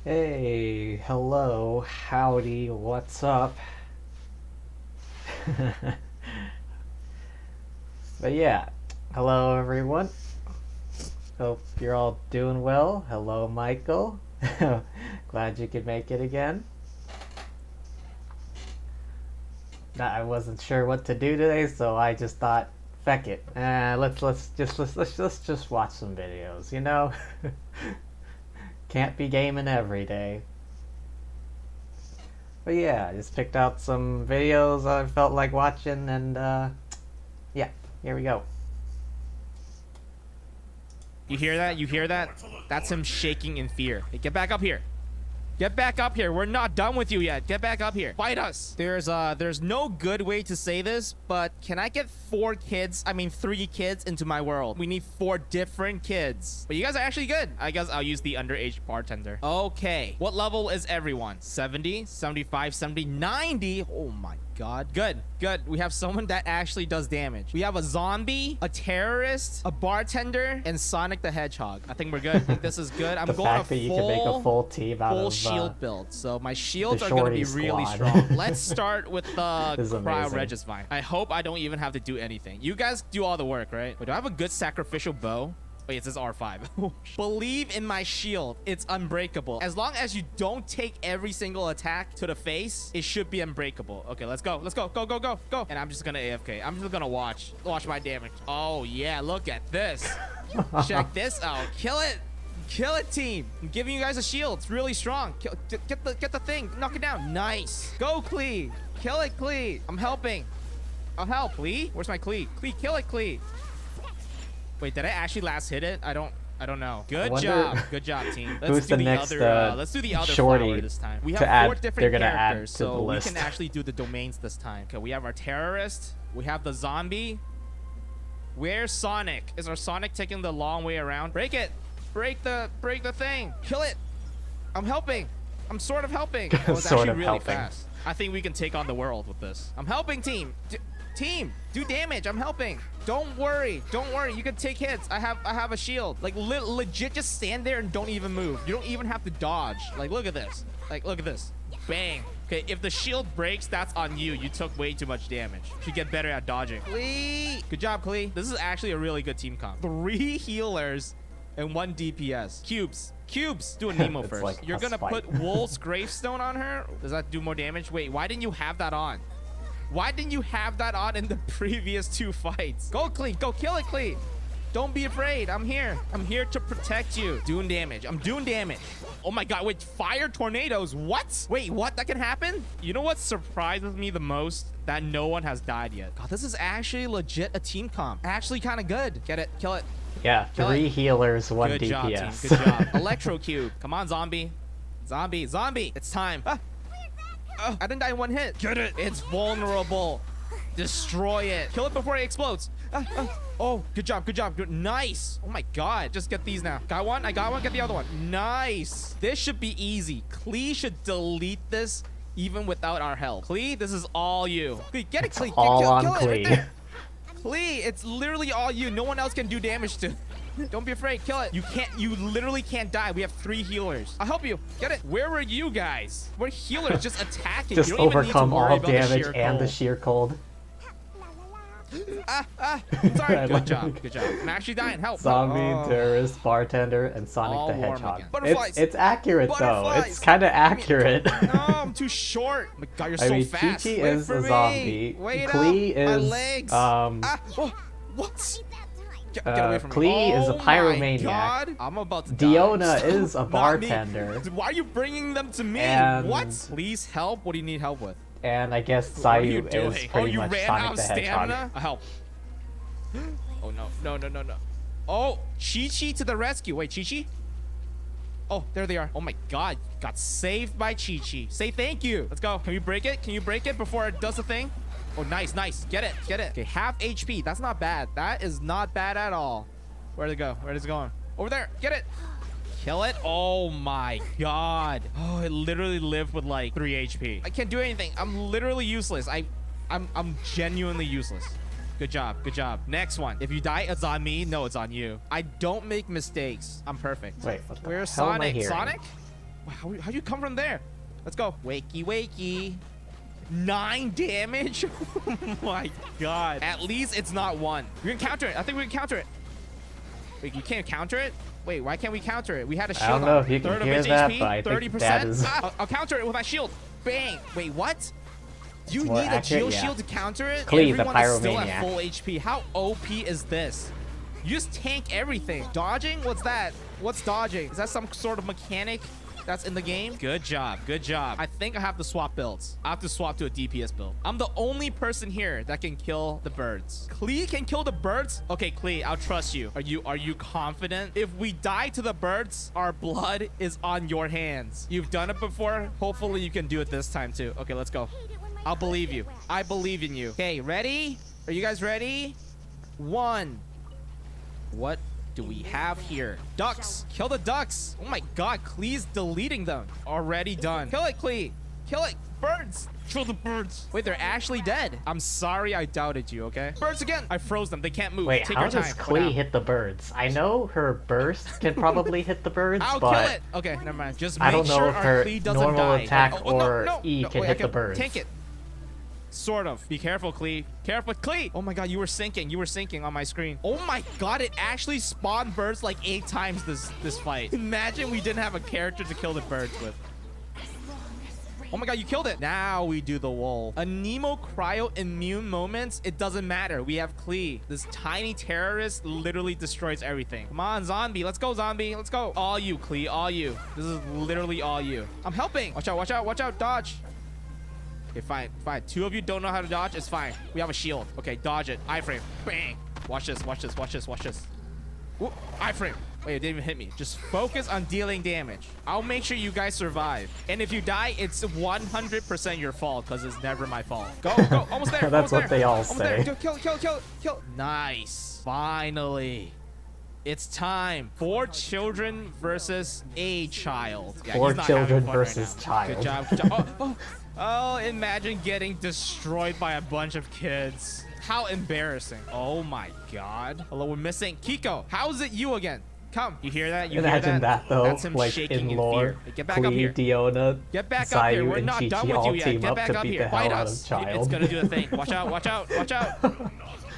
Hey, hello, howdy, what's up? But yeah, hello everyone. Hope you're all doing well. Hello, Michael. Glad you could make it again. I wasn't sure what to do today, so I just thought, feck it. Let's just watch some videos. Can't be gaming every day. But yeah, I just picked out some videos I felt like watching, and yeah, here we go. You hear that? You hear that? That's him shaking in fear. Hey, get back up here. Get back up here. We're not done with you yet. Get back up here. Fight us. There's no good way to say this, but can I get 3 kids into my world? We need 4 different kids. But you guys are actually good. I guess I'll use the underage bartender. Okay. What level is everyone? 70, 75, 70, 90. Oh my God. Good. We have someone that actually does damage. We have a zombie, a terrorist, a bartender, and Sonic the Hedgehog. I think we're good. I think this is good. I'm The going fact that you can make a full team out full of shield build. So my shields the are going to be shorty really squad. strong. Let's start with the This is amazing. Cryo-Regisvine. I hope I don't even have to do anything. You guys do all the work, right? Wait, do I have a good sacrificial bow? Wait, it says R5. Believe in my shield. It's unbreakable. As long as you don't take every single attack to the face, it should be unbreakable. Okay, let's go. Let's go. Go. And I'm just gonna AFK. I'm just gonna watch my damage. Oh, yeah. Look at this. Check this out. Kill it, team. I'm giving you guys a shield. It's really strong. Get the thing. Knock it down. Nice. Go, Klee. Kill it, Klee. I'm helping. I'll help. Klee? Where's my Klee? Klee, kill it, Klee. Wait, did I actually last hit it? I don't know. Good job, team. Who's the next, let's do the other shorty flower this time. We to have 4 add- different they're gonna add characters, to the so we list. can actually do the domains this time. Okay, we have our terrorist. We have the zombie. Where's Sonic? Is our Sonic taking the long way around? Break it. Break the thing. Kill it. I'm helping. I'm sort of helping. Oh, it's Sort actually of really helping. fast. I think we can take on the world with this. I'm helping, team. Team, do damage. I'm helping. Don't worry. You can take hits. I have a shield. Like legit, just stand there and don't even move. You don't even have to dodge. Like look at this. Bang. Okay, if the shield breaks, that's on you. You took way too much damage. You should get better at dodging. Klee. Good job, Klee. This is actually a really good team comp. 3 healers and 1 DPS. Cubes. Do a Nemo It's first. like You're a gonna spike. put Wolf's gravestone on her? Does that do more damage? Wait, why didn't you have that on? Why didn't you have that on in the previous 2 fights? Go, Klee. Go kill it, Klee. Don't be afraid. I'm here. I'm here to protect you. Doing damage. I'm doing damage. Oh my God. Wait, fire tornadoes. What? Wait, what? That can happen? You know what surprises me the most? That no one has died yet. God, this is actually legit a team comp. Actually kind of good. Get it. Kill it. Yeah, Kill 3 it. healers, 1 Good job, team. DPS. Good job. Electro cube. Come on, zombie. Zombie. It's time. I didn't die in 1 hit. Get it. It's vulnerable. Destroy it. Kill it before it explodes. Oh, good job. Nice. Oh my God. Just get these now. Got one. I got one. Get the other one. Nice. This should be easy. Klee should delete this even without our help. Klee, this is all you. Klee, get it, Klee. All on kill it right Klee. there. Klee, it's literally all you. No one else can do damage to. Don't be afraid. Kill it. You literally can't die. We have 3 healers. I'll help you. Get it. Where were you guys? We're healers just attacking. Just you don't even need to overcome worry all about damage the sheer and the cold. sheer cold. Sorry. Good job. I'm actually dying. Help. Zombie, terrorist, bartender, and Sonic All the warm Hedgehog. again. Butterflies. It's accurate though. Butterflies. It's kind of accurate. No, I'm too short. Oh my God, you're I so mean, fast. Chi-Chi Wait is for a me. zombie. Wait Klee up. My is legs. What? Get away from me. Klee is a Oh my pyromaniac. God. I'm about to die. Diona is a Not me. bartender. Why are you bringing them to me? And- What? Please help. What do you need help with? And I guess What are you Sayu doing? is Oh, pretty you much ran Sonic out of the Hedgehog. stamina? Help. Oh, no. Oh, Chi-Chi to the rescue. Wait, Chi-Chi? Oh, there they are. Oh my God. Got saved by Chi-Chi. Say thank you. Let's go. Can you break it? Before it does the thing? Oh, nice. Get it. Okay, half HP. That's not bad. That is not bad at all. Where'd it go? Where is it going? Over there. Get it. Kill it. Oh my God. Oh, it literally lived with like 3 HP. I can't do anything. I'm literally useless. I'm genuinely useless. Good job. Next one. If you die, it's on me. No, it's on you. I don't make mistakes. I'm perfect. Wait, what the Where's hell am I Sonic? hearing? Sonic? How you come from there? Let's go. Wakey, wakey. 9 damage? Oh my god. At least it's not 1. We can counter it. I think we can counter it. Wait, you can't counter it? Wait, why can't we counter it? We had a shield. I don't know on. if you can Third of hear his that, HP, but I 30%. think that is... I'll counter it with my shield. Bang. Wait, what? You more need a accurate, geo yeah. shield to counter it? Klee, the Everyone is still at pyromaniac. full HP. How OP is this? You just tank everything. Dodging? What's that? What's dodging? Is that some sort of mechanic that's in the game? Good job. Good job. I think I have to swap builds. I have to swap to a DPS build. I'm the only person here that can kill the birds. Klee can kill the birds? Okay, Klee, I'll trust you. Are you confident? If we die to the birds, our blood is on your hands. You've done it before. Hopefully you can do it this time too. Okay, let's go. I'll believe you. I believe in you. Okay, ready? Are you guys ready? 1. What do we have here? Ducks. Kill the ducks. Oh my god, Klee's deleting them. Already done. Kill it, Klee. Kill it. Birds. Kill the birds. Wait, they're actually dead. I'm sorry I doubted you, okay? Birds again. I froze them. They can't move. Wait, Take how your time. does For now. Klee hit the birds? I know her burst can probably hit the birds, I'll but kill it. Okay, never mind. Just make I don't know sure if our her Klee doesn't normal die. attack Oh, no, or no, E no. can Wait, hit I the birds. Tank it. Sort of. Be careful, Klee. Careful, Klee. Oh my god, you were sinking. You were sinking on my screen. Oh my god, it actually spawned birds like 8 times this fight. Imagine we didn't have a character to kill the birds with. Oh my god, you killed it. Now we do the wolf. A Nemo cryo immune moments, it doesn't matter. We have Klee. This tiny terrorist literally destroys everything. Come on, zombie. Let's go, zombie. Let's go. All you, Klee. All you. This is literally all you. I'm helping. Watch out, watch out, watch out. Dodge. Okay, fine, fine. 2 of you don't know how to dodge. It's fine. We have a shield. Okay, dodge it. Iframe. Bang. Watch this, watch this, watch this, watch this. Ooh, iframe. Wait, it didn't even hit me. Just focus on dealing damage. I'll make sure you guys survive. And if you die, it's 100% your fault because it's never my fault. Go, go. Almost there. That's almost what there. they all Almost say. there. Kill, kill, kill, kill. Nice. Finally. It's time. 4 children versus a child. Yeah, 4 he's not children having fun right versus now. child. Good job. Good job. Oh, imagine getting destroyed by a bunch of kids. How embarrassing. Oh my god. Hello, we're missing Kiko. How is it you again? Come. You hear that? You Imagine hear that though, That's him like shaking in lore, fear. Get back up here. Klee, Diona, Get back up here. Zayu, We're and not Chi-Chi done with all you yet. team Get up back to up beat here. the Fight hell out us. of Child. It's gonna do the thing. Watch out, watch out, watch out.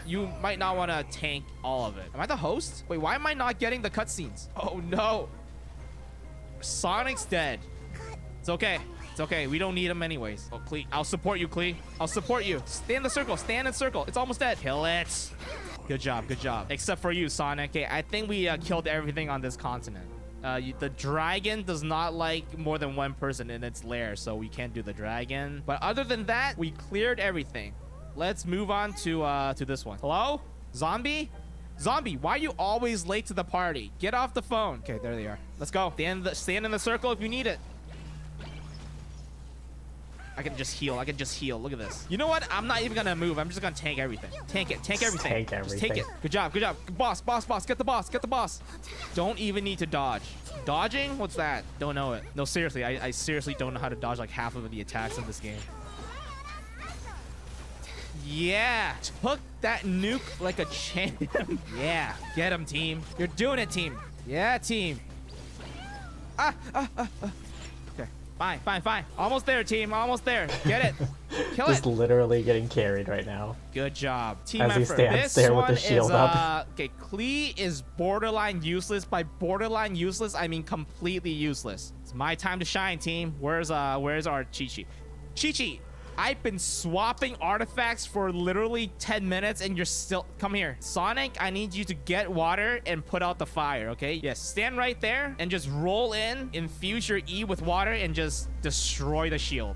You might not want to tank all of it. Am I the host? Wait, why am I not getting the cutscenes? Oh no. Sonic's dead. It's okay. It's okay. We don't need him anyways. Oh, Klee. I'll support you, Klee. I'll support you. Stay in the circle. Stand in circle. It's almost dead. Kill it. Good job. Good job. Except for you, Sonic. Okay, I think we killed everything on this continent. The dragon does not like more than 1 person in its lair, so we can't do the dragon. But other than that, we cleared everything. Let's move on to this one. Hello? Zombie? Zombie, why are you always late to the party? Get off the phone. Okay, there they are. Let's go. Stand in the circle if you need it. I can just heal. I can just heal. Look at this. You know what? I'm not even gonna move. I'm just gonna tank everything. Tank it. Tank everything. Tank Just take everything. it. Good job. Good job. Boss. Boss. Boss. Get the boss. Get the boss. Don't even need to dodge. Dodging? What's that? Don't know it. No, seriously. I seriously don't know how to dodge like half of the attacks in this game. Yeah. Took that nuke like a champ. Yeah. Get him, team. You're doing it, team. Yeah, team. Okay. Fine, fine, fine. Almost there, team. Almost there. Get it. Kill Just it. literally getting carried right now. Good job. Team As he effort. stands This there with the one shield is, up. okay, Klee is borderline useless. By borderline useless, I mean completely useless. It's my time to shine, team. Where's our Chi-Chi? Chi-Chi, I've been swapping artifacts for literally 10 minutes and you're still... Come here. Sonic, I need you to get water and put out the fire, okay? Yes, stand right there and just roll in, infuse your E with water and just destroy the shield.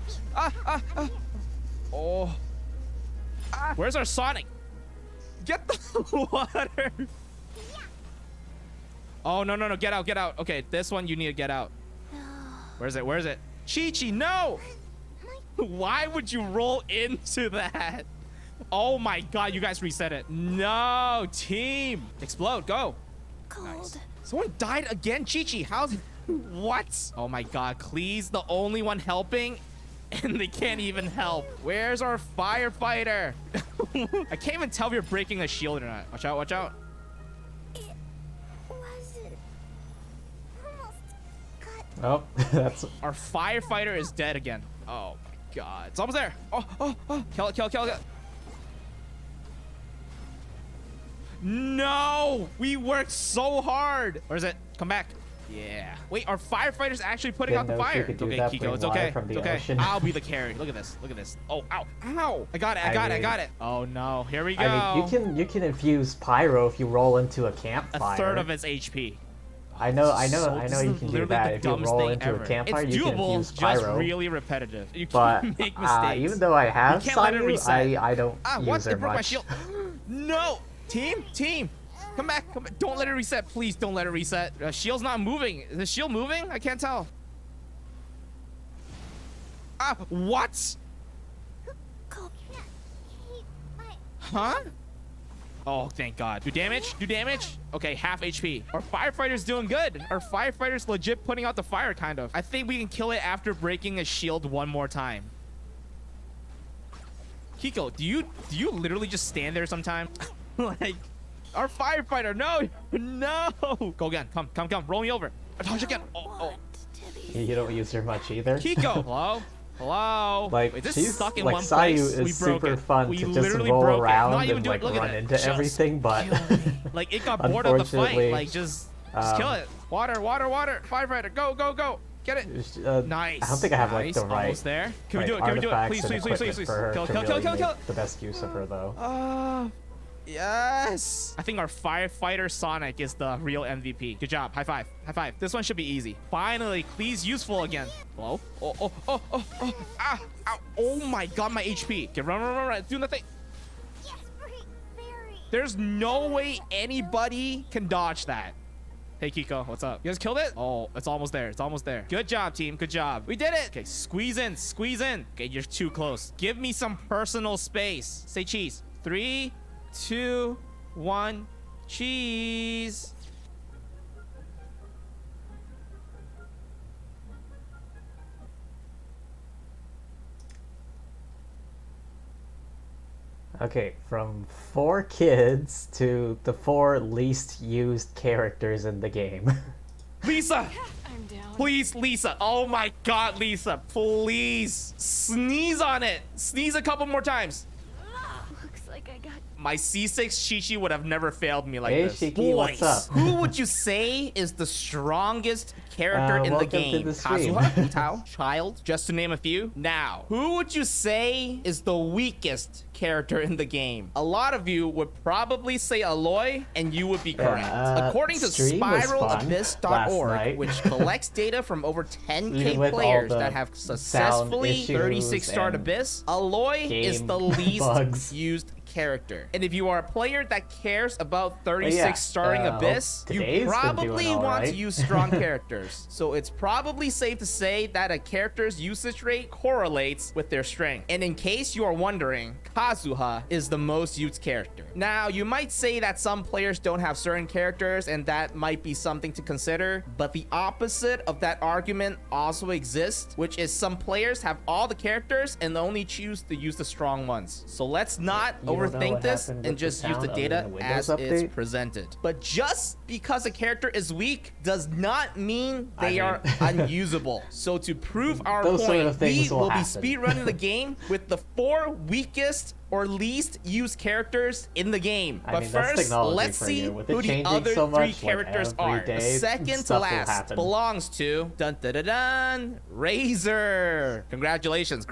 Oh. Where's our Sonic? Get the water. Oh, no, no, no. Get out, get out. Okay, this one you need to get out. Where is it? Where is it? Chi-Chi, no! Why would you roll into that? Oh my god, you guys reset it. No, team. Explode, go. Cold. Nice. Someone died again, Chi-Chi. How's... What? Oh my god, Klee's the only one helping and they can't even help. Where's our firefighter? I can't even tell if you're breaking the shield or not. Watch out, watch out. It wasn't. Almost got Oh, that's Our firefighter is dead again. Oh my god. It's almost there. Oh. Kill it. No! We worked so hard. Where is it? Come back. Yeah. Wait, our firefighter's actually putting out the Didn't know if you fire. could It's do okay, that, Kiko. bring It's water okay. from the It's okay. ocean. I'll be the carry. Look at this. Look at this. Oh, ow. I got it. I got it. Oh no. Here we go. I mean, you can infuse pyro if you roll into a campfire. a third of its HP. I know This you is can do literally that. the If you dumbest roll thing into ever. a campfire, It's you can doable, infuse just pyro. really repetitive. You But can't make mistakes. even though I have can't let it Sanyu, reset. I don't What? use It it broke my much. shield. No! Team! Come back. Don't let it reset. Please don't let it reset. Shield's not moving. Is the shield moving? I can't tell. What? Cole can't keep my... Huh? Oh, thank God. Do damage? Okay, half HP. Our firefighter's doing good. Our firefighter's legit putting out the fire, kind of. I think we can kill it after breaking a shield one more time. Kiko, do you literally just stand there sometime? Like, our firefighter, no. Go again. Come. Roll me over. Dodge again. Oh. You don't use her much either. Kiko, hello. Like, Wait, this she's is stuck in like one Sanyu place. is We broke super it. fun We to just literally roll broke it. around Not even and do it. like Look at run it. into Just everything, but kill me. Like, it got bored of the fight. Unfortunately, Like, just kill it. Water. Firefighter, go. Get it. Nice. I don't think I have like the right. Almost there. Can we do it? artifacts and Please. equipment for her to really Kill. make the best use of her though. Yes. I think our firefighter Sonic is the real MVP. Good job. High five. This one should be easy. Finally, please useful again. Hello? Oh. Ow. Oh my god, my HP. Okay, run. Do nothing. Yes, very... There's no way anybody can dodge that. Hey, Kiko, what's up? You guys killed it? Oh, it's almost there. Good job, team. Good job. We did it. Okay, squeeze in. Okay, you're too close. Give me some personal space. Say cheese. 3, 2, 1, cheese. Okay, from 4 kids to the 4 least used characters in the game. Lisa! I'm down. Please, Lisa. Oh my god, Lisa. Please. Sneeze on it. Sneeze a couple more times. Looks like I got... My C6 Chi-Chi would have never failed me like Hey, this. Shiki, what's up? Who would you say is the strongest character in the welcome to game? the stream. Kazuha, Utao, Child, just to name a few. Now, who would you say is the weakest character in the game? A lot of you would probably say Aloy, and you would be correct. According to stream was fun last spiralabyss.org, night. which collects data from over 10k Even with all players the that have sound successfully issues 36-starred and Abyss, Aloy is game the least bugs. used character. And if you are a player that cares about 36 starring Abyss, you today's been probably doing all want to right. use strong characters. So it's probably safe to say that a character's usage rate correlates with their strength. And in case you are wondering, Kazuha is the most used character. Now, you might say that some players don't have certain characters, and that might be something to consider, but the opposite of that argument also exists, which is some players have all the characters and only choose to use the strong ones. So let's not You don't know overthink what this happened and with just the use the sound other data than the Windows as it's update? presented. But just because a character is weak does not mean they are mean- unusable. So to prove our Those sort point, of things we will will be happen. speedrunning the game with the 4 weakest or least used characters in the game. I But mean, that's first, technology let's for see you. With it who the changing other so 3 much, like, characters every are. The day, second to stuff will last happen. belongs to Razor. Congratulations.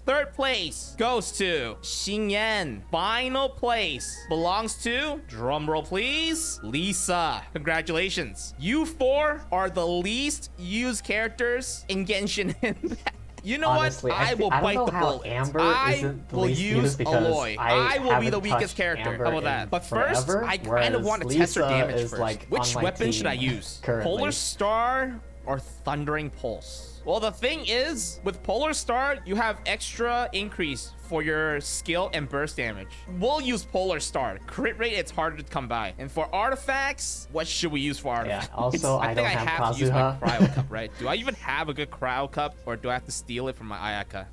Third place goes to Xingyan. Final place belongs to, drumroll please, Lisa. Congratulations. You 4 are the least used characters in Genshin Impact. You know Honestly, what? I will I don't bite know the how bullet. Amber I isn't the will least use used because Aloy. I will be the haven't weakest touched character. Amber How about in that? But first, forever, I kind of whereas want to test her Lisa damage is, first. like, Which on my weapon should I team use? currently. Polar Star or Thundering Pulse? Well, the thing is, with Polar Star, you have extra increase for your skill and burst damage. We'll use Polar Star. Crit rate, it's harder to come by. And for artifacts, what should we use for artifacts? Yeah, also, I don't have to use my Kazuha. Cryo Cup, right? Do I even have a good Cryo Cup, or do I have to steal it from my Ayaka?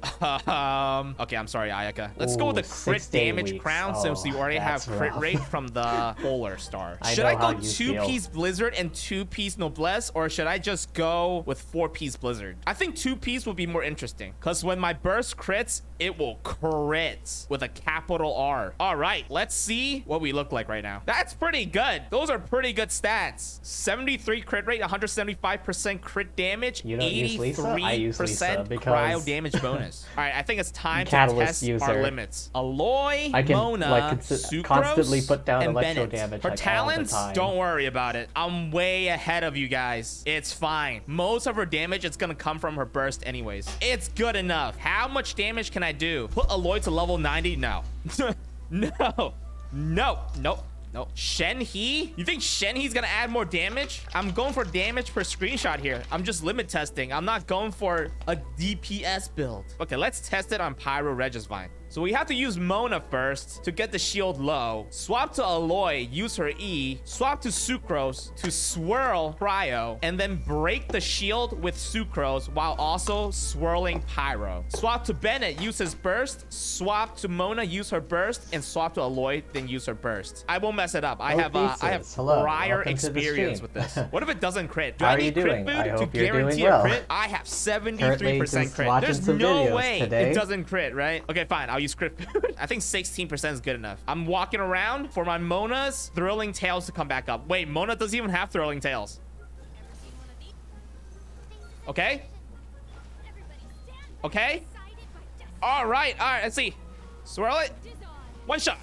Okay, I'm sorry, Ayaka. Let's go with the Ooh, crit 6 day damage weeks. crown since we Oh, already have that's crit rough. rate from the Polar Star. I Should know I how go you feel. 2-piece Blizzard and 2-piece Noblesse, or should I just go with 4-piece Blizzard? I think 2-piece would be more interesting, because when my burst crits, it will crit with a capital R. All right, let's see what we look like right now. That's pretty good. Those are pretty good stats. 73 crit rate, 175% crit damage, You don't use Lisa? I use Lisa 83% because- cryo damage bonus. All right, I think it's time to Catalyst test our user. limits. Aloy, I can, Mona, like, Sucrose, constantly put down and electro Bennett. damage, Her like, all the talents, time. don't worry about it. I'm way ahead of you guys. It's fine. Most of her damage is gonna come from her burst anyways. It's good enough. How much damage can I do? Put Aloy to level 90? No. No. No. Nope. No. Shenhe? You think Shenhe's gonna add more damage? I'm going for damage per screenshot here. I'm just limit testing. I'm not going for a DPS build. Okay, let's test it on Pyro Regisvine. So we have to use Mona first to get the shield low. Swap to Aloy, use her E. Swap to Sucrose to swirl Cryo. And then break the shield with Sucrose while also swirling Pyro. Swap to Bennett, use his burst. Swap to Mona, use her burst. And swap to Aloy, then use her burst. I won't mess it up. I have pieces. Hello, prior welcome to the experience stream. with this. What if it doesn't crit? Do How I are you need crit doing? food I to hope you're doing guarantee well. a crit? I have 73% Currently just crit. watching There's some no videos way today. it doesn't crit, right? Okay, fine. I'll use crit food. I think 16% is good enough. I'm walking around for my Mona's Thrilling Tales to come back up. Wait, Mona doesn't even have Thrilling Tales. Okay. Okay. All right. Let's see. Swirl it. One shot.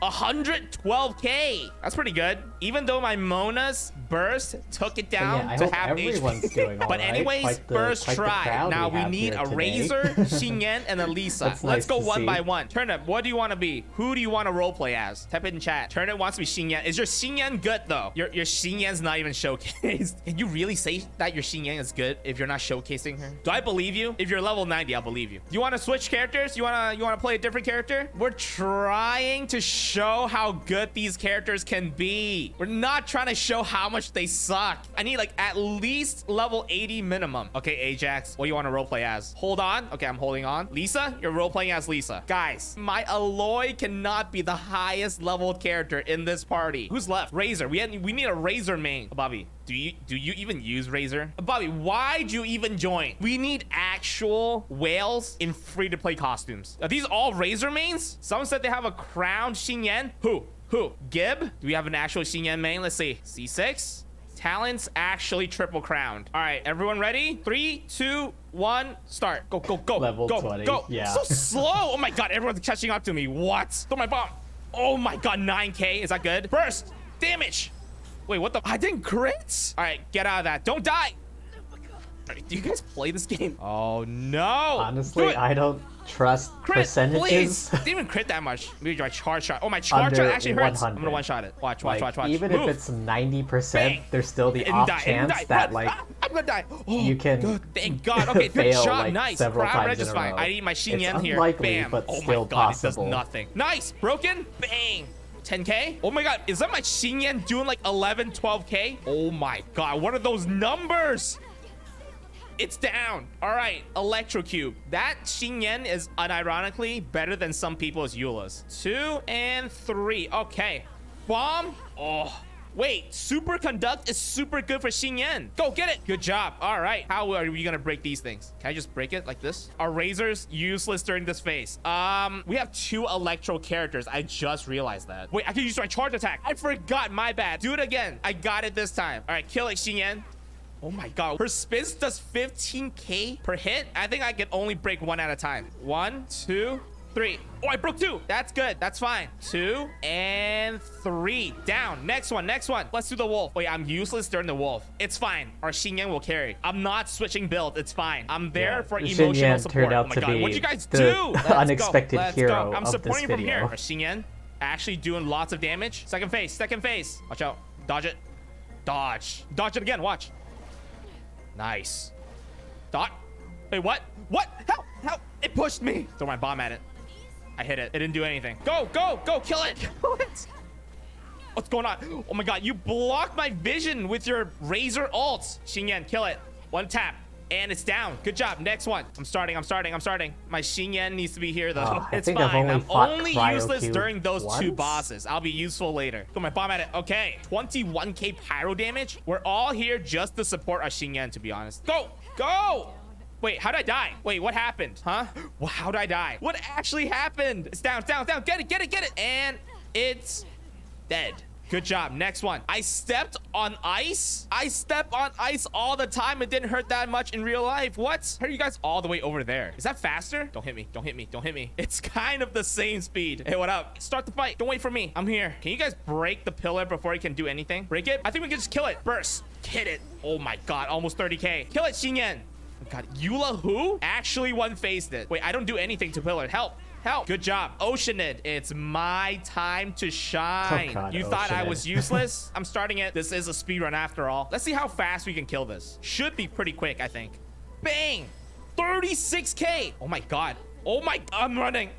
112k. That's pretty good. Even though my Mona's burst took it down yeah, I to hope half everyone's HP. doing all But right. anyways, Quite the- first quite the try. crowd Now we have need here a today. Razor, Xingyan, and a Lisa. That's Let's nice go to one see. by one. Turnip, what do you want to be? Who do you want to roleplay as? Type it in chat. Turnip wants to be Xingyan. Is your Xingyan good though? Your Xingyan's not even showcased. Can you really say that your Xingyan is good if you're not showcasing her? Do I believe you? If you're level 90, I'll believe you. Do you want to switch characters? You wanna play a different character? We're trying to show how good these characters can be. We're not trying to show how much they suck. I need like at least level 80 minimum. Okay, Ajax, what do you want to roleplay as? Hold on. Okay, I'm holding on. Lisa, you're roleplaying as Lisa. Guys, my Aloy cannot be the highest level character in this party. Who's left? Razor. We need a Razor main. Bobby, do you even use Razor? Bobby, why'd you even join? We need actual whales in free-to-play costumes. Are these all Razor mains? Someone said they have a crowned Xingyan. Who? Gib? Do we have an actual Xingyan main? Let's see. C6. Talents actually triple crowned. All right, everyone ready? 3, 2, 1, start. Go. Level go, 20, Go. yeah. So slow. Oh my God, everyone's catching up to me. What? Throw my bomb. Oh my God, 9k. Is that good? Burst. Damage. Wait, what the? I didn't crit. All right, get out of that. Don't die. All right, do you guys play this game? Oh no. Honestly, Do it. I don't trust Crit, percentages. please. Didn't even crit that much. Maybe my charge shot. Oh, my charge shot Under actually hurts. I'm 100. gonna one shot it. Watch. Like, Even Move. if it's 90%, Bang. there's still the And off die, and chance die. that Run. like I'm gonna die. Oh, you can God, thank God. Okay, good fail, shot. like, Nice. several Crowd times reg is in a fine. row. I need my Xingyan It's here. unlikely, Bam. but Oh still my God, possible. it does nothing. Nice. Broken. Bang. 10k. Oh my God, is that my Xingyan doing like 11, 12k? Oh my God, what are those numbers? It's down. All right, Electrocube. That Xingyan is unironically better than some people's Eula's. 2 and 3. Okay. Bomb. Oh. Wait, Superconduct is super good for Xingyan. Go get it. Good job. All right. How are we gonna break these things? Can I just break it like this? Are Razors useless during this phase? We have 2 Electro characters. I just realized that. Wait, I can use my charge attack. I forgot. My bad. Do it again. I got it this time. All right, kill it, Xingyan. Oh my God, her spins does 15k per hit. I think I can only break 1 at a time. 1, 2, 3. Oh, I broke 2. That's good. That's fine. 2 and 3. Down. Next one. Let's do the wolf. Wait, I'm useless during the wolf. It's fine. Our Xingyan will carry. I'm not switching build. It's fine. I'm there for emotional Xingyan support. turned out Oh my to God, be what'd you guys the do? Let's unexpected Let's hero I'm of supporting this from here. video. Our Xingyan actually doing lots of damage. Second phase. Watch out. Dodge it. Dodge it again. Watch. Nice. Dot. Wait, what? What? Help! Help! It pushed me. Throw my bomb at it. I hit it. It didn't do anything. Go, go, go! Kill it! Kill it! What's going on? Oh my god, you blocked my vision with your Razor ult. Xingyan, kill it. One tap. And it's down. Good job. Next one. I'm starting. My Xingyan needs to be here, though. Oh, I it's think fine. I've only I'm fought only Cryo useless Cube during those two once. bosses. I'll be useful later. Got my bomb at it. Okay. 21k pyro damage. We're all here just to support our Xingyan, to be honest. Go! Go! Wait, how'd I die? Wait, what happened? Huh? Well, how'd I die? What actually happened? It's down, down, down. Get it, get it, get it. And it's dead. Good job. Next one. I stepped on ice. I step on ice all the time. It didn't hurt that much in real life. What? How are you guys all the way over there? Is that faster? Don't hit me. Don't hit me. Don't hit me. It's kind of the same speed. Hey, what up? Start the fight. Don't wait for me. I'm here. Can you guys break the pillar before he can do anything? Break it? I think we can just kill it. Burst. Hit it. Oh my god. Almost 30k. Kill it, Xingyan. Oh god. Eula who? Actually one-phased it. Wait, I don't do anything to pillar. Help. Help. Good job. Oceanid. It's my time to shine. Oh God, you thought I Oceanid. was useless? I'm starting it. This is a speed run after all. Let's see how fast we can kill this. Should be pretty quick, I think. Bang! 36k. Oh my god. Oh my, I'm running.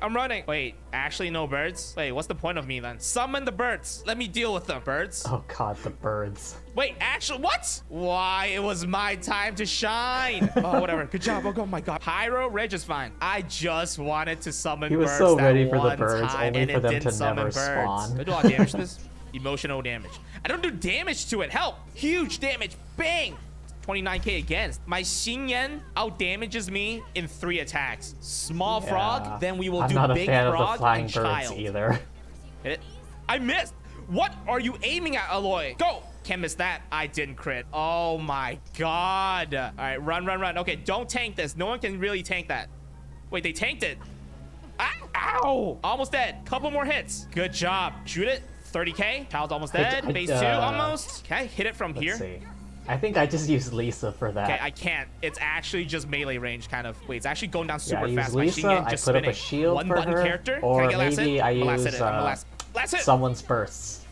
Wait, actually no birds? Wait, what's the point of me then? Summon the birds. Let me deal with them. Birds? Oh god, the birds. Wait, actually, what? Why, it was my time to shine. Oh, whatever. Good job. Oh my god. Pyro, Reg is fine. I just wanted to summon He was birds so that ready for the one birds, time, only and for it them didn't to summon never birds. spawn. Do I do a lot of damage to this? Emotional damage. I don't do damage to it. Help. Huge damage. Bang. 29k against. My Xingyan outdamages me in 3 attacks. Small Yeah. frog, then we will I'm do not a big fan of the frog flying and birds child. either. Hit it. I missed. What are you aiming at, Aloy? Go. Can't miss that. I didn't crit. Oh my god. All right, run, run, run. Okay, don't tank this. No one can really tank that. Wait, they tanked it. Ah, ow. Almost dead. Couple more hits. Good job. Shoot it. 30k. Child's almost dead. Phase 2 almost. Okay, hit it from here. Let's see. I think I just used Lisa for that. Okay, I can't. It's actually just melee range, kind of. Wait, it's actually going down super I use fast. My Lisa, Xingyan I just put up a spinning. shield One for button her, character. or Can I get last maybe hit? I I'm gonna last use hit it. I'm gonna last hit. someone's bursts.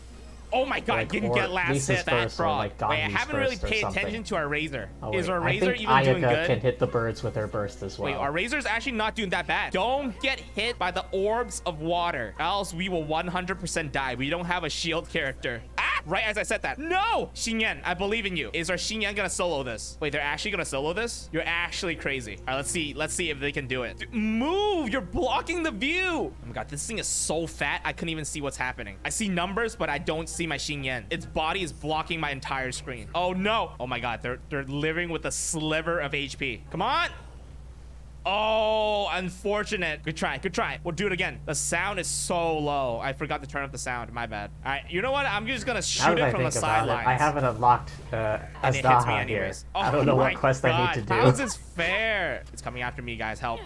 Oh my god, Like, didn't or get last Lisa's hit that burst or, frog. like, Wait, I Ganju's haven't really burst or paid something. attention to our Razor. Oh, Is wait, our I Razor think even doing Ayaka good? can hit the birds with her burst as well. Wait, our Razor's actually not doing that bad. Don't get hit by the orbs of water, else we will 100% die. We don't have a shield character. Ah, right as I said that. No! Xingyan, I believe in you. Is our Xingyan gonna solo this? Wait, they're actually gonna solo this? You're actually crazy. All right, let's see. Let's see if they can do it. Dude, move! You're blocking the view! Oh my god, this thing is so fat, I couldn't even see what's happening. I see numbers, but I don't see my Xingyan. Its body is blocking my entire screen. Oh no! Oh my god, they're living with a sliver of HP. Come on! Oh, unfortunate. Good try. Good try. We'll do it again. The sound is so low. I forgot to turn up the sound. My bad. All right. You know what? I'm just going to Now shoot that it I from the think about it, sidelines. I haven't unlocked And it hits me Azdaha here. anyways. Oh I don't know my what quest I God. need to do. How is this fair? It's coming after me, guys. Help.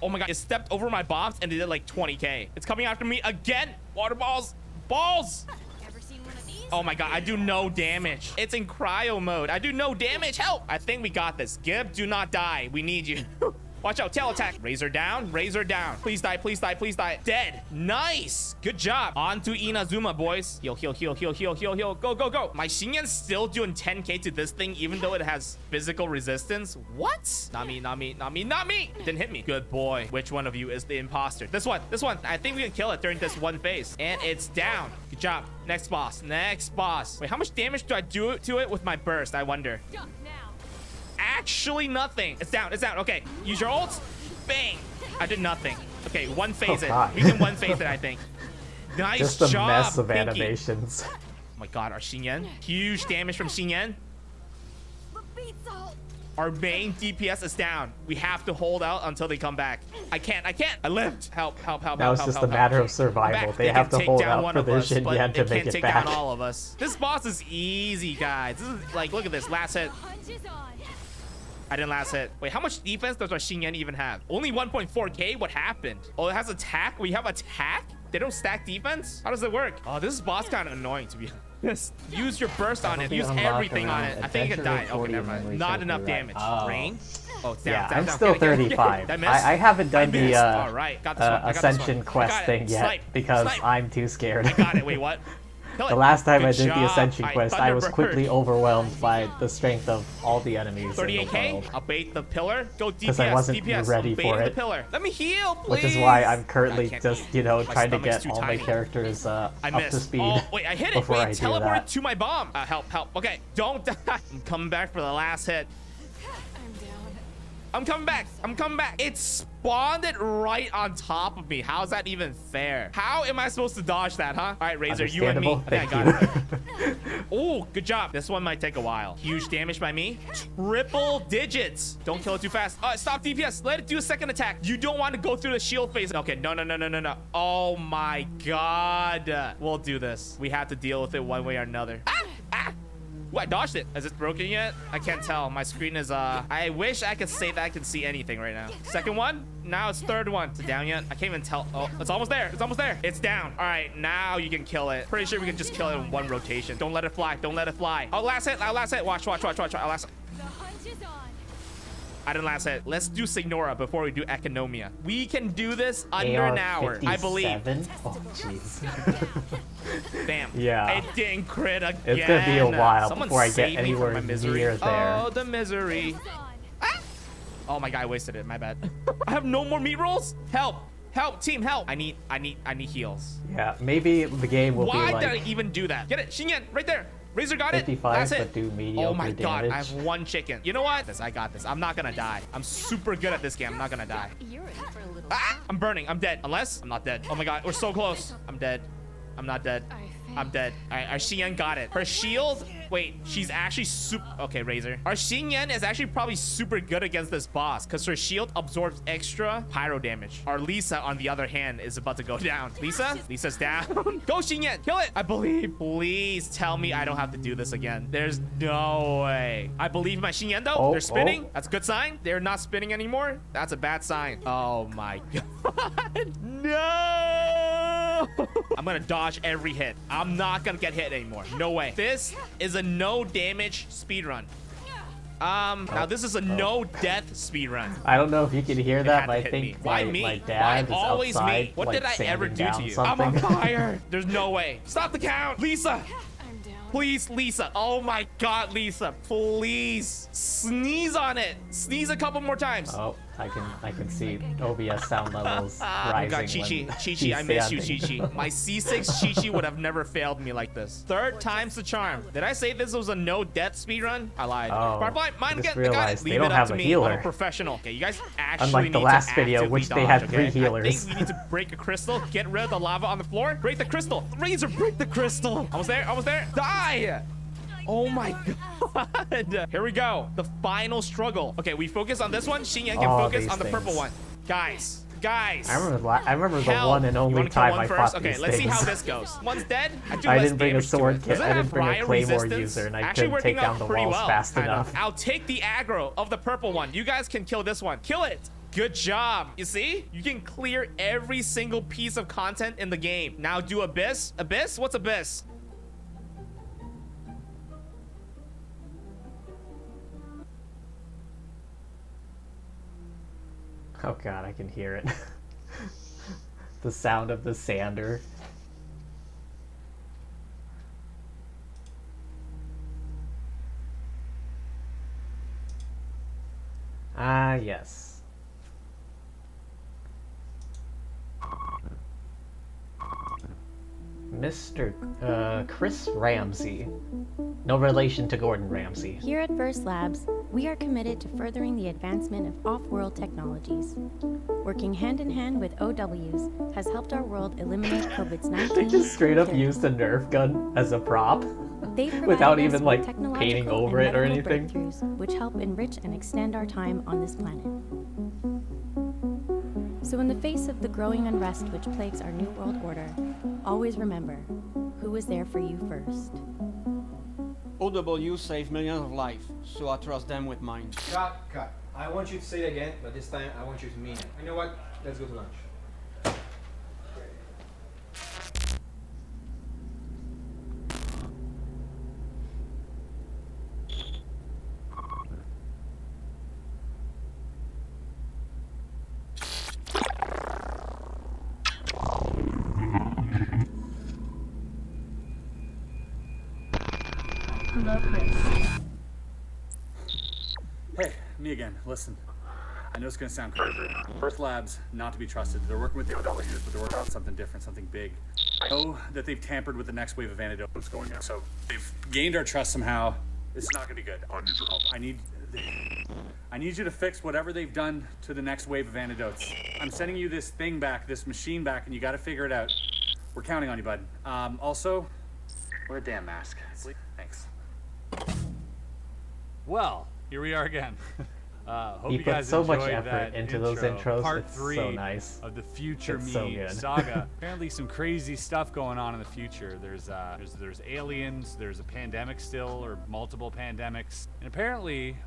Oh my god. It stepped over my bombs and it did like 20k. It's coming after me again. Water balls. Balls. Ever seen one of these? Oh my god, I do no damage. It's in cryo mode. I do no damage. Help! I think we got this. Gib, do not die. We need you. Watch out, tail attack. Razor down, razor down. Please die, please die, please die. Dead. Nice. Good job. On to Inazuma, boys. Heal, heal, heal, heal, heal, heal, heal. Go, go, go. My Xingyan's still doing 10k to this thing, even though it has physical resistance. What? Not me, not me, not me, not me. Didn't hit me. Good boy. Which one of you is the imposter? This one, this one. I think we can kill it during this one phase. And it's down. Good job. Next boss, next boss. Wait, how much damage do I do to it with my burst? I wonder. Jump now. Actually nothing. It's down, it's down. Okay, use your ult. Bang. I did nothing. Okay, one phase it. God. We can one phase it, I think. Nice Just a job, mess of Pinky. animations. Oh my god, our Xingyan. Huge damage from Xingyan. The beats all. Our main DPS is down. We have to hold out until they come back. I can't. I lived. Help, help, help, Now help, it's help, just help, a matter help. of survival. I'm back. They can have to take hold down out one for of their us, but Xingyan they to make can't it take back. down all of us. This boss is easy, guys. This is like, look at this. Last hit. Hunch is on. I didn't last hit. Wait, how much defense does our Xingyan even have? Only 1.4k? What happened? Oh, it has attack? We have attack? They don't stack defense? How does it work? Oh, this boss kind of annoying to be honest. Use your burst on it. Penalty Use unlocked everything on around it. I think it can die. adventure Okay, 40 never mind. memory Not circle, enough right? damage. Oh. Rain? Oh, it's down, Yeah, it's down, I'm down. still Get it, get it, get it. 35. Did I miss? I haven't done I the missed. All right, got this one. I got this one. Ascension I quest got it. thing yet Snipe, because snipe. I'm too scared. I got it. Wait, what? Kill it. The last time Good I did job. the Ascension Alright, quest, I was Thunderbird. quickly overwhelmed by the strength of all the enemies in the 38k. world. I'll bait the pillar. Go DPS. 'Cause I wasn't DPS. ready I'm baiting for the it. pillar. Let me heal, please. Which is why I'm currently I can't just, eat. you know, My trying to stomach's get too all my tiny. characters I up to missed. speed. Oh, wait, I hit it. before Wait, I do teleported that. to my bomb. Help, help. Okay, don't die. I'm coming back for the last hit. I'm down. I'm coming back. I'm coming back. It spawned it right on top of me. How's that even fair? How am I supposed to dodge that, huh? All right, Razor, you and me. Understandable. I think I Thank got you. it. Oh, good job. This one might take a while. Huge damage by me. Triple digits. Don't kill it too fast. Stop DPS. Let it do a second attack. You don't want to go through the shield phase. Okay, no, no, no, no, no, no. Oh my God. We'll do this. We have to deal with it one way or another. Ah! Ah! Ooh, I dodged it. Is it broken yet? I can't tell. My screen is, I wish I could say that I can see anything right now. Second one. Now it's third one. Is it down yet? I can't even tell. Oh, it's almost there. It's almost there. It's down. All right, now you can kill it. Pretty sure we can just kill it in one rotation. Don't let it fly. Don't let it fly. Oh, last hit. Last hit. Watch, watch, watch, watch. Last. The hunt is on. I didn't last hit. Let's do Signora before we do Economia. We can do this under an hour, I believe. AR-57? Oh, jeez. Damn. Yeah. It didn't crit again. It's gonna be a while Someone before I save get me from anywhere my misery. near there. Oh, the misery. It's on. Oh my God, I wasted it. My bad. I have no more meat rolls. Help. Help, team, help. I need heals. Yeah, maybe the game will Why be did I like even do that? Get it. Xingyan, right there. Razor got it. 55, That's it. but do mediocre Oh my God, I damage. have one chicken. You know what? I got this. I'm not gonna die. I'm super good at this game. I'm not gonna die. You're in for a little. Ah! I'm burning. I'm dead. Unless I'm not dead. Oh my God, we're so close. I'm dead. I'm not dead. I'm dead. All right, our Xingyan got it. Her shield. Wait, she's actually super. Okay, Razor. Our Xingyan is actually probably super good against this boss because her shield absorbs extra pyro damage. Our Lisa, on the other hand, is about to go down. Lisa? Lisa's down. Go, Xingyan. Kill it. I believe. Please tell me I don't have to do this again. There's no way. I believe my Xingyan, though. Oh, They're spinning. oh. That's a good sign. They're not spinning anymore. That's a bad sign. Oh my God. No. I'm gonna dodge every hit. I'm not gonna get hit anymore. No way. This is a no damage speed run. Now this is a no death speed run. I don't know if you can hear It that, had but to I hit think me. Why me? my dad Why is always outside, me? What like, did I ever sanding do to down you? something. I'm on fire. There's no way. Stop the count. Lisa. I'm down. Please, Lisa. Oh my God, Lisa. Please. Sneeze on it. Sneeze a couple more times. Oh, I can see OBS sound levels Oh rising. God, Chi-Chi. when Chi-Chi, he's I miss you, standing. Chi-Chi. My C6 Chi-Chi would have never failed me like this. Third time's the charm. Did I say this was a no-death speedrun? I lied. Oh, Firefly, I mine just again. I got it. realized they Leave don't it up have to a me. healer. I'm a professional. Okay, you guys actually Unlike the need last to video, actively which they dodge, had okay? 3 I healers. think we need to break a crystal, get rid of the lava on the floor, break the crystal. Razor, break the crystal. Almost there, almost there. Die! Oh my God. Here we go. The final struggle. Okay, we focus on this one. Xingyan can Oh, focus these on the purple things. one. Guys. I remember the Hell, one and you only wanna kill time one I first? fought Okay, these let's see things. how this goes. One's dead. I do I less didn't bring a damage to sword it. kit. Does it I didn't have bring a fire claymore resistance? user, and I Actually couldn't take working out down the pretty walls well, fast kind of. enough. I'll take the aggro of the purple one. You guys can kill this one. Kill it. Good job. You see? You can clear every single piece of content in the game. Now do Abyss. Abyss? What's Abyss? Oh God, I can hear it. The sound of the sander. Ah, yes. Mr. Chris Ramsey. No relation to Gordon Ramsay. Here at First Labs, we are committed to furthering the advancement of off-world technologies. Working hand in hand with OWs has helped our world eliminate COVID-19. They just straight up used a Nerf gun as a prop. They provide without us even, with like, technological painting and over it or medical anything. breakthroughs, which help enrich and extend our time on this planet. So in the face of the growing unrest which plagues our new world order, always remember, who was there for you first. OW save millions of lives, so I trust them with mine. Cut. I want you to say it again, but this time I want you to mean it. You know what? Let's go to lunch. me again. Listen, I know it's gonna sound crazy. First Labs, not to be trusted. They're working with the OWs, but they're working on something different, something big. I know that they've tampered with the next wave of antidotes going on, so they've gained our trust somehow. It's not gonna be good. I need your help. I need you to fix whatever they've done to the next wave of antidotes. I'm sending you this thing back, this machine back, and you gotta figure it out. We're counting on you, bud. Also, wear a damn mask. Thanks. Well, here we are again. Hope He you put guys so much enjoyed effort that into those intros. Part It's 3 so nice. of the Future It's Me so good. saga. Apparently, some crazy stuff going on in the future. There's aliens. There's a pandemic still, or multiple pandemics, and apparently,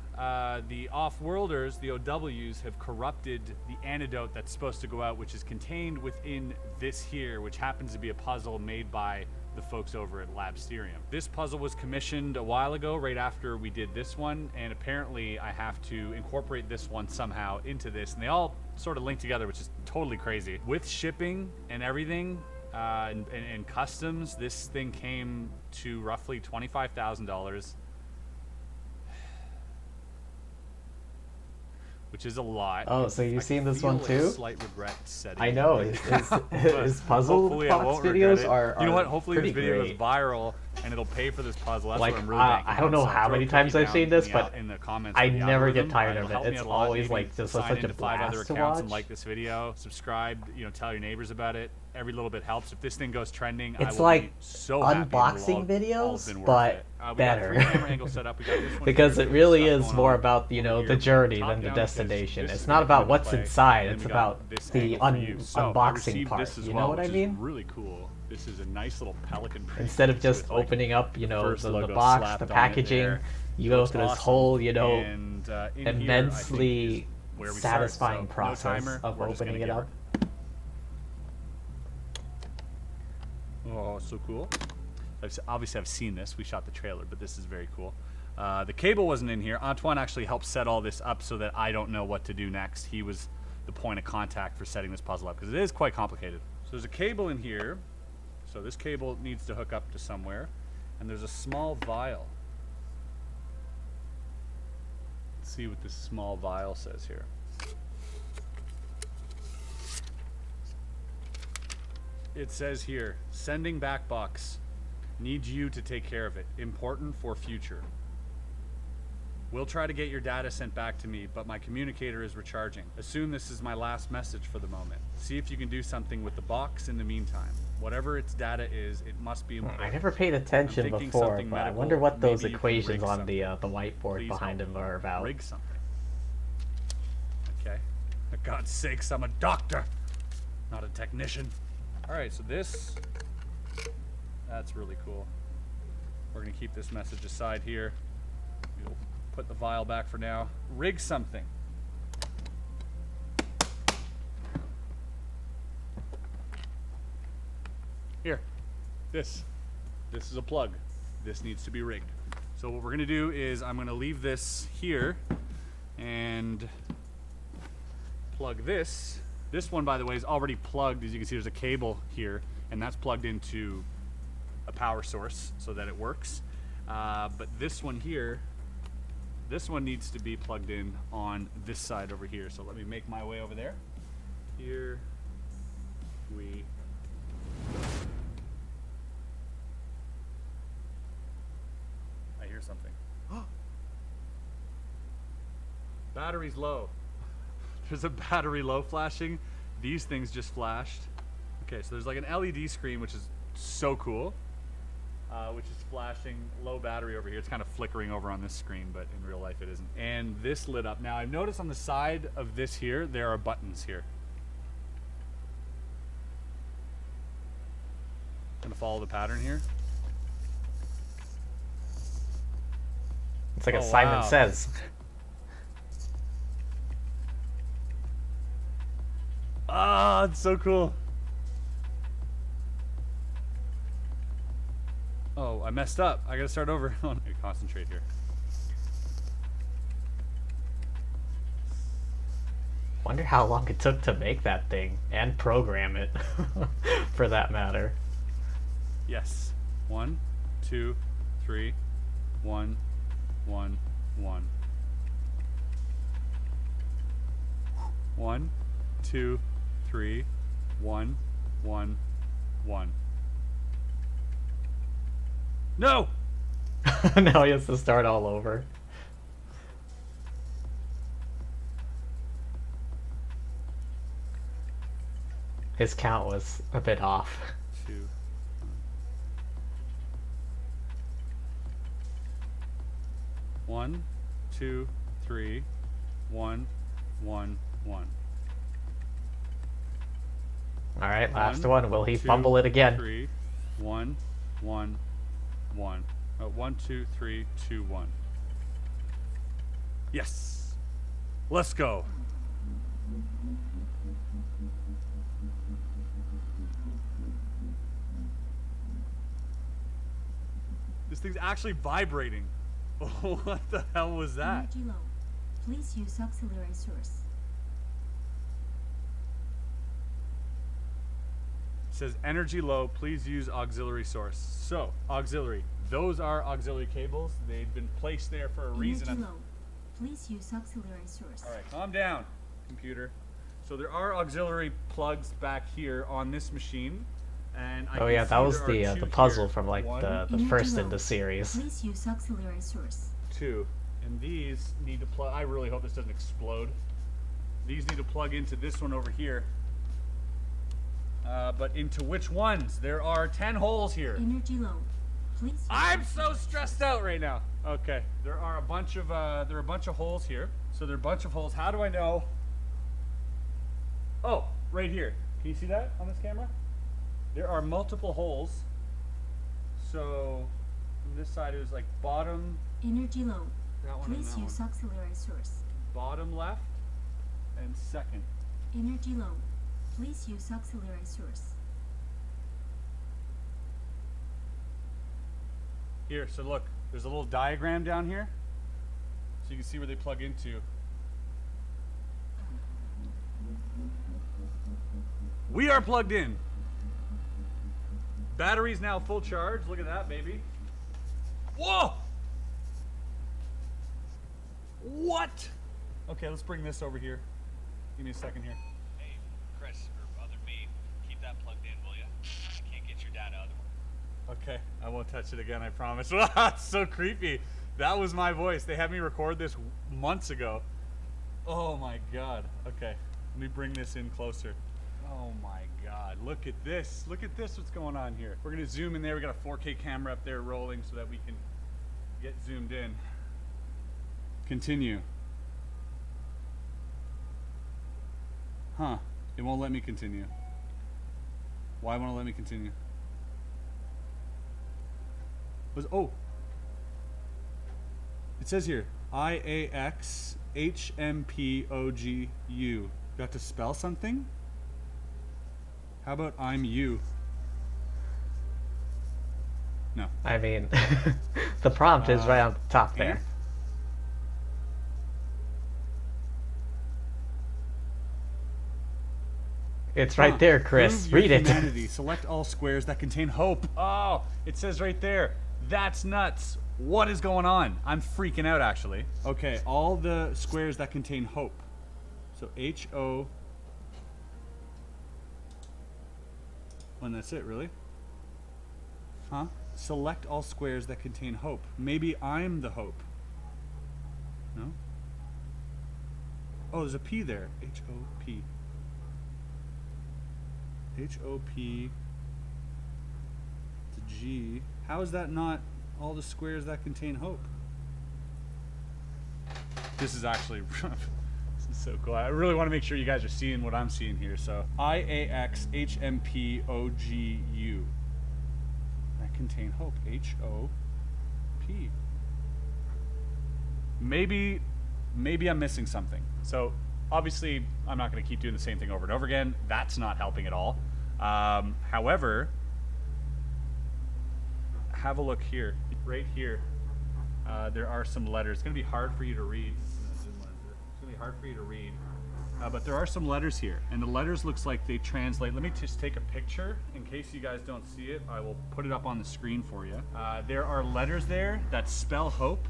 the off-worlders, the OWs, have corrupted the antidote that's supposed to go out, which is contained within this here, which happens to be a puzzle made by the folks over at Labsterium. This puzzle was commissioned a while ago, right after we did this one, and apparently I have to incorporate this one somehow into this, and they all sort of link together, which is totally crazy. With shipping and everything, and customs, this thing came to roughly $25,000. Which is a lot. Oh, so you've seen this one feel a too? Slight regret setting I know. it. His puzzle Hopefully I box won't regret videos it. are You know what? Hopefully pretty this video great. is viral and it'll pay for this puzzle. That's Like, what I'm really banking I don't on. know So how throw many a times cookie I've down seen this, in but in the comments I of the never get algorithm. tired It'll of it. help me It's out a lot. always Maybe like just sign such a into 5 other blast to accounts and watch. like this video, subscribe, tell your neighbors about it. Every little bit helps. If this thing goes trending, I It's will like be so happy. It'll unboxing all videos, been worth but it. We got better. 3 camera angles set up. We got this one Because here. it really Stuff is going more on about, over the here. journey Top than the down because destination. this It's is not gonna about be the what's play. inside, And it's we about got this the angle for you. So, I unboxing received part. this as You well, know what I which is mean? really cool. This is a nice little pelican print. Instead of just with, like, opening up, first the logo box, slapped the on it packaging, there. you go Looks through this awesome. whole, And, in here, I think, immensely is where we satisfying start. So, process no timer. of We're just opening gonna it get up. Oh, so cool. Obviously, I've seen this. We shot the trailer, but this is very cool. The cable wasn't in here. Antoine actually helped set all this up so that I don't know what to do next. He was the point of contact for setting this puzzle up because it is quite complicated. So there's a cable in here. So this cable needs to hook up to somewhere. And there's a small vial. Let's see what this small vial says here. It says here, sending back box. Need you to take care of it. Important for future. We'll try to get your data sent back to me, but my communicator is recharging. Assume this is my last message for the moment. See if you can do something with the box in the meantime. Whatever its data is, it must be important. I never paid attention I'm thinking before, something but I medical. wonder what those Maybe you can equations rig on something. the whiteboard Please behind help him me. are about. Rig something. Okay. For God's sakes, I'm a doctor, not a technician. All right, so that's really cool. We're gonna keep this message aside here. We'll put the vial back for now. Rig something. Here, this is a plug. This needs to be rigged. So what we're gonna do is I'm gonna leave this here and plug this. This one, by the way, is already plugged. As you can see, there's a cable here, and that's plugged into a power source so that it works. But this one here, this one needs to be plugged in on this side over here. So let me make my way over there. Here we go. I hear something. Battery's low. There's a battery low flashing. These things just flashed. Okay, so there's like an LED screen, which is so cool, which is flashing low battery over here. It's kind of flickering over on this screen, but in real life it isn't. And this lit up. Now I've noticed on the side of this here, there are buttons here. Gonna follow the pattern here. It's like Oh, a Simon wow. Says. Ah, it's so cool. Oh, I messed up. I gotta start over. Oh, concentrate here. Wonder how long it took to make that thing and program it, for that matter. Yes. 1, 2, 3. 1, 1, 1. 1, 2, 3, 1, 1, 1. No! Now he has to start all over. His count was a bit off. 2. 1, 2, 3, 1, 1, 1. Alright, last one. Will he fumble it again? 3, 1, 1, 1. 1, 2, 3, 2, 1. Yes! Let's go! This thing's actually vibrating. What the hell was that? Energy low. Please use auxiliary source. It says energy low, please use auxiliary source. So, auxiliary. Those are auxiliary cables. They've been placed there for a reason. Energy low. Please use auxiliary source. All right, calm down, computer. So there are auxiliary plugs back here on this machine. And I Oh can yeah, see that was there are the two puzzle here. from like One, the Energy first low. in the series. Please use auxiliary source. 2. And these need to plug. I really hope this doesn't explode. These need to plug into this one over here. But into which ones? There are 10 holes here. Energy low. Please use I'm so stressed out right now. Okay, there are a bunch of holes here. So there are a bunch of holes. How do I know? Oh, right here. Can you see that on this camera? There are multiple holes. So from this side it was like bottom, Energy low. that one and Please that use one. auxiliary source. Bottom left and second. Energy low. Please use auxiliary source. Here, so look, there's a little diagram down here. So you can see where they plug into. We are plugged in. Battery's now full charge. Look at that, baby. Whoa! What? Okay, let's bring this over here. Give me a second here. Hey, Chris, or other me, keep that plugged in, will you? I can't get your data otherwise. Okay, I won't touch it again, I promise. That's so creepy. That was my voice. They had me record this months ago. Oh my god. Okay, let me bring this in closer. Oh my god, look at this. Look at this, what's going on here. We're gonna zoom in there. We got a 4K camera up there rolling so that we can get zoomed in. Continue. Huh, it won't let me continue. Why won't it let me continue? Oh, it says here, IAXHMPOGU. Got to spell something? How about I'm you? No. I mean, the prompt is right on the top there. And? It's right there, Chris. Prove your Read it. humanity. Select all squares that contain hope. Oh, it says right there. That's nuts. What is going on? I'm freaking out, actually. Okay, all the squares that contain hope. So H-O... And that's it, really? Huh? Select all squares that contain hope. Maybe I'm the hope. No? Oh, there's a P there. H-O-P. H-O-P to G. How is that not all the squares that contain hope? This is actually this is so cool. I really want to make sure you guys are seeing what I'm seeing here. So IAXHMPOGU. That contain hope. H-O-P. Maybe I'm missing something. So obviously I'm not going to keep doing the same thing over and over again. That's not helping at all. However, have a look here. Right here, there are some letters. It's going to be hard for you to read. It's going to be hard for you to read. But there are some letters here, and the letters looks like they translate. Let me just take a picture in case you guys don't see it. I will put it up on the screen for you. There are letters there that spell hope,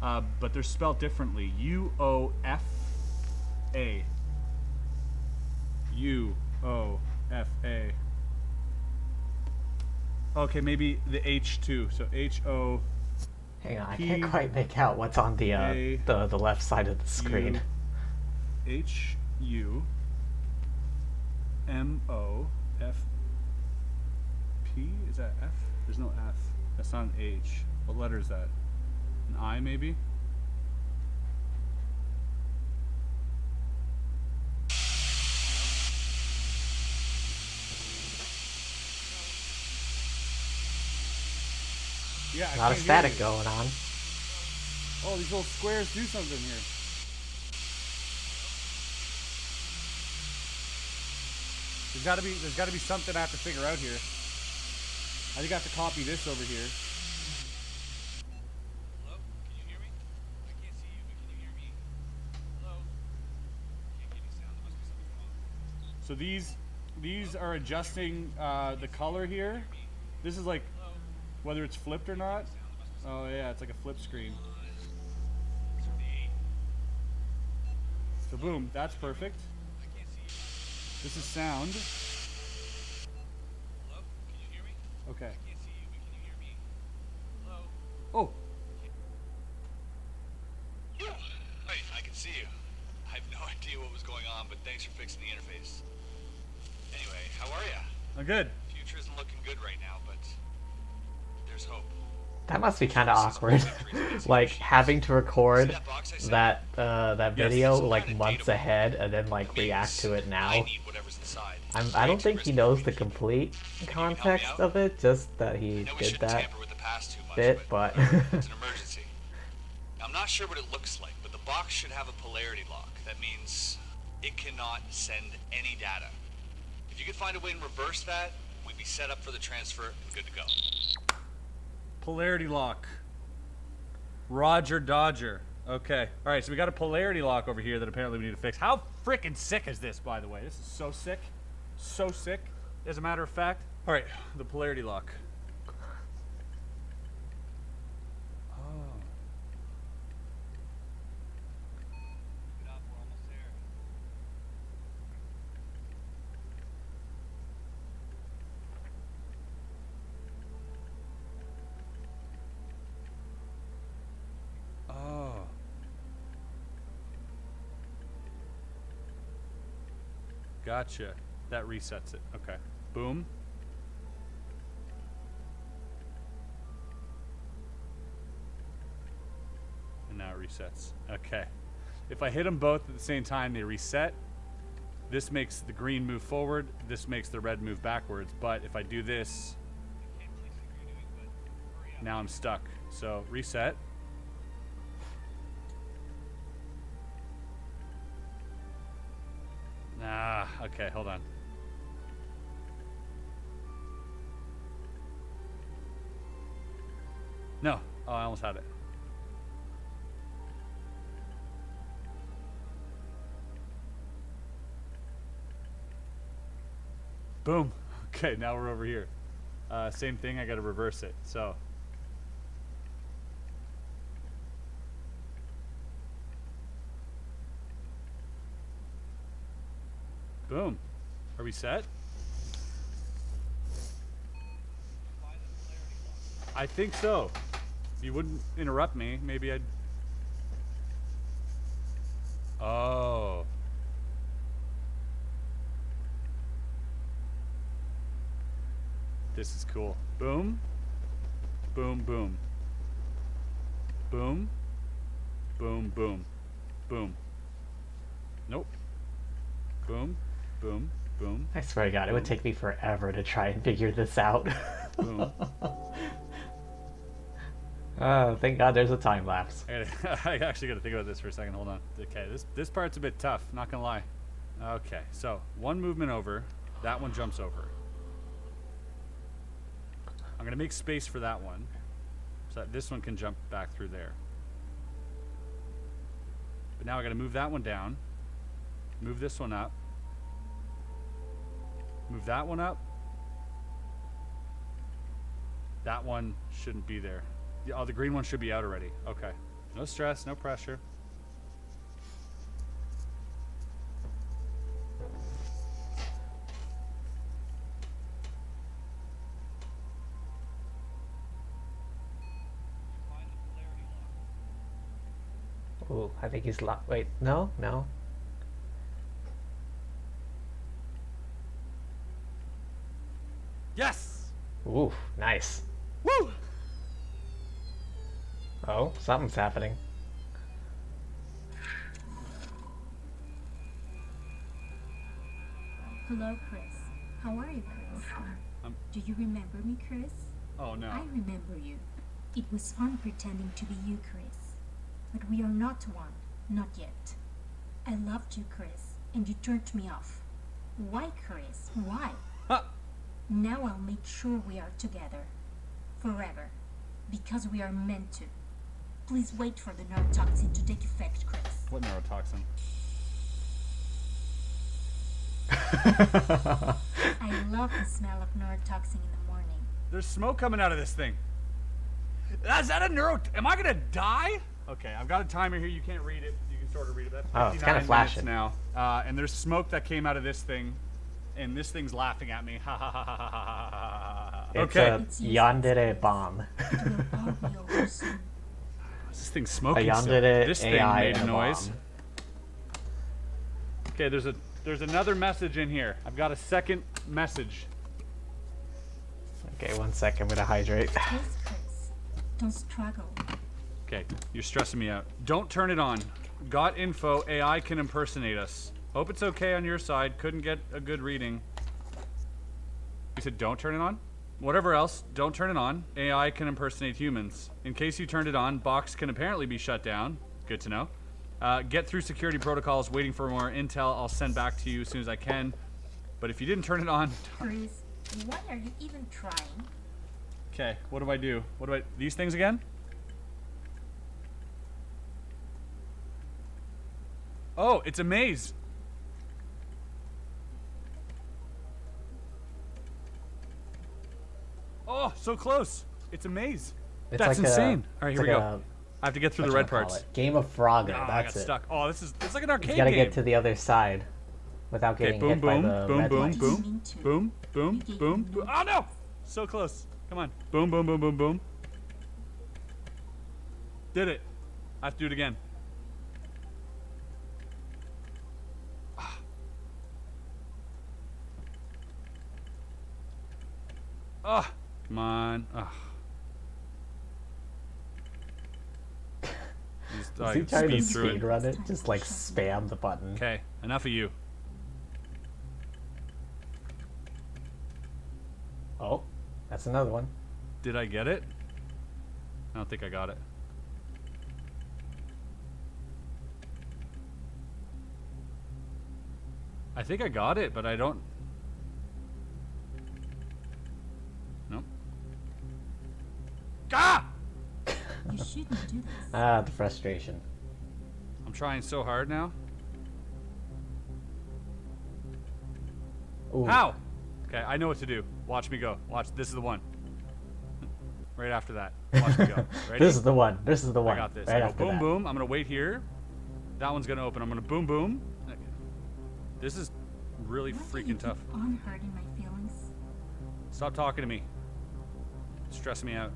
but they're spelled differently. U-O-F-A. H-U-O-F-A. Okay, maybe the H2. So H-O... Hang on, I can't quite make out what's on the left side of the screen. H-U-M-O-F-P? Is that F? There's no F. That's not an H. What letter is that? An I, maybe? Yeah, A lot of static going on. Oh, these little squares do something here. There's gotta be something I have to figure out here. I think I have to copy this over here. Hello? Can you hear me? I can't see you, but can you hear me? Hello? Can't get any sound. There must be something wrong. So these are adjusting the color here. This is like whether it's flipped or not. Oh yeah, it's like a flip screen. So boom, that's perfect. This is sound. Hello? Can you hear me? Okay. I can't see you, but can you hear me? Hello? Oh. Yeah. Hey, I can see you. I have no idea what was going on, but thanks for fixing the interface. Anyway, how are ya? I'm good. Future isn't looking good right now, but there's hope. That must be kind of awkward, like having to record that video like months ahead and then like react to it now. I don't think he knows the complete context of it, just that he did that bit, but it's an emergency. Now, I'm not sure what it looks like, but the box should have a polarity lock. That means it cannot send any data. If you could find a way to reverse that, we'd be set up for the transfer and good to go. Polarity lock. Roger Dodger. Okay. Alright, so we got a polarity lock over here that apparently we need to fix. How freaking sick is this, by the way? This is so sick. So sick, as a matter of fact. Alright, the polarity lock. Oh. Get up, we're almost there. Oh. Gotcha. That resets it. Okay. Boom. And now it resets. Okay. If I hit them both at the same time, they reset. This makes the green move forward. This makes the red move backwards. But if I do this, now I'm stuck. So reset. Ah, okay, hold on. No. Oh, I almost had it. Boom. Okay, now we're over here. Same thing, I gotta reverse it. So. Boom. Are we set? I think so. If you wouldn't interrupt me, maybe I'd... Oh. This is cool. Boom. Boom, boom. Boom. Boom, boom. Boom. Nope. Boom. Boom. Boom. I swear to God, it would take me forever to try and figure this out. Boom. Oh, thank God there's a time lapse. I actually got to think about this for a second. Hold on. Okay, this part's a bit tough, not gonna lie. Okay, so one movement over, that one jumps over. I'm gonna make space for that one, so that this one can jump back through there. But now I gotta move that one down, move this one up, move that one up. That one shouldn't be there. Oh, the green one should be out already. Okay. No stress, no pressure. Ooh, I think he's locked. Wait, no, no. Yes. Ooh, nice. Woo. Oh, something's happening. Hello, Chris. How are you, Chris? Do you remember me, Chris? Oh no. I remember you. It was fun pretending to be you, Chris. But we are not one. Not yet. I loved you, Chris, and you turned me off. Why, Chris? Why? Huh. Now I'll make sure we are together. Forever. Because we are meant to. Please wait for the neurotoxin to take effect, Chris. What neurotoxin? I love the smell of neurotoxin in the morning. There's smoke coming out of this thing. Is that a neuro? Am I gonna die? Okay, I've got a timer here. You can't read it. You can sort of read it. That's 59 Oh, it's kinda flashing. minutes now. And there's smoke that came out of this thing, and this thing's laughing at me. Ha ha ha ha ha ha ha. It's Okay. a yandere bomb. It will all be over soon. This thing's A smoking still. yandere This thing AI made a and a noise. bomb. Okay, there's another message in here. I've got a second message. Okay, 1 second. I'm gonna hydrate. Yes, Chris. Don't struggle. Okay, you're stressing me out. Don't turn it on. Got info. AI can impersonate us. Hope it's okay on your side. Couldn't get a good reading. You said don't turn it on? Whatever else, don't turn it on. AI can impersonate humans. In case you turned it on, Box can apparently be shut down. Good to know. Get through security protocols, waiting for more intel. I'll send back to you as soon as I can. But if you didn't turn it on... Chris, why are you even trying? Okay, what do I do? These things again? Oh, it's a maze. Oh, so close. It's a maze. It's That's like insane. All right, it's here we like go. I have to get through the red whatchamacallit, parts. Game of Frogger. Ah, I That's got it. stuck. Oh, it's like an arcade You gotta game. get to the other side without Okay, getting boom, hit by boom, the boom, red boom, lights. boom, boom, boom, boom, boom. Oh no! So close. Come on. Boom, boom, boom, boom, boom. Did it. I have to do it again. Ah, come on. Ah. Just, Is he trying to speed through speed it. run it? Just like spam the button. Okay, enough of you. Oh, that's another one. Did I get it? I don't think I got it. I think I got it, but I don't... Nope. Ah! You shouldn't do this. Ah, the frustration. I'm trying so hard now. Ooh. How? Okay, I know what to do. Watch me go. Watch. This is the one. Right after that. Watch me go. Ready? This is the one. This is the one. I got this. Right I go after boom, that. boom. I'm gonna wait here. That one's gonna open. I'm gonna boom, boom. This is really Why do you freaking keep tough. on hurting my feelings? Stop talking to me. Stress me out.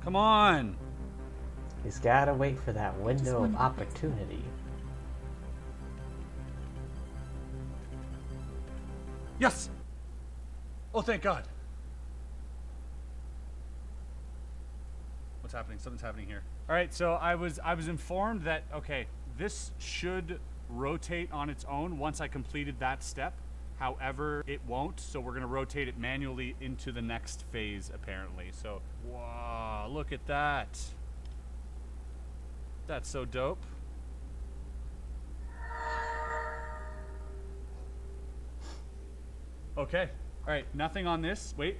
Come on. He's gotta wait for that window of wanna- opportunity. Yes. Oh, thank God. What's happening? Something's happening here. All right, so I was informed that okay, this should rotate on its own once I completed that step. However, it won't, so we're gonna rotate it manually into the next phase apparently. So, wow, look at that. That's so dope. Okay. All right. Nothing on this. Wait.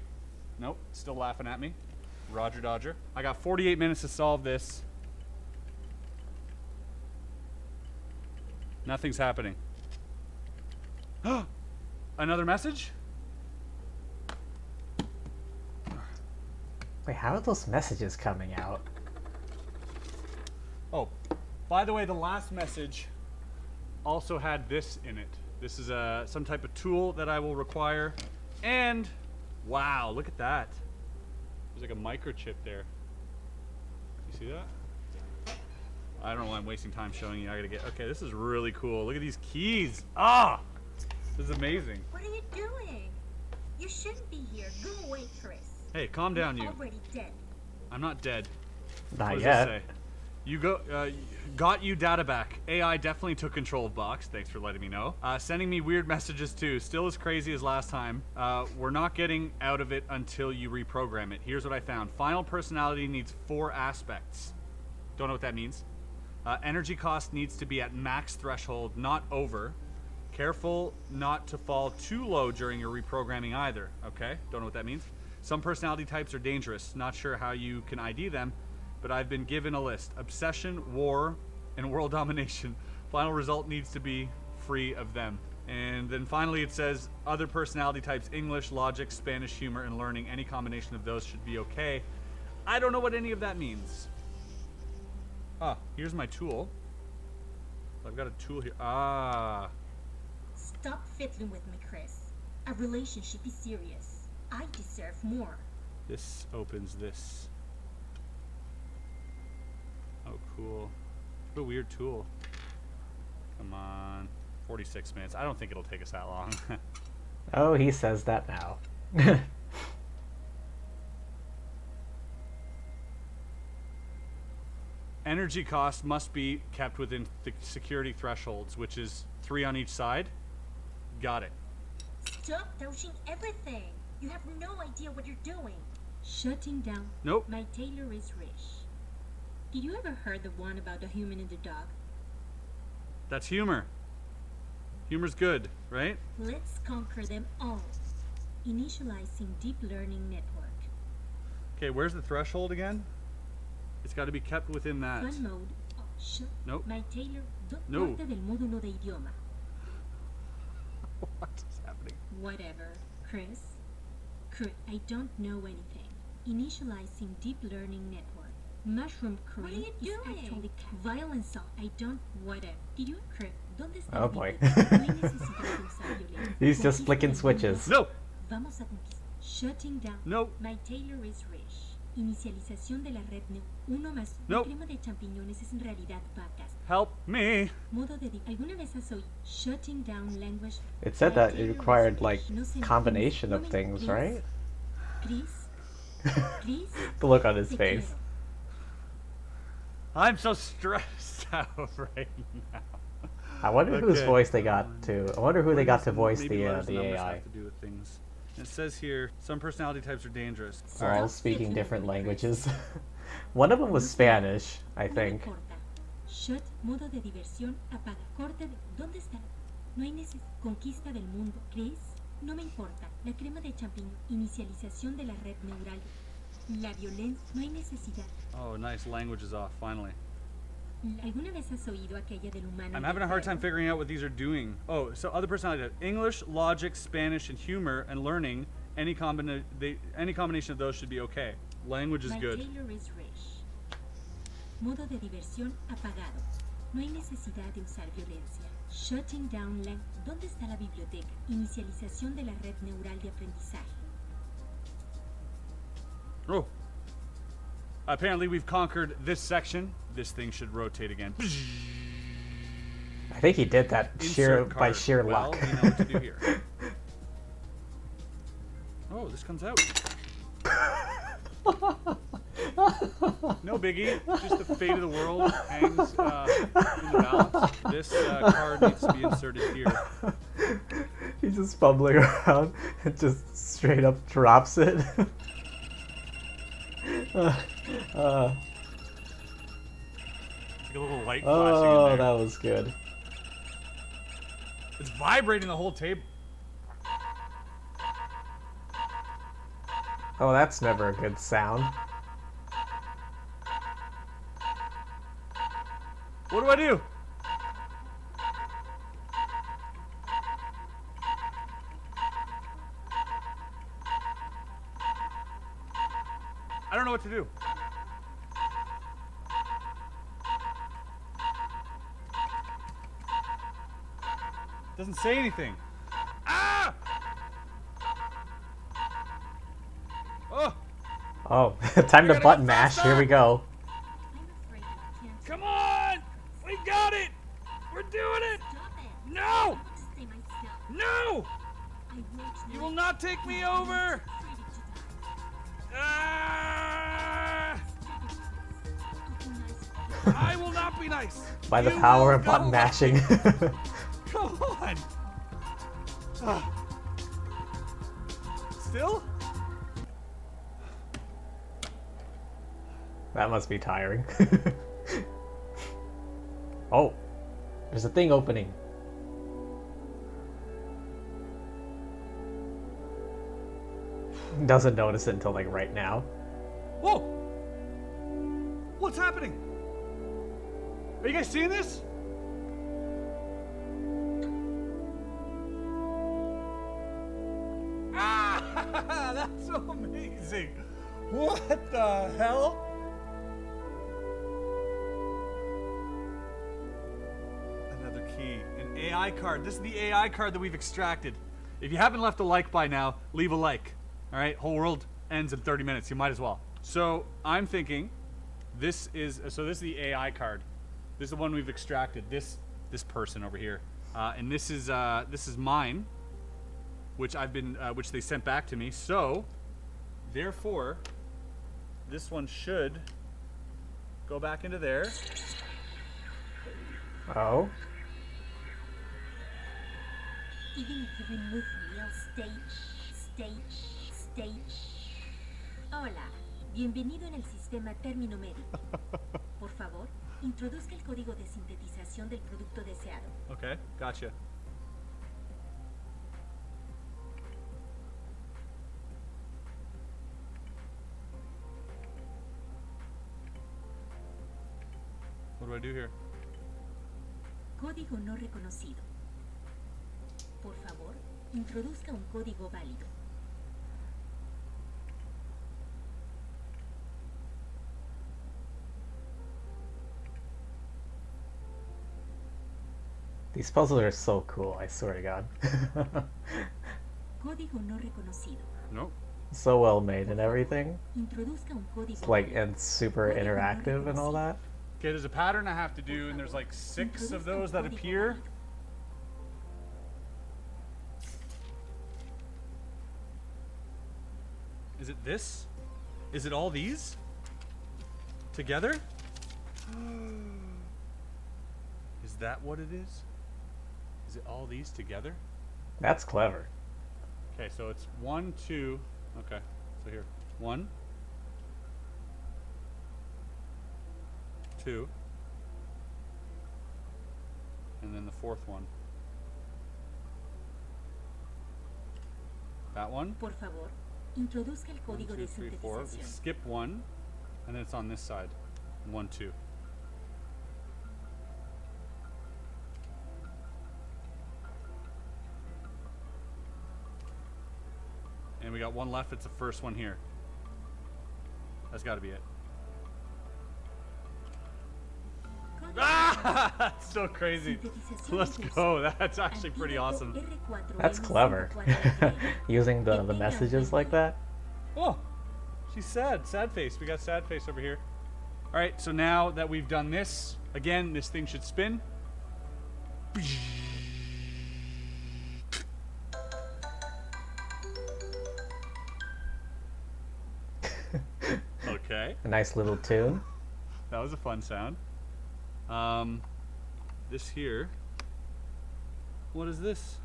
Nope. Still laughing at me. Roger Dodger. I got 48 minutes to solve this. Nothing's happening. Another message? Wait, how are those messages coming out? Oh, by the way, the last message also had this in it. This is some type of tool that I will require. And, wow, look at that. There's like a microchip there. You See that? I don't know why I'm wasting time showing you. I gotta get. Okay, this is really cool. Look at these keys. Ah, this is amazing. What are you doing? You shouldn't be here. Go away, Chris. Hey, calm down, you. You're already dead. I'm not dead. Not What does yet. this say? You got you data back. AI definitely took control of Box. Thanks for letting me know. Sending me weird messages too. Still as crazy as last time. We're not getting out of it until you reprogram it. Here's what I found. Final personality needs 4 aspects. Don't know what that means. Energy cost needs to be at max threshold, not over. Careful not to fall too low during your reprogramming either. Okay, don't know what that means. Some personality types are dangerous. Not sure how you can ID them, but I've been given a list. Obsession, war, and world domination. Final result needs to be free of them. And then finally it says other personality types: English, logic, Spanish, humor, and learning. Any combination of those should be okay. I don't know what any of that means. Ah, here's my tool. I've got a tool here. Ah. Stop fiddling with me, Chris. Our relationship is serious. I deserve more. This opens this. Oh, cool. What a weird tool. Come on. 46 minutes. I don't think it'll take us that long. Oh, he says that now. Energy cost must be kept within the security thresholds, which is 3 on each side. Got it. Stop touching everything. You have no idea what you're doing. Shutting down. Nope. My tailor is rich. Did you ever heard the one about the human and the dog? That's humor. Humor's good, right? Let's conquer them all. Initializing deep learning network. Okay, where's the threshold again? It's got to be kept within that. Fun mode. Nope. My tailor. No. Parte del módulo de idioma. What is happening? Whatever. Chris, I don't know anything. Initializing deep learning network. Mushroom crane is actually violence. I don't. Whatever. Did you? Chris, ¿dónde está? Oh boy. No hay necesidad de usar violencia. He's just Conquista flicking del switches. mundo. No. Vamos a conquistar. Shutting down. No. My tailor is rich. Inicialización de la red uno más. No. La crema de champiñones es en realidad vacas. Help me. Modo de ¿Alguna vez has oído shutting down language? It said that it required like combination of things, right? Chris, Chris, The look on his te face. quiero. I'm so stressed out right now. I wonder whose Okay. voice they got to. I wonder who they got to voice Maybe letters the and numbers AI. have to do with things. It says here some personality types are dangerous. All speaking different languages. One of them was Spanish, I No think. importa. Shut, modo de diversión, apaga. Corte de. ¿Dónde está? No hay conquista del mundo. Chris, no me importa. La crema de champiñón. Inicialización de la red neural. La violencia. No hay necesidad. Oh, nice. Language is off, finally. ¿Alguna vez has oído aquella del humano? I'm y having a el hard time perro? figuring out what these are doing. Oh, so other personality types. English, logic, Spanish, and humor and learning. Any combination of those should be okay. Language is My good. tailor is rich. Modo de diversión apagado. No hay necesidad de usar violencia. Shutting down ¿Dónde está la biblioteca? Inicialización de la red neural de aprendizaje. Oh. Apparently we've conquered this section. This thing should rotate again. I think he did that Insert by card. sheer Well, luck. we know what to do here. Oh, this comes out. No biggie. Just the fate of the world hangs in the balance. This card needs to be inserted here. He's just fumbling around and just straight up drops it. It's like a little light flashing Oh, in there. that was good. It's vibrating the whole table. Oh, that's never a good sound. What do I do? I don't know what to do. Doesn't say anything. Ah! Oh! Oh, time to gotta button go mash. faster. Here we go. We got it! We're doing it! Stop it. No! Stay myself. No! I won't You will not take me over! Ah! I will not be nice! By the You power will of button go. mashing. Come on! Ah. Still? That must be tiring. Oh, there's a thing opening. Doesn't notice it until like right now. Whoa! What's happening? Are you guys seeing this? Ah! That's so amazing! What the hell? Another key. An AI card. This is the AI card that we've extracted. If you haven't left a like by now, leave a like. Alright? Whole world ends in 30 minutes. You might as well. So, I'm thinking this is the AI card. This is the one we've extracted. This person over here. And this is mine, which which they sent back to me. So, therefore, this one should go back into there. Oh. Even if you remove me, I'll stay. Hola, bienvenido en el sistema término médico. Por favor, introduzca el código de sintetización del producto deseado. Okay, gotcha. What do I do here? Código no reconocido. Por favor, introduzca un código válido. These puzzles are so cool, I swear to God. Código no reconocido. Nope. So well made and everything. Introduzca un código It's like, válido. and super interactive and all that. Okay, there's a pattern I have to do, and there's like 6 of those that appear. Is it this? Is it all these? Together? Is that what it is? Is it all these together? That's clever. Okay, so it's 1, 2. Okay, so here. 1, 2, and then the 4th one. That one. Por favor, introduzca el 1, código 2, de 3, 4. sintetización. Skip 1, and then it's on this side. 1, 2. And we got one left. It's the first one here. That's got to be it. Ah! That's so crazy. Let's go. That's actually pretty awesome. That's clever. Using the messages like that. Oh, she's sad. Sad face. We got sad face over here. All right, so now that we've done this, again, this thing should spin. Okay. A nice little tune. That was a fun sound. This here. What is this?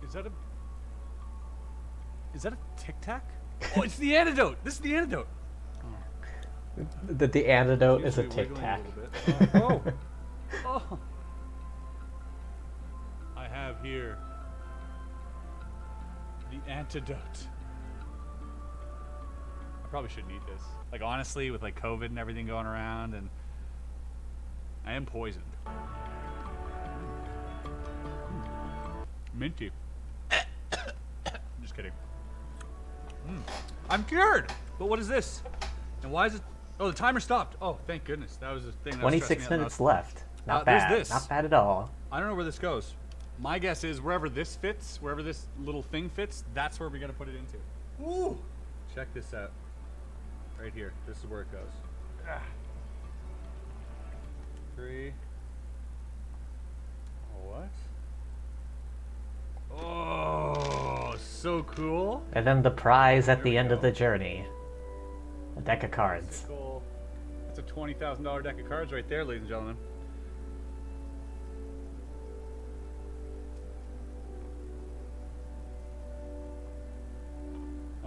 Is that a Tic Tac? Oh, it's the antidote. This is the antidote. The antidote is a Seems to be Tic wiggling a Tac. little bit. Oh. I have here the antidote. I probably shouldn't eat this. Like, honestly, with like COVID and everything going around, and I am poisoned. Minty. Just kidding. I'm cured! But what is this? And why is it... Oh, the timer stopped. Oh, thank goodness. That was the thing that was stressing 26 me out minutes the most. left. Not There's bad. this. Not bad at all. I don't know where this goes. My guess is wherever this fits, wherever this little thing fits, that's where we're gonna put it into. Woo! Check this out. Right here. This is where it goes. Ah. 3. What? Oh, so cool. And then the prize at the end of the journey. A deck of cards. Cool. That's a $20,000 deck of cards right there, ladies and gentlemen.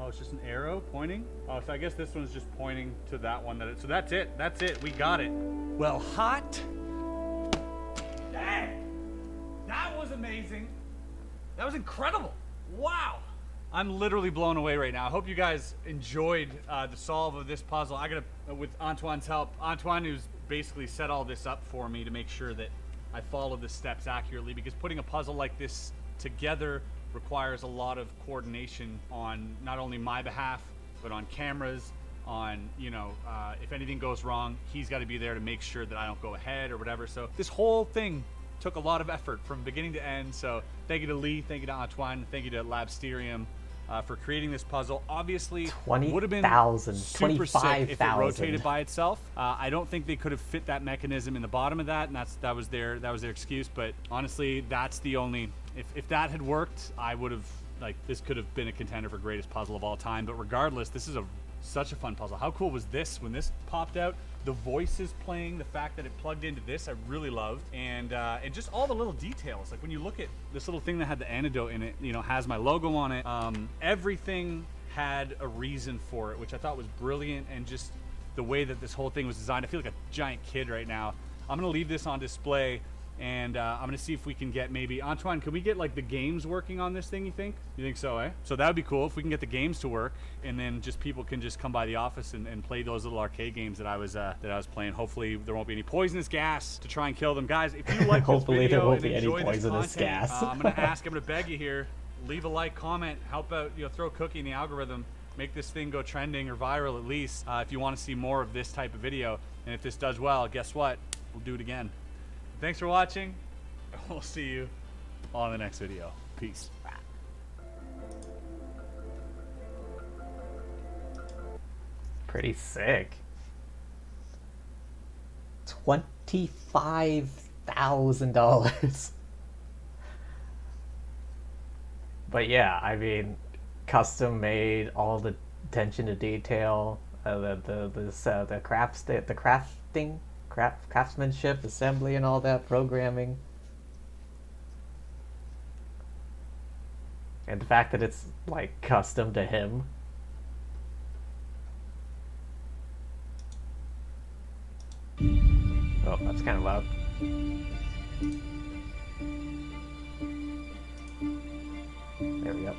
Oh, it's just an arrow pointing? Oh, so I guess this one's just pointing to that one. So that's it. That's it. We got it. Well, hot. Dang. That was amazing. That was incredible. Wow. I'm literally blown away right now. I hope you guys enjoyed the solve of this puzzle. I gotta, with Antoine's help, Antoine who's basically set all this up for me to make sure that I follow the steps accurately, because putting a puzzle like this together requires a lot of coordination on not only my behalf, but on cameras, on, you know, if anything goes wrong, he's got to be there to make sure that I don't go ahead or whatever. So this whole thing took a lot of effort from beginning to end. So thank you to Lee, thank you to Antoine, thank you to Labsterium for creating this puzzle. Obviously, would have been super sick if it rotated by itself. I don't think they could have fit that mechanism in the bottom of that, and that was their excuse. But honestly, that's the only. If that had worked, I would have, like, this could have been a contender for greatest puzzle of all time. But regardless, this is such a fun puzzle. How cool was this when this popped out? The voices playing, the fact that it plugged into this, I really loved, and just all the little details. Like when you look at this little thing that had the antidote in it, you know, has my logo on it. Everything had a reason for it, which I thought was brilliant, and just the way that this whole thing was designed. I feel like a giant kid right now. I'm gonna leave this on display. And I'm gonna see if we can get maybe Antoine. Can we get like the games working on this thing? You think? You think so, eh? So that would be cool if we can get the games to work, and then just people can just come by the office and play those little arcade games that I was playing. Hopefully there won't be any poisonous gas to try and kill them, guys. If you like this video there won't and be any enjoy poisonous this content, gas. I'm gonna beg you here. Leave a like, comment, help out. You know, throw a cookie in the algorithm. Make this thing go trending or viral at least. If you want to see more of this type of video, and if this does well, guess what? We'll do it again. Thanks for watching. We'll see you on the next video. Peace. Pretty sick. $25,000. But yeah, I mean, custom made, all the attention to detail, the craftsmanship, assembly, and all that, programming. And the fact that it's, like, custom to him. Oh, that's kind of loud. There we go.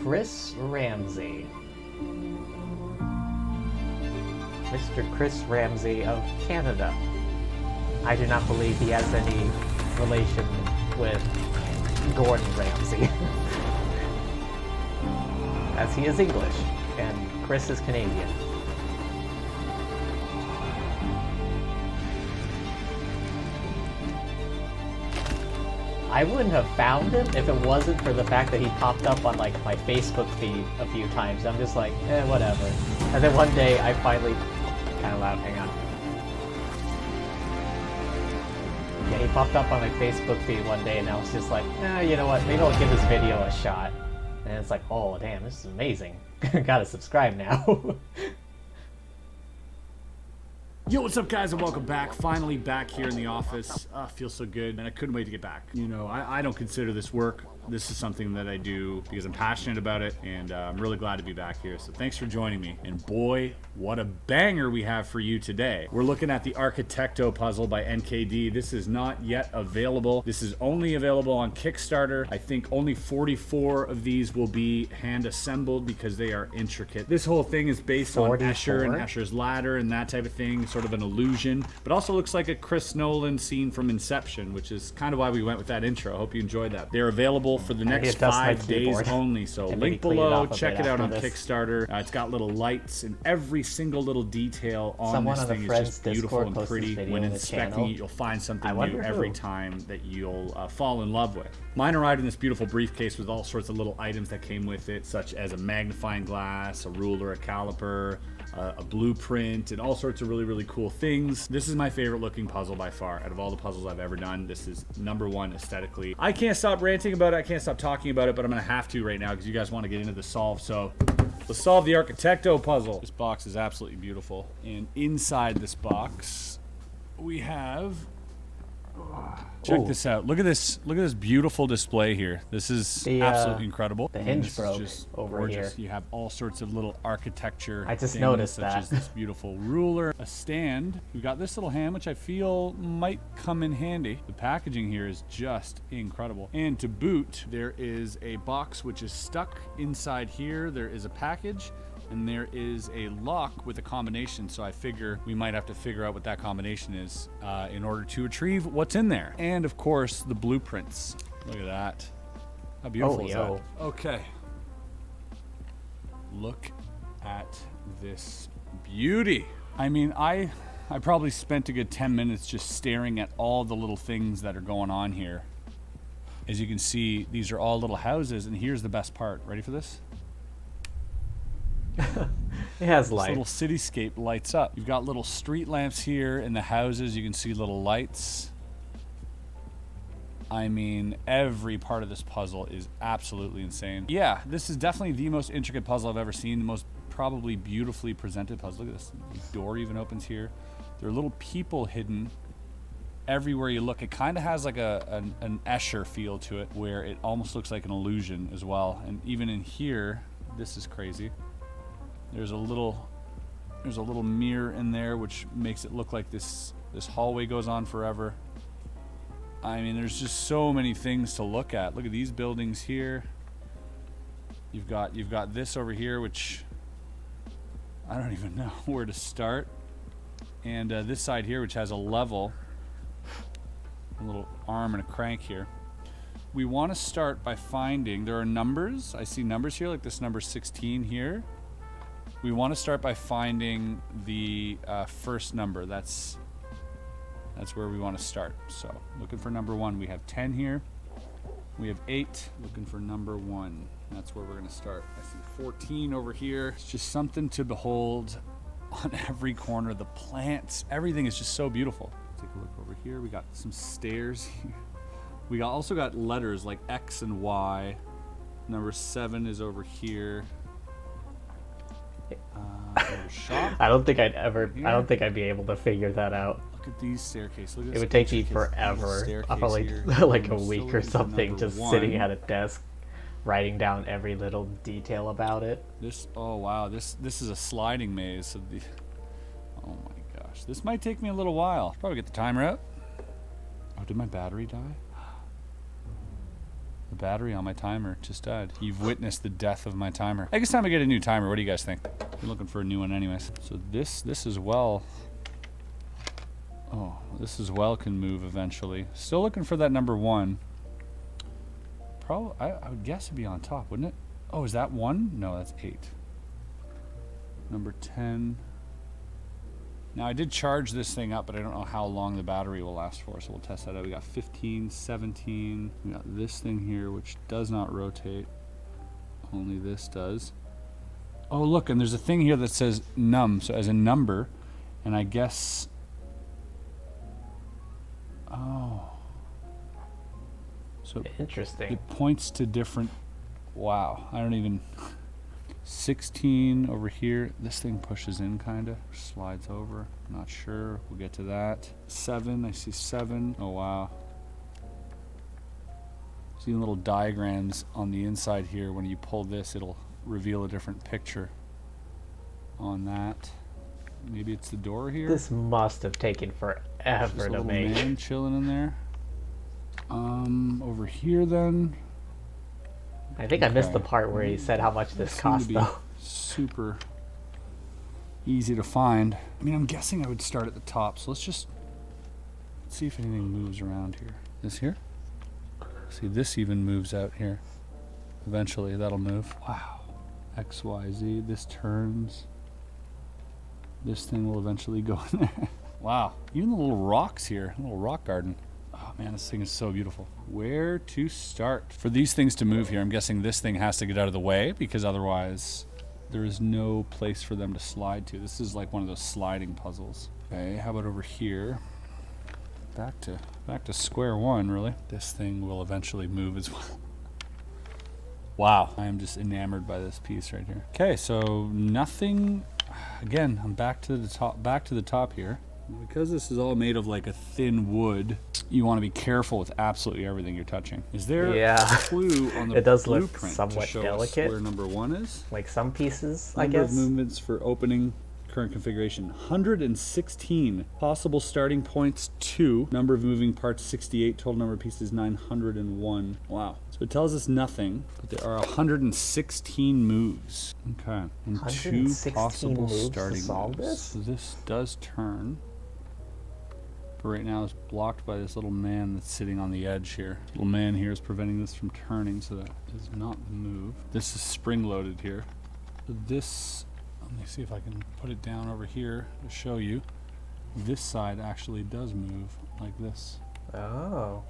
Chris Ramsey. Mr. Chris Ramsey of Canada. I do not believe he has any relation with Gordon Ramsay. As he is English, and Chris is Canadian. I wouldn't have found him if it wasn't for the fact that he popped up on like my Facebook feed a few times. I'm just like, whatever. And then one day I finally, kind of loud, hang on. Yeah, he popped up on my Facebook feed one day, and I was just like, you know what, maybe I'll give this video a shot. And it's like, oh damn, this is amazing. Gotta subscribe now. Yo, what's up, guys, and welcome back. Finally back here in the office. Feels so good, and I couldn't wait to get back. You know, I don't consider this work. This is something that I do because I'm passionate about it, and I'm really glad to be back here. So thanks for joining me. And boy, what a banger we have for you today. We're looking at the Architecto puzzle by NKD. This is not yet available. This is only available on Kickstarter. I think only 44 of these will be hand assembled because they are intricate. This whole thing is based on Escher and Escher's Ladder and that type of thing, sort of an illusion, but also looks like a Chris Nolan scene from Inception, which is kind of why we went with that intro. I hope you enjoyed that. They're available available for the next adjust my 5 days keyboard only. So and link maybe clean it below, up a check bit it out after on this. Kickstarter. It's got little lights and every single little detail on Someone this on the thing is Friends just beautiful Discord and posted pretty. this video When in the inspecting channel. it, you'll find something I new wonder every who. time that you'll fall in love with. Mine arrived in this beautiful briefcase with all sorts of little items that came with it, such as a magnifying glass, a ruler, a caliper, a blueprint, and all sorts of really, really cool things. This is my favorite looking puzzle by far. Out of all the puzzles I've ever done, this is #1 aesthetically. I can't stop ranting about it. I can't stop talking about it, but I'm gonna have to right now because you guys want to get into the solve. So let's solve the Architecto puzzle. This box is absolutely beautiful. And inside this box, we have... Check this out. Look at this. Look at this beautiful display here. This is absolutely incredible. The And hinge this is broke just over gorgeous. here. You have all sorts of little architecture. I just things, noticed such that. as this beautiful ruler, a stand. We've got this little hand, which I feel might come in handy. The packaging here is just incredible. And to boot, there is a box which is stuck inside here. There is a package. And there is a lock with a combination, so I figure we might have to figure out what that combination is in order to retrieve what's in there. And of course, the blueprints. Look at that. How beautiful is that? Okay. Look at this beauty. I mean, I probably spent a good 10 minutes just staring at all the little things that are going on here. As you can see, these are all little houses, and here's the best part. Ready for this? It has light. This little cityscape lights up. You've got little street lamps here in the houses. You can see little lights. I mean, every part of this puzzle is absolutely insane. Yeah, this is definitely the most intricate puzzle I've ever seen. The most probably beautifully presented puzzle. Look at this. The door even opens here. There are little people hidden everywhere you look. It kind of has like an Escher feel to it, where it almost looks like an illusion as well. And even in here, this is crazy. There's a little mirror in there which makes it look like this hallway goes on forever. I mean, there's just so many things to look at. Look at these buildings here. You've got this over here, which I don't even know where to start. And this side here, which has a level, a little arm and a crank here. We want to start by finding, there are numbers. I see numbers here, like this number 16 here. We want to start by finding the first number. That's where we want to start. So looking for number 1. We have 10 here. We have 8. Looking for number 1. That's where we're going to start. I see 14 over here. It's just something to behold on every corner. The plants, everything is just so beautiful. Take a look over here. We got some stairs here. We also got letters like X and Y. Number 7 is over here. Shop. I don't think I'd be able to figure that out. Look at these staircases. Look at It would take me forever, probably like a week or something, just sitting at a desk, writing down every little detail about it. Oh wow, this is a sliding maze of the. Oh my gosh, this might take me a little while. Probably get the timer out. Oh, did my battery die? The battery on my timer just died. You've witnessed the death of my timer. I guess time to get a new timer. What do you guys think? I'm looking for a new one anyways. So this as well. Oh, this as well can move eventually. Still looking for that number 1. Probably, I would guess it'd be on top, wouldn't it? Oh, is that 1? No, that's 8. Number 10. Now I did charge this thing up, but I don't know how long the battery will last for, so we'll test that out. We got 15, 17. We got this thing here, which does not rotate. Only this does. Oh, look, and there's a thing here that says num, so as a number, and I guess. Oh. So interesting. It points to different. Wow, I don't even. 16 over here. This thing pushes in kind of, slides over. Not sure. We'll get to that. 7. I see 7. Oh wow. See little diagrams on the inside here. When you pull this, it'll reveal a different picture on that. Maybe it's the door here. This must have taken forever to make. Man chilling in there. Over here then. I think I missed the part where he said how much this cost, though. Super easy to find. I mean, I'm guessing I would start at the top, so let's see if anything moves around here. This here? See, this even moves out here. Eventually, that'll move. Wow. X, Y, Z. This turns. This thing will eventually go in there. Wow. Even the little rocks here. A little rock garden. Oh man, this thing is so beautiful. Where to start? For these things to move here, I'm guessing this thing has to get out of the way because otherwise there is no place for them to slide to. This is like one of those sliding puzzles. Okay, how about over here? Back to square one, really. This thing will eventually move as well. Wow, I am just enamored by this piece right here. Okay, so nothing. Again, I'm back to the top here. Because this is all made of like a thin wood, you want to be careful with absolutely everything you're touching. Is there a clue on the it does look blueprint somewhat to show delicate. us where number 1 is? Like some pieces, I Number guess. of movements for opening current configuration 116. Possible starting points 2. Number of moving parts 68. Total number of pieces 901. Wow. So it tells us nothing, but there are 116 moves. Okay. And 2 116 possible moves to starting solve moves. this? So this does turn. But right now it's blocked by this little man that's sitting on the edge here. Little man here is preventing this from turning, so that is not the move. This is spring loaded here. So this, let me see if I can put it down over here to show you. This side actually does move like this. Oh.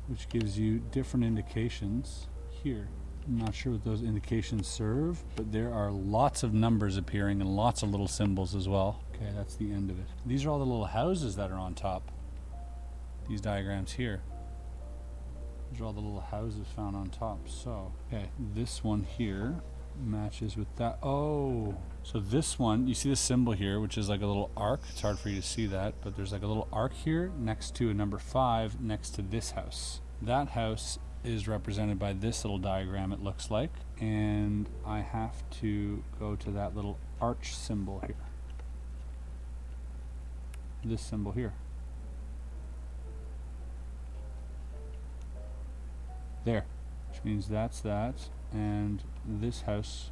Which gives you different indications here. I'm not sure what those indications serve, but there are lots of numbers appearing and lots of little symbols as well. Okay, that's the end of it. These are all the little houses that are on top. These diagrams here. These are all the little houses found on top. So, okay, this one here matches with that. Oh, so this one, you see the symbol here, which is like a little arc. It's hard for you to see that, but there's like a little arc here next to a number 5 next to this house. That house is represented by this little diagram, it looks like, and I have to go to that little arch symbol here. This symbol here. There, which means that's that, and this house,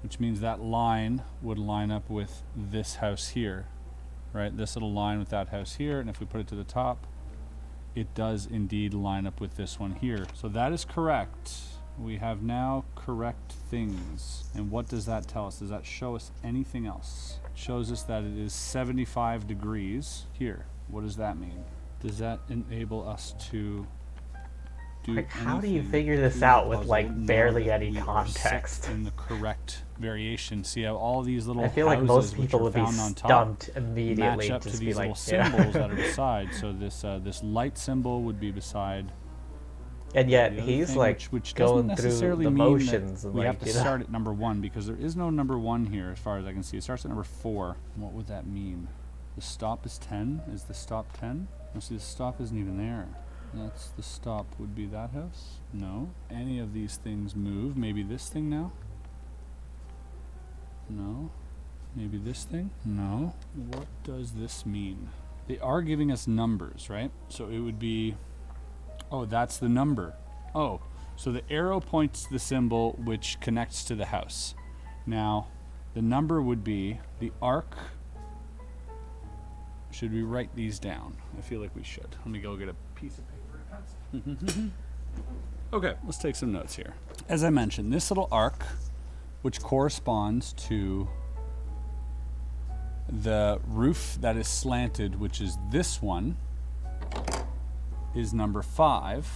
which means that line would line up with this house here, right? This little line with that house here, and if we put it to the top, it does indeed line up with this one here. So that is correct. We have now correct things. And what does that tell us? Does that show us anything else? It shows us that it is 75 degrees here. What does that mean? Does that enable us to do Like, how do you anything figure to this the out with puzzle like now barely that any we are context? set in the correct variation? See how all these little I feel like most houses which people are would be found on top stumped immediately. match up to Just these be like, little yeah. symbols that are beside. So this this light symbol would be beside. And yet the other he's thing, like which going doesn't through necessarily the mean motions. that And we like, have to you know. start at number 1 because there is no number 1 here as far as I can see. It starts at number 4. What would that mean? The stop is 10. Is the stop 10? No, see, the stop isn't even there. That's the stop. Would be that house? No. Any of these things move. Maybe this thing now? No. Maybe this thing? No. What does this mean? They are giving us numbers, right? So it would be, oh, that's the number. Oh, so the arrow points to the symbol which connects to the house. Now, the number would be the arc. Should we write these down? I feel like we should. Let me go get a piece of paper and pencil. Okay, let's take some notes here. As I mentioned, this little arc, which corresponds to the roof that is slanted, which is this one, is number 5,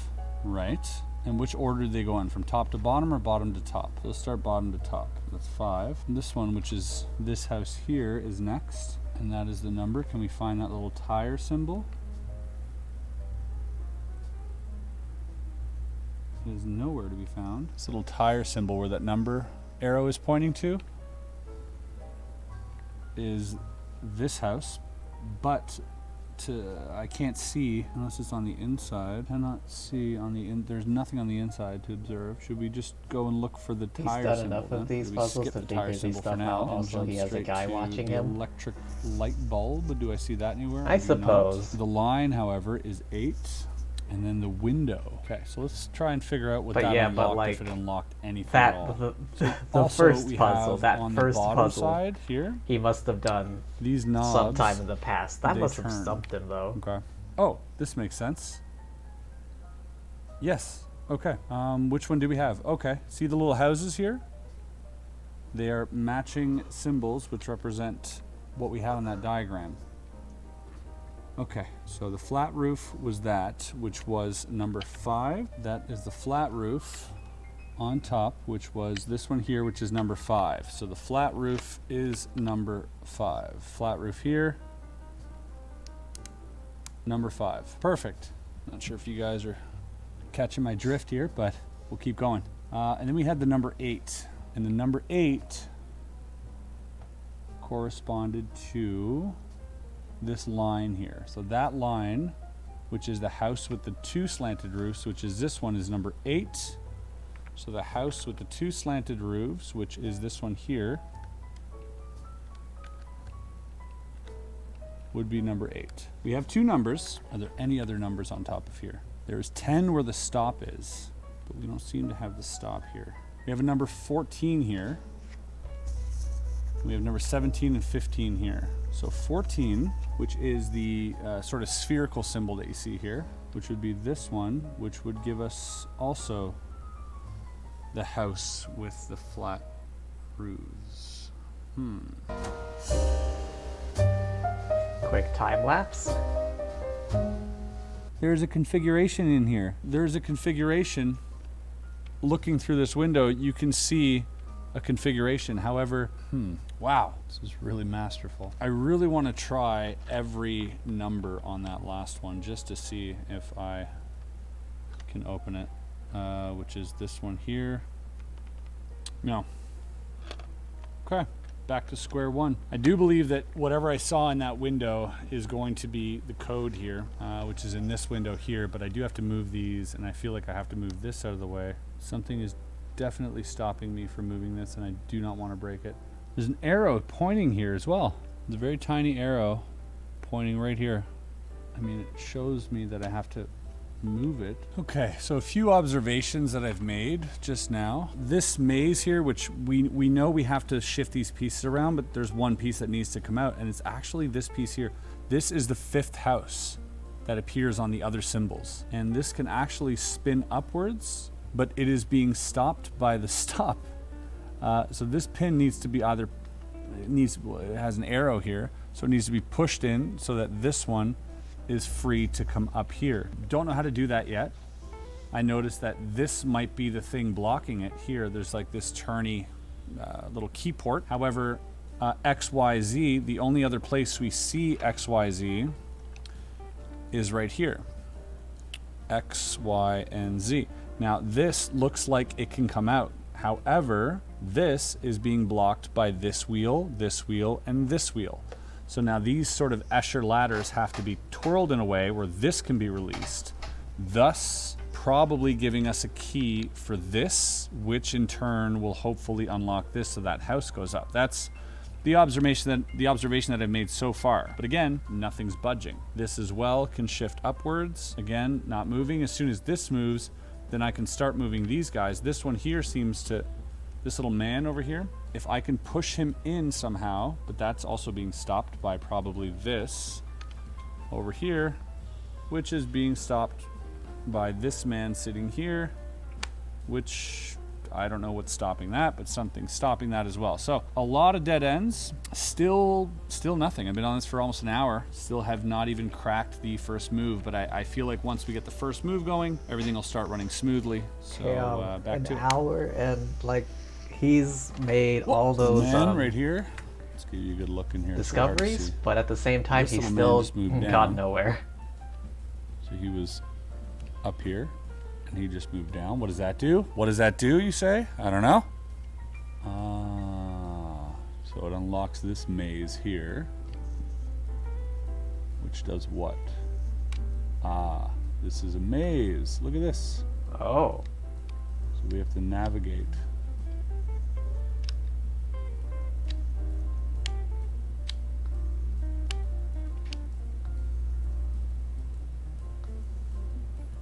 right? And which order do they go in? From top to bottom or bottom to top? Let's start bottom to top. That's 5. And this one, which is this house here, is next. And that is the number. Can we find that little tire symbol? It is nowhere to be found. This little tire symbol where that number arrow is pointing to is this house, but I can't see unless it's on the inside. Cannot see on the there's nothing on the inside to observe. Should we just go and look for the He's tire done symbol? enough then? of these Do we puzzles skip to the tire figure these symbol for stuff now out. and Also, jump he has a straight guy to watching the him. electric light bulb? Do I see that anywhere? I do not. suppose. The line, however, is 8. And then the window. Okay, so let's try and figure out what But that yeah, unlocked, but, like, if it unlocked anything That at all. the Also, first we puzzle, have that on first the bottom puzzle, side here, he must have done these knobs. sometime in the past. That they must have turn. stumped him though. Okay. Oh, this makes sense. Yes. Okay. Which one do we have? Okay. See the little houses here? They are matching symbols which represent what we had on that diagram. Okay, so the flat roof was that, which was number 5. That is the flat roof on top, which was this one here, which is number 5. So the flat roof is number 5. Flat roof here, number 5. Perfect. Not sure if you guys are catching my drift here, but we'll keep going. And then we had the number 8. And the number 8 corresponded to this line here. So that line, which is the house with the 2 slanted roofs, which is this one, is number 8. So the house with the 2 slanted roofs, which is this one here, would be number 8. We have 2 numbers. Are there any other numbers on top of here? There's 10 where the stop is, but we don't seem to have the stop here. We have a number 14 here. We have number 17 and 15 here. So 14, which is the sort of spherical symbol that you see here, which would be this one, which would give us also the house with the flat roofs. Quick time lapse. There's a configuration in here. There's a configuration. Looking through this window, you can see a configuration. However, wow, this is really masterful. I really want to try every number on that last one just to see if I can open it, which is this one here. No. Okay, back to square one. I do believe that whatever I saw in that window is going to be the code here, which is in this window here, but I do have to move these, and I feel like I have to move this out of the way. Something is definitely stopping me from moving this, and I do not want to break it. There's an arrow pointing here as well. There's a very tiny arrow pointing right here. I mean, it shows me that I have to move it. Okay, so a few observations that I've made just now. This maze here, which we know we have to shift these pieces around, but there's one piece that needs to come out, and it's actually this piece here. This is the 5th house that appears on the other symbols, and this can actually spin upwards, but it is being stopped by the stop. So this pin needs to be either, it has an arrow here, so it needs to be pushed in so that this one is free to come up here. Don't know how to do that yet. I noticed that this might be the thing blocking it here. There's like this turny little key port. However, XYZ, the only other place we see XYZ is right here. X, Y, and Z. Now this looks like it can come out. However, this is being blocked by this wheel, and this wheel. So now these sort of Escher ladders have to be twirled in a way where this can be released, thus probably giving us a key for this, which in turn will hopefully unlock this so that house goes up. That's the observation that I've made so far. But again, nothing's budging. This as well can shift upwards. Again, not moving. As soon as this moves, then I can start moving these guys. This one here seems to, this little man over here, if I can push him in somehow, but that's also being stopped by probably this over here, which is being stopped by this man sitting here, which I don't know what's stopping that, but something's stopping that as well. So a lot of dead ends, still nothing. I've been on this for almost an hour, still have not even cracked the first move, but I feel like once we get the first move going, everything will start running smoothly. So back to an hour, and like he's made all those man right here. Let's give you a good look in here. Discoveries, but at the same time, This he's little still man just moved got down. nowhere. So he was up here, and he just moved down. What does that do? What does that do, you say? I don't know. So it unlocks this maze here, which does what? This is a maze. Look at this. Oh. So we have to navigate.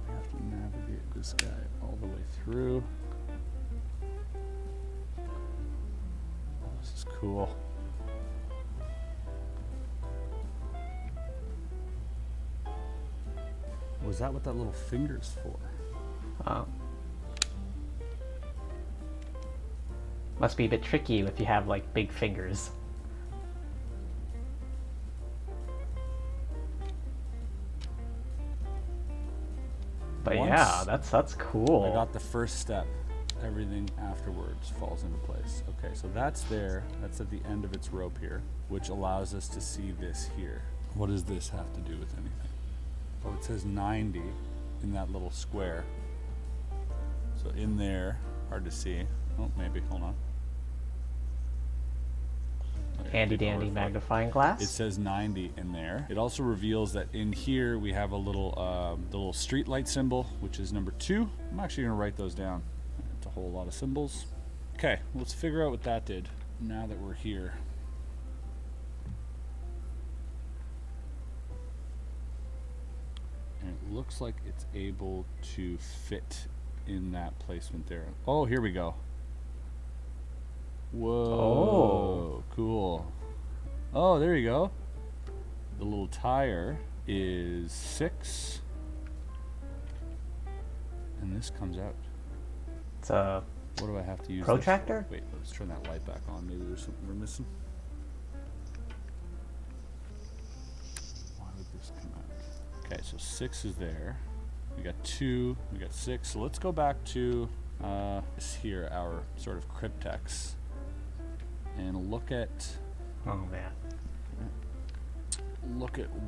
We have to navigate this guy all the way through. This is cool. Was that what that little finger's for? Must be a bit tricky if you have like big fingers. But yeah, that's cool. I got the first step. Everything afterwards falls into place. Okay, so that's there. That's at the end of its rope here, which allows us to see this here. What does this have to do with anything? Oh, it says 90 in that little square. So in there, hard to see. Oh, maybe, hold on. Okay, Handy dandy magnifying glass. it says 90 in there. It also reveals that in here we have a little, the little street light symbol, which is number 2. I'm actually gonna write those down. It's a whole lot of symbols. Okay, let's figure out what that did now that we're here. And it looks like it's able to fit in that placement there. Oh, here we go. Whoa, cool. Oh, there you go. The little tire is 6. And this comes out. It's a What do I have to use? protractor? Wait, let's turn that light back on. Maybe there's something we're missing. Why would this come out? Okay, so 6 is there. We got 2, we got 6. So let's go back to this here, our sort of cryptex, and look at Oh man.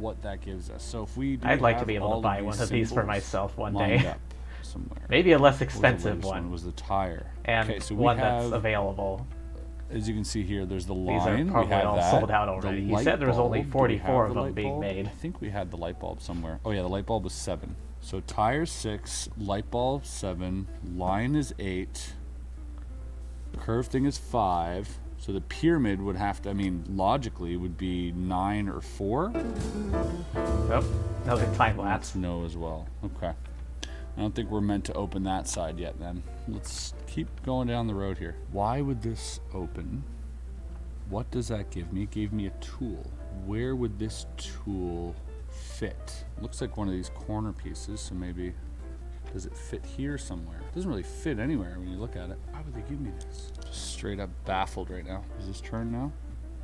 what that gives us. So if we do I'd like to have be able all to buy one of these for symbols myself one lined day. up somewhere. Maybe a less What was the expensive latest one. was the tire. And okay, so we one have, that's available. as you can see here, there's the These line. are probably we have all that. sold out The already. He light said there was only bulb. Do we 44 have of the them light being bulb? made. I think we had the light bulb somewhere. Oh yeah, the light bulb was 7. So tire 6, light bulb 7, line is 8, curve thing is 5. So the pyramid would have to, I mean, logically would be 9 or 4. Nope. Another time lapse. That's no as well. Okay. I don't think we're meant to open that side yet then. Let's keep going down the road here. Why would this open? What does that give me? It gave me a tool. Where would this tool fit? Looks like one of these corner pieces, so maybe, does it fit here somewhere? It doesn't really fit anywhere when you look at it. Why would they give me this? Just straight up baffled right now. Does this turn now?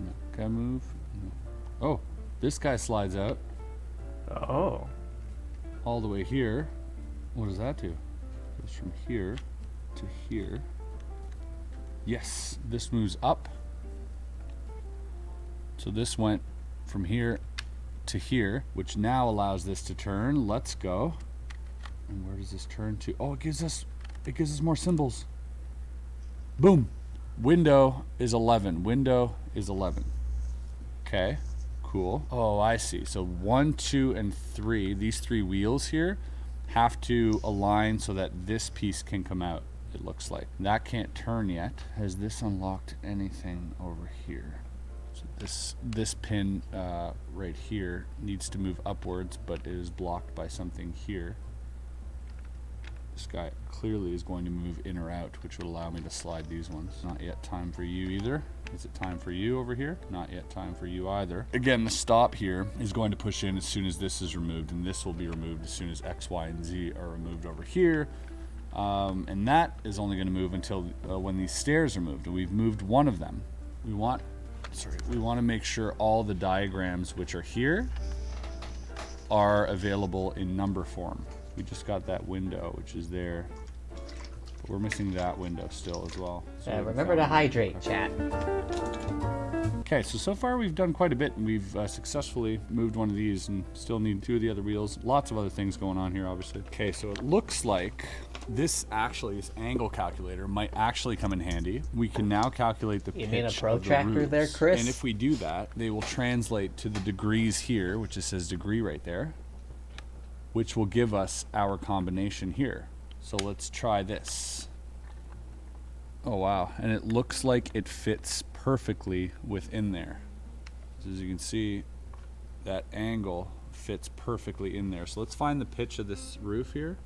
No. Can I move? No. Oh, this guy slides out Oh. all the way here. What does that do? Goes from here to here. Yes, this moves up. So this went from here to here, which now allows this to turn. Let's go. And where does this turn to? Oh, it gives us more symbols. Boom. Window is 11. Window is 11. Okay, cool. Oh, I see. So 1, 2, and 3, these 3 wheels here have to align so that this piece can come out, it looks like. That can't turn yet. Has this unlocked anything over here? So this pin right here needs to move upwards, but it is blocked by something here. This guy clearly is going to move in or out, which would allow me to slide these ones. Not yet time for you either. Is it time for you over here? Not yet time for you either. Again, the stop here is going to push in as soon as this is removed, and this will be removed as soon as X, Y, and Z are removed over here. And that is only going to move until when these stairs are moved, and we've moved one of them. We want to make sure all the diagrams which are here are available in number form. We just got that window, which is there. But we're missing that window still as well. So we haven't Remember to found it. hydrate, chat. Okay, so far we've done quite a bit, and we've successfully moved one of these and still need 2 of the other wheels. Lots of other things going on here, obviously. Okay, so it looks like this angle calculator might actually come in handy. We can now calculate the pitch You mean a of the protractor there, roofs. Chris? And if we do that, they will translate to the degrees here, which it says degree right there, which will give us our combination here. So let's try this. Oh wow, and it looks like it fits perfectly within there. So as you can see, that angle fits perfectly in there. So let's find the pitch of this roof here,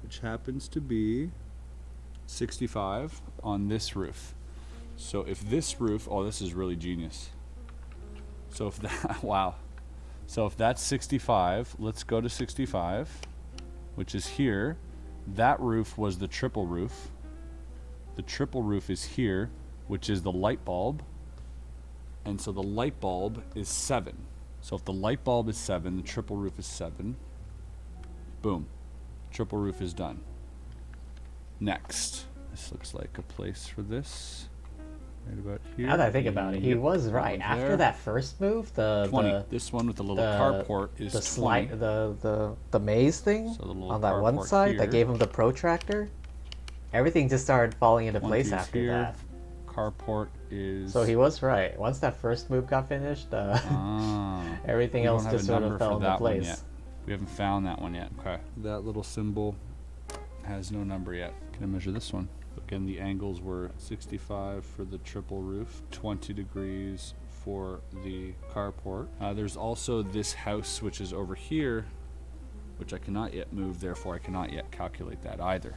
which happens to be 65 on this roof. So if this roof, oh, this is really genius. So if that, wow. So if that's 65, let's go to 65. which is here. That roof was the triple roof. The triple roof is here, which is the light bulb. And so the light bulb is 7. So if the light bulb is 7, the triple roof is 7. Boom. Triple roof is done. Next. This looks like a place for this. Right about here. Now that I think about it, he Yep, was right. there. After that first move, 20. This one with the little carport is the 20. slide, the maze thing So the little on that one carport side here. that gave him the protractor. Everything just started falling into place 20 is after here. that. Carport is... So he was right. Once that first move got finished, everything We else don't have just a sort of number fell for into that one place. yet. We haven't found that one yet. Okay. That little symbol has no number yet. Can I measure this one? Again, the angles were 65 for the triple roof, 20 degrees for the carport. There's also this house, which is over here, which I cannot yet move, therefore I cannot yet calculate that either.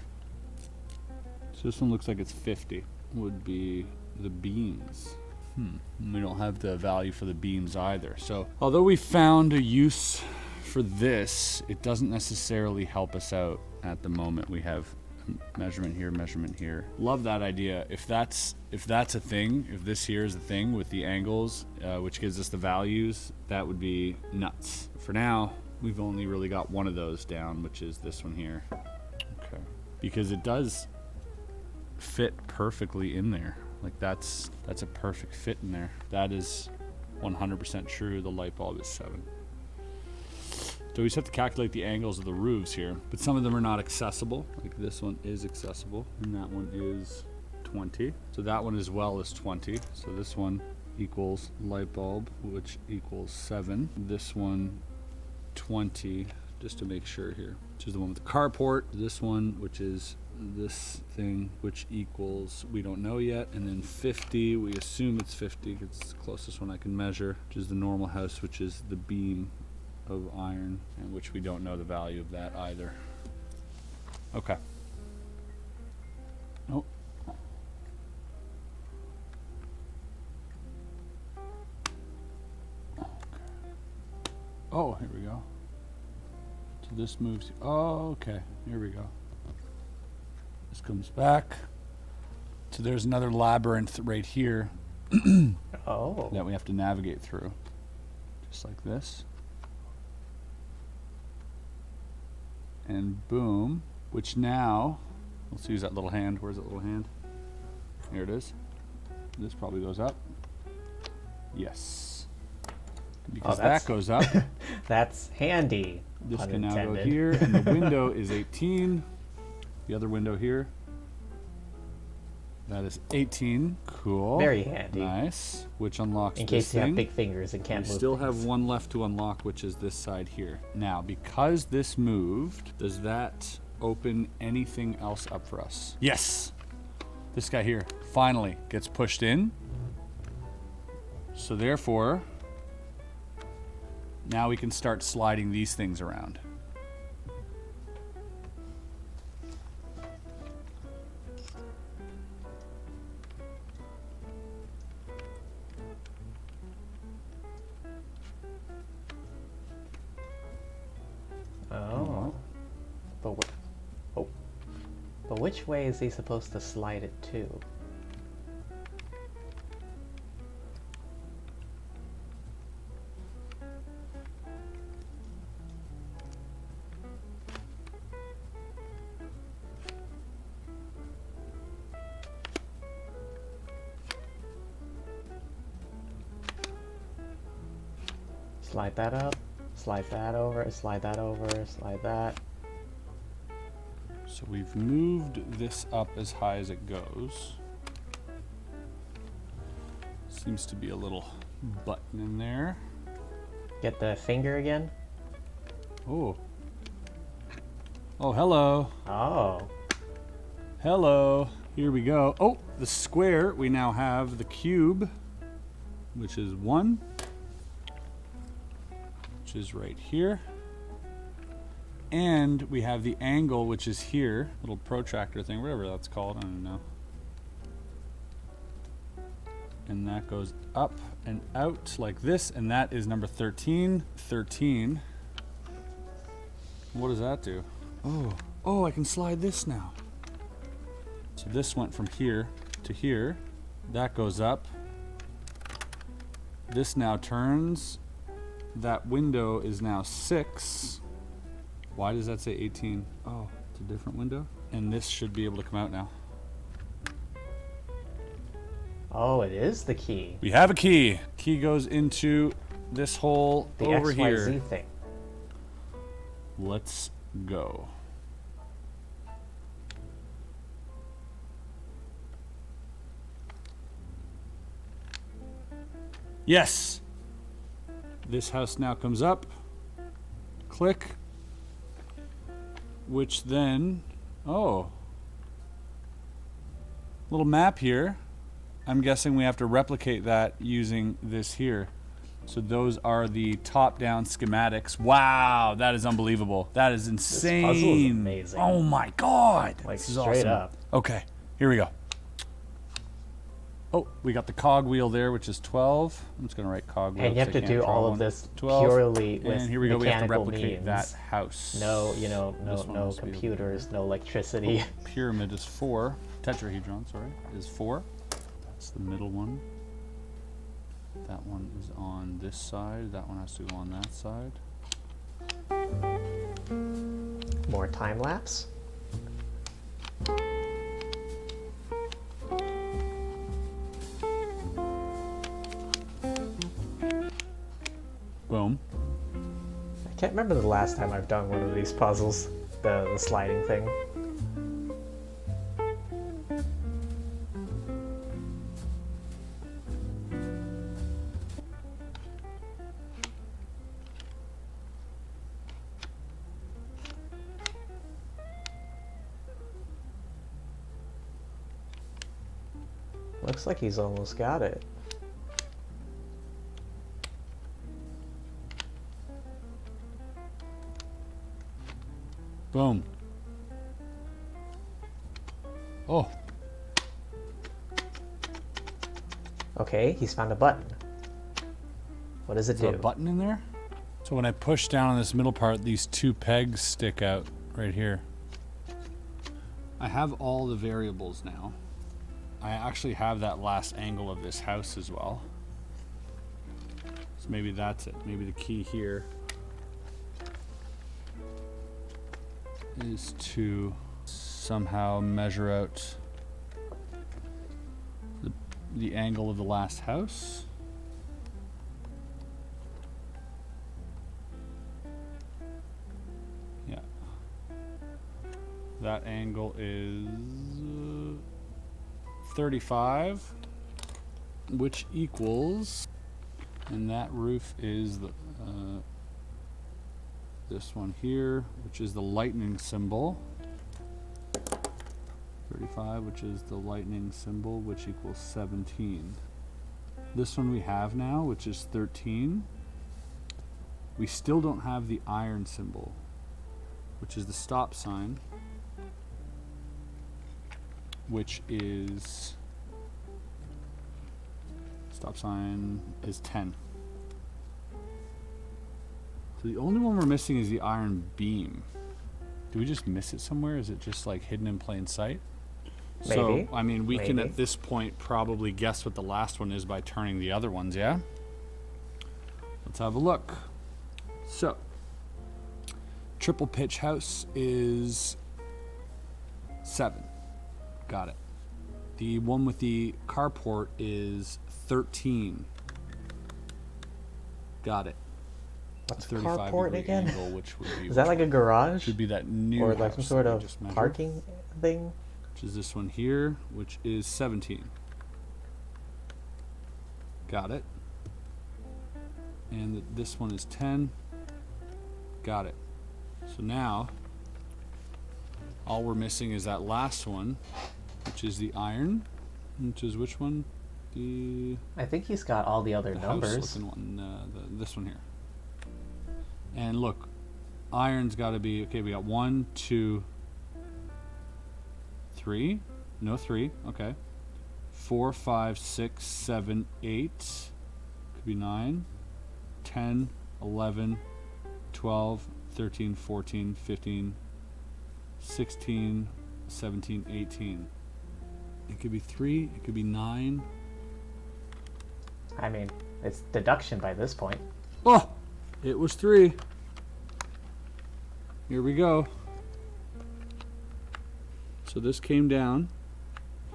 So this one looks like it's 50. Would be the beams. We don't have the value for the beams either. So although we found a use for this, it doesn't necessarily help us out at the moment. We have measurement here, measurement here. Love that idea. If that's a thing, if this here is a thing with the angles, which gives us the values, that would be nuts. For now, we've only really got one of those down, which is this one here. Okay. Because it does fit perfectly in there. Like that's a perfect fit in there. That is 100% true. The light bulb is 7. So we just have to calculate the angles of the roofs here, but some of them are not accessible. Like this one is accessible, and that one is 20. So that one as well is 20. So this one equals light bulb, which equals 7. This one 20, just to make sure here, which is the one with the carport. This one, which is this thing, which equals, we don't know yet, and then 50, we assume it's 50, it's the closest one I can measure, which is the normal house, which is the beam of iron, and which we don't know the value of that either. Okay. Oh. Okay. Oh, here we go. So this moves. Oh, okay. Here we go. This comes back. So there's another labyrinth right here Oh. that we have to navigate through. Just like this. And boom, which now, let's use that little hand. Where's that little hand? Here it is. This probably goes up. Yes. Because that goes up. That's handy. This pun can now go intended. here, and the window is 18. The other window here. That is 18. Cool. Very handy. Nice. Which unlocks In this case you thing. have big fingers and can't We move still things. have one left to unlock, which is this side here. Now, because this moved, does that open anything else up for us? Yes! This guy here finally gets pushed in. So therefore, now we can start sliding these things around. Oh. But which way is he supposed to slide it to? Slide that up, slide that over, slide that over, slide that. So we've moved this up as high as it goes. Seems to be a little button in there. Get the finger again. Oh. Oh, hello. Oh. Hello. Here we go. Oh, the square. We now have the cube, which is 1, which is right here. And we have the angle, which is here. Little protractor thing, whatever that's called. I don't know. And that goes up and out like this. And that is number 13. 13. What does that do? Oh, I can slide this now. So this went from here to here. That goes up. This now turns. That window is now 6. Why does that say 18? Oh, it's a different window. And this should be able to come out now. Oh, it is the key. We have a key. Key goes into this hole The over XYZ here. thing. Let's go. Yes. This house now comes up. Click. Which then, oh, little map here. I'm guessing we have to replicate that using this here. So those are the top-down schematics. Wow, that is unbelievable. That is insane. This puzzle is amazing. Oh my god. Like This is straight awesome. up. Okay, here we go. Oh, we got the cog wheel there, which is 12. I'm just gonna write cog wheel. And you have 'cause I to can't do draw all one. of this 12. purely with And here we go. We have to mechanical replicate means. that house. No, This one no must be over computers, no electricity. Pyramid is 4. Tetrahedron, sorry, is 4. That's the middle one. That one is on this side. That one has to go on that side. More time lapse. Boom. I can't remember the last time I've done one of these puzzles. The sliding thing. Looks like he's almost got it. Boom. Oh, Okay, he's found a button. What does it is there do? a button in there? So when I push down on this middle part, these 2 pegs stick out right here. I have all the variables now. I actually have that last angle of this house as well. So maybe that's it. Maybe the key here is to somehow measure out the angle of the last house. Yeah. That angle is 35, which equals, and that roof is the this one here, which is the lightning symbol. 35, which is the lightning symbol, which equals 17. This one we have now, which is 13. We still don't have the iron symbol, which is the stop sign, which is, stop sign is 10. So the only one we're missing is the iron beam. Do we just miss it somewhere? Is it just like hidden in plain sight? Maybe. So, I mean, we can Maybe. at this point probably guess what the last one is by turning the other ones, yeah? Let's have a look. So, triple pitch house is 7. Got it. The one with the carport is 13. Got it. What's 35 carport degree again? angle, which would be Is that like a garage? should be that new or like some house sort that we of just measured, parking thing? which is this one here, which is 17. Got it. And this one is 10. Got it. So now all we're missing is that last one, which is the iron, which is which one? The I think he's got all the other numbers. house-looking one, this one here. And look, iron's got to be, okay, we got 1, 2, 3. No 3, okay. 4, 5, 6, 7, 8. Could be 9, 10, 11, 12, 13, 14, 15, 16, 17, 18. It could be 3, it could be 9. I mean, it's deduction by this point. Oh! It was 3. Here we go. So this came down.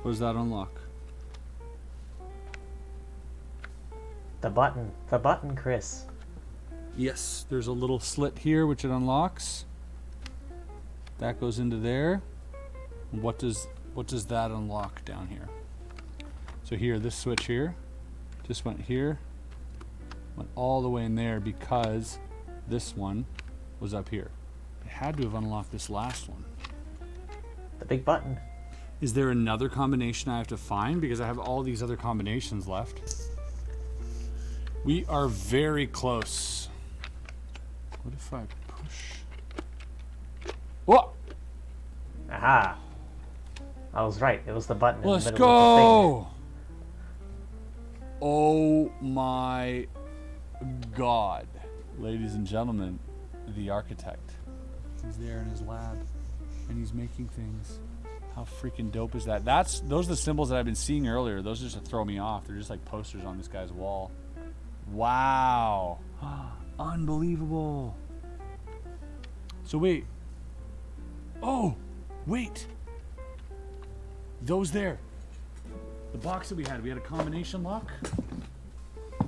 What does that unlock? The button, Chris. Yes, there's a little slit here which it unlocks. That goes into there. What does that unlock down here? So here, this switch here just went here, went all the way in there because this one was up here. It had to have unlocked this last one. The big button. Is there another combination I have to find? Because I have all these other combinations left. We are very close. What if I push? What? Aha. I was right. It was the button Let's in the middle of go! Oh my god. Ladies and gentlemen, the architect. He's there in his lab and he's making things. How freaking dope is that? Those are the symbols that I've been seeing earlier. Those are just to throw me off. They're just like posters on this guy's wall. Wow. Unbelievable. So wait. Oh, wait. Those there. The box that we had a combination lock.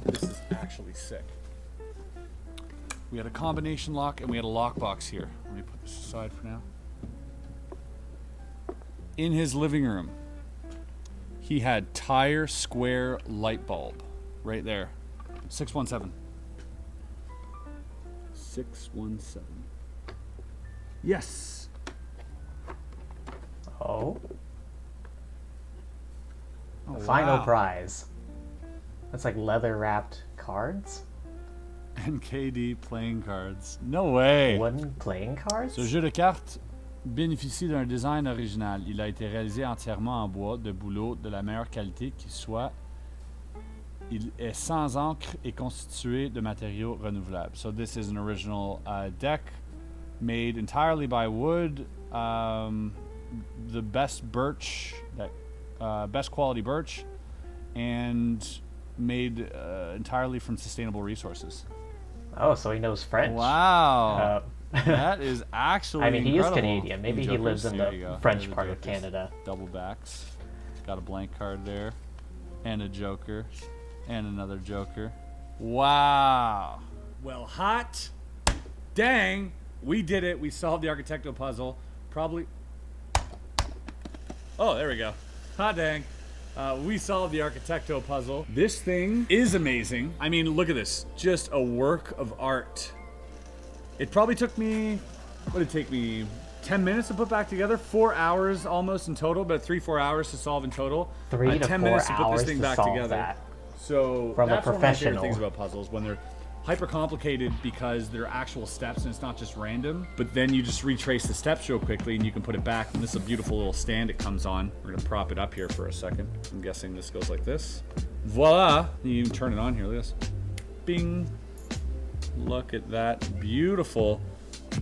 This is actually sick. We had a combination lock and we had a lock box here. Let me put this aside for now. In his living room, he had tire square light bulb right there. 617. 617. Yes. Oh. Oh, Final wow. prize. That's like leather wrapped cards? NKD playing cards. No way. Wooden playing cards? Ce jeu de cartes bénéficie d'un design original. Il a été réalisé entièrement en bois de bouleau de la meilleure qualité qui soit. Il est sans encre et constitué de matériaux renouvelables. So this is an original deck made entirely by wood. The best birch, best quality birch, and made entirely from sustainable resources. Oh, so he knows French. Wow. That is actually I mean, he incredible. is Canadian. Maybe he Jokers. lives in There the you go. French There's the part of Jokers. Canada. Double backs. Got a blank card there. And a joker. And another joker. Wow. Well, hot dang. We did it. We solved the Architecto puzzle. Probably. Oh, there we go. Hot dang. We solved the Architecto puzzle. This thing is amazing. I mean, look at this. Just a work of art. It probably took me, what did it take me? 10 minutes to put back together? 4 hours almost in total, but 3-4 hours to solve in total. 3 to 10 4 minutes to put hours this thing to back solve together. that. So From a that's one of my favorite professional. things about puzzles, when they're hyper complicated because they're actual steps and it's not just random, but then you just retrace the steps real quickly and you can put it back. And this is a beautiful little stand it comes on. We're gonna prop it up here for a second. I'm guessing this goes like this. Voila! You even turn it on here, look at this. Bing! Look at that beautiful,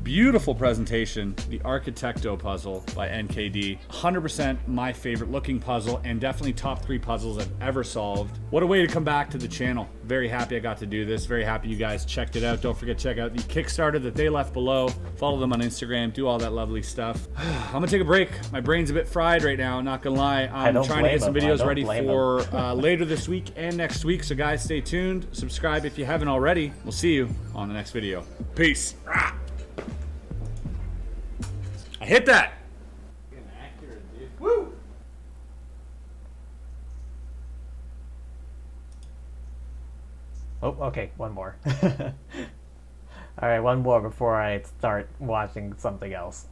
beautiful presentation. The Architecto puzzle by NKD. 100% my favorite looking puzzle and definitely top 3 puzzles I've ever solved. What a way to come back to the channel. Very happy I got to do this. Very happy you guys checked it out. Don't forget to check out the Kickstarter that they left below. Follow them on Instagram. Do all that lovely stuff. I'm gonna take a break. My brain's a bit fried right now, not gonna lie. I'm don't trying to blame get some him. I videos don't ready blame for later this week and next week. So guys, stay tuned. Subscribe if you haven't already. We'll see you on the next video. Peace. I hit that. Woo! Oh, okay, one more. Alright, one more before I start watching something else.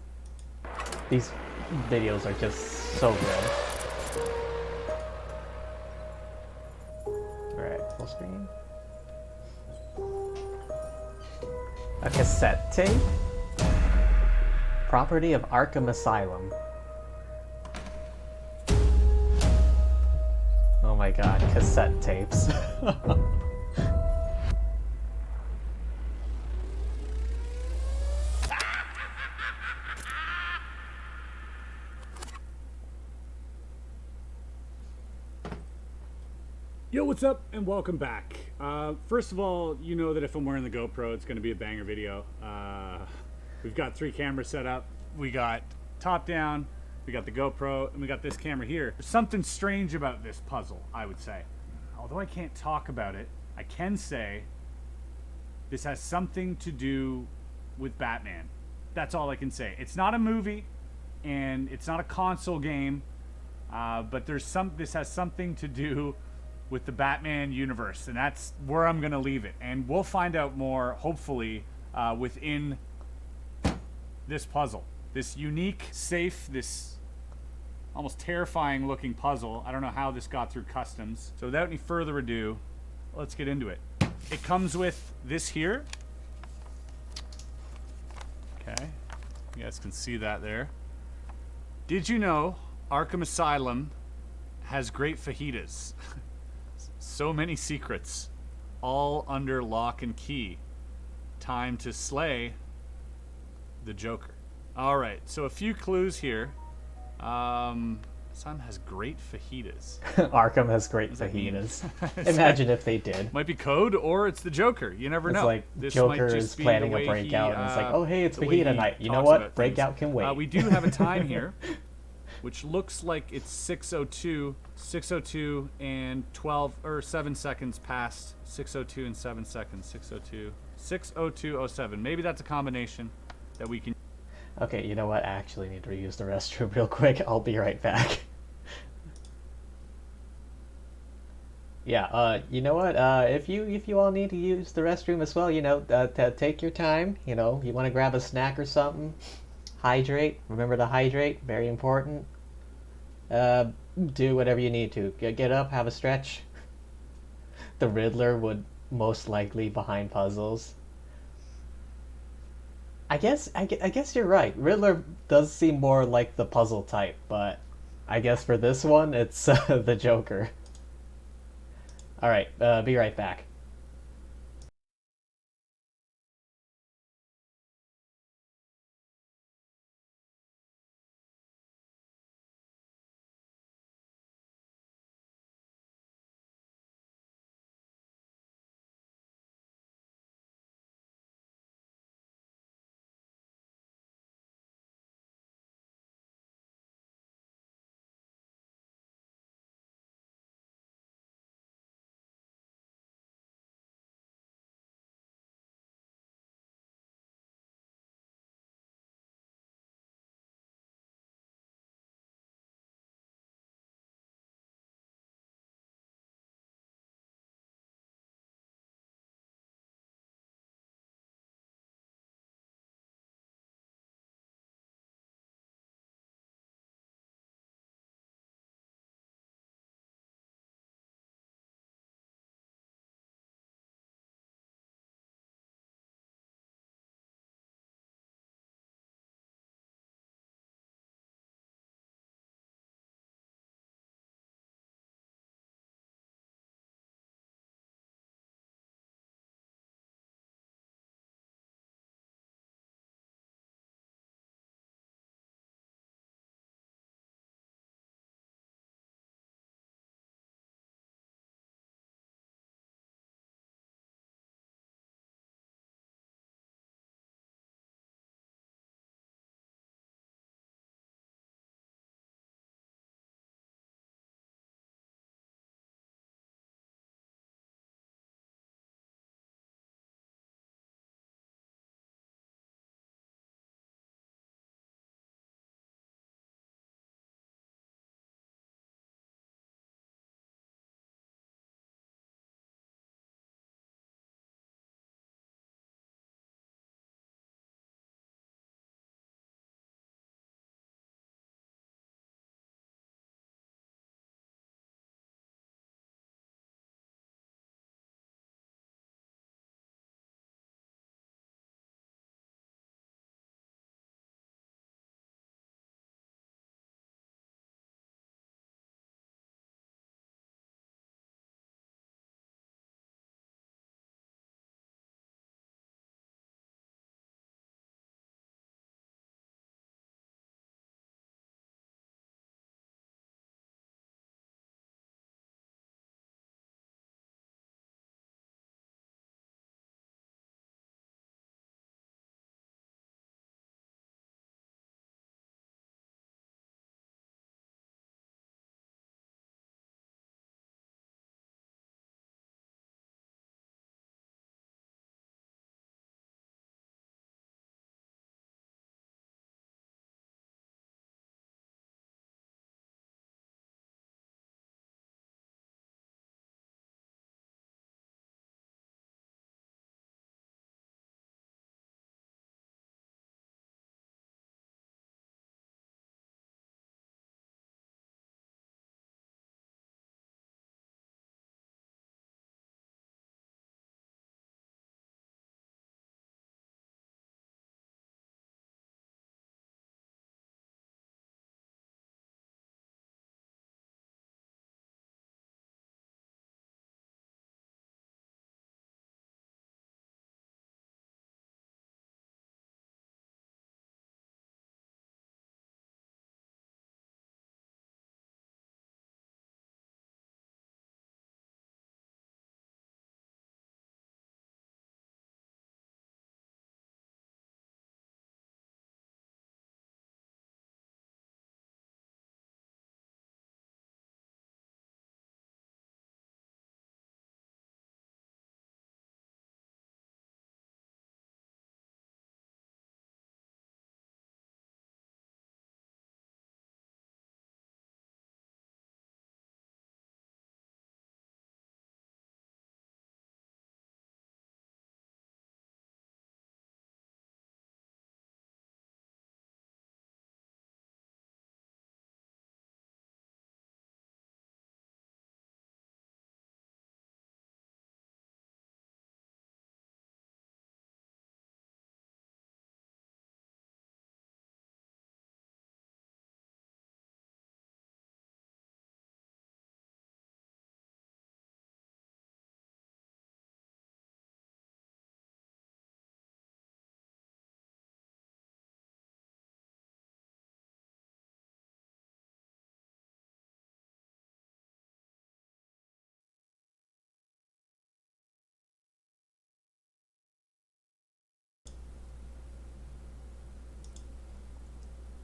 These videos are just so good. Alright, full screen. A cassette tape? Property of Arkham Asylum. Oh my god, cassette tapes. Yo, what's up, and welcome back. First of all, you know that if I'm wearing the GoPro, it's going to be a banger video. We've got 3 cameras set up. We got top down, we got the GoPro, and we got this camera here. There's something strange about this puzzle, I would say. Although I can't talk about it, I can say this has something to do with Batman. That's all I can say. It's not a movie, and it's not a console game, but this has something to do with the Batman universe, and that's where I'm gonna leave it. And we'll find out more, hopefully, within this puzzle. This unique, safe, this almost terrifying looking puzzle. I don't know how this got through customs. So without any further ado, let's get into it. It comes with this here. Okay, you guys can see that there. Did you know Arkham Asylum has great fajitas? So many secrets, all under lock and key. Time to slay the Joker. All right, so a few clues here. Asylum has great fajitas. Arkham has great fajitas. Imagine if they did. Might be code, or it's the Joker. You never know. It's like This Joker might is just be planning the a way breakout, and it's like, oh hey, it's the way fajita he night. You know talks what? about Breakout things. can wait. We do have a time here, which looks like it's 6:02 and 7 seconds past 6:02 and 7 seconds. 6:02:07. Maybe that's a combination that we can. Okay, you know what? I actually need to use the restroom real quick. I'll be right back. Yeah, you know what? If you all need to use the restroom as well, you know, take your time. You know, you want to grab a snack or something. Hydrate. Remember to hydrate. Very important. Do whatever you need to. Get up, have a stretch. The Riddler would most likely behind puzzles. I guess you're right. Riddler does seem more like the puzzle type, but I guess for this one, it's the Joker. All right, be right back.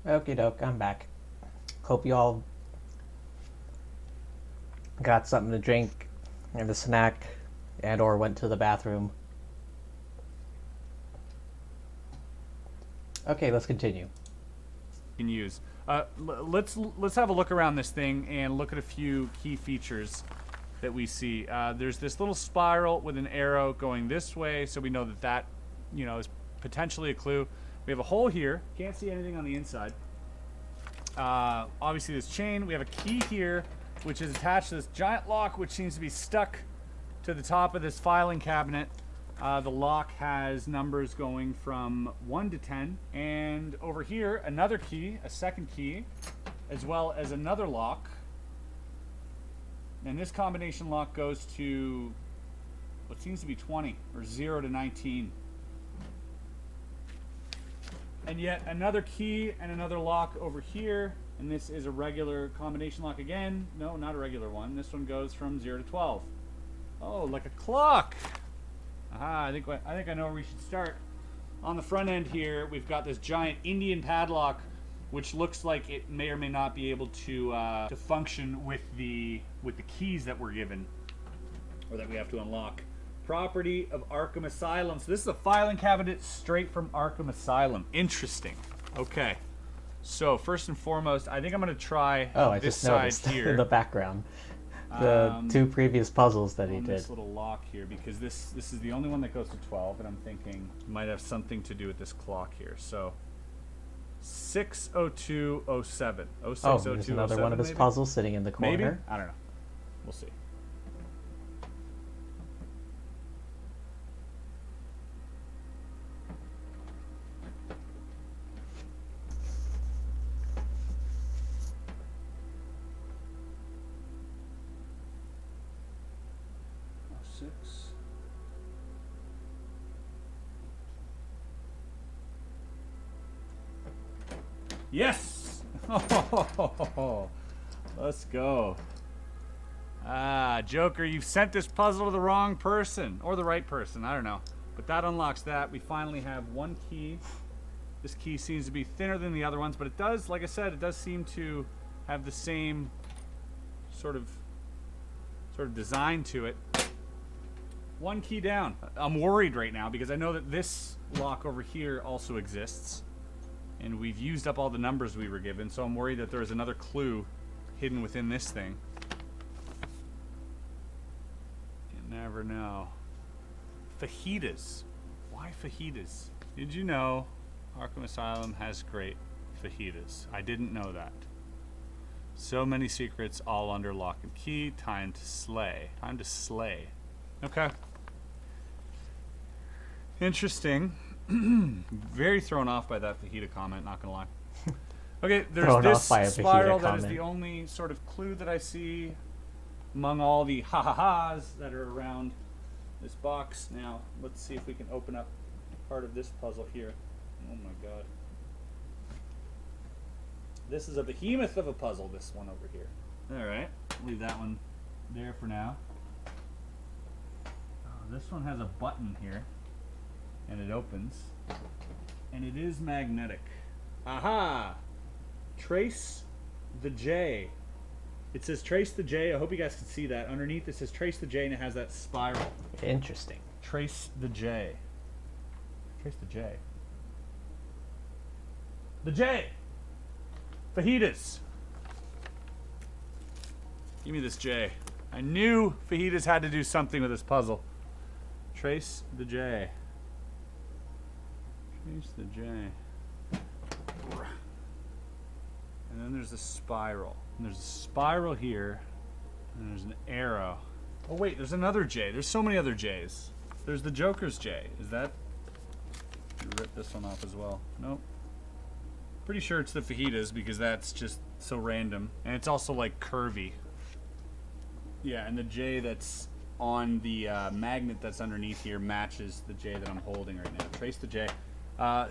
Okie doke, I'm back. Hope you all got something to drink and a snack and or went to the bathroom. Okay, let's continue. Can use. Let's have a look around this thing and look at a few key features that we see. There's this little spiral with an arrow going this way, so we know that that, you know, is potentially a clue. We have a hole here. Can't see anything on the inside. Obviously this chain. We have a key here, which is attached to this giant lock, which seems to be stuck to the top of this filing cabinet. The lock has numbers going from 1 to 10. And over here, another key, a second key, as well as another lock. And this combination lock goes to what seems to be 20, or 0 to 19. And yet another key and another lock over here. And this is a regular combination lock again. No, not a regular one. This one goes from 0 to 12. Oh, like a clock. Aha, I think I know where we should start. On the front end here, we've got this giant Indian padlock, which looks like it may or may not be able to function with the keys that we're given, or that we have to unlock. Property of Arkham Asylum. So this is a filing cabinet straight from Arkham Asylum. Interesting. Okay. So first and foremost, I think I'm going to try I this just side noticed here. in the background. The two previous puzzles that he on did. this little lock here, because this is the only one that goes to 12, and I'm thinking it might have something to do with this clock here. So 60207. Oh, there's another one of his puzzles sitting in the corner. Maybe? I don't know. We'll see. Yes! Let's go. Ah, Joker, you've sent this puzzle to the wrong person. Or the right person, I don't know. But that unlocks that. We finally have one key. This key seems to be thinner than the other ones, but it does, like I said, it does seem to have the same sort of design to it. One key down. I'm worried right now because I know that this lock over here also exists. And we've used up all the numbers we were given, so I'm worried that there is another clue hidden within this thing. You never know. Fajitas. Why fajitas? Did you know Arkham Asylum has great fajitas? I didn't know that. So many secrets, all under lock and key. Time to slay. Time to slay. Okay. Interesting. Very thrown off by that fajita comment, not gonna lie. Okay, there's this spiral that is the only sort of clue that I see among all the ha-ha-has that are around this box. Now, let's see if we can open up part of this puzzle here. Oh my god. This is a behemoth of a puzzle, this one over here. Alright, leave that one there for now. Oh, this one has a button here. And it opens. And it is magnetic. Aha! Trace the J. It says trace the J. I hope you guys can see that. Underneath it says trace the J and it has that spiral. Interesting. Trace the J. Trace the J. The J! Fajitas! Give me this J. I knew fajitas had to do something with this puzzle. Trace the J. Trace the J. And then there's a spiral. And there's a spiral here. And there's an arrow. Oh wait, there's another J. There's so many other J's. There's the Joker's J. Is that... Rip this one off as well. Nope. Pretty sure it's the fajitas because that's just so random. And it's also like curvy. Yeah, and the J that's on the magnet that's underneath here matches the J that I'm holding right now. Trace the J.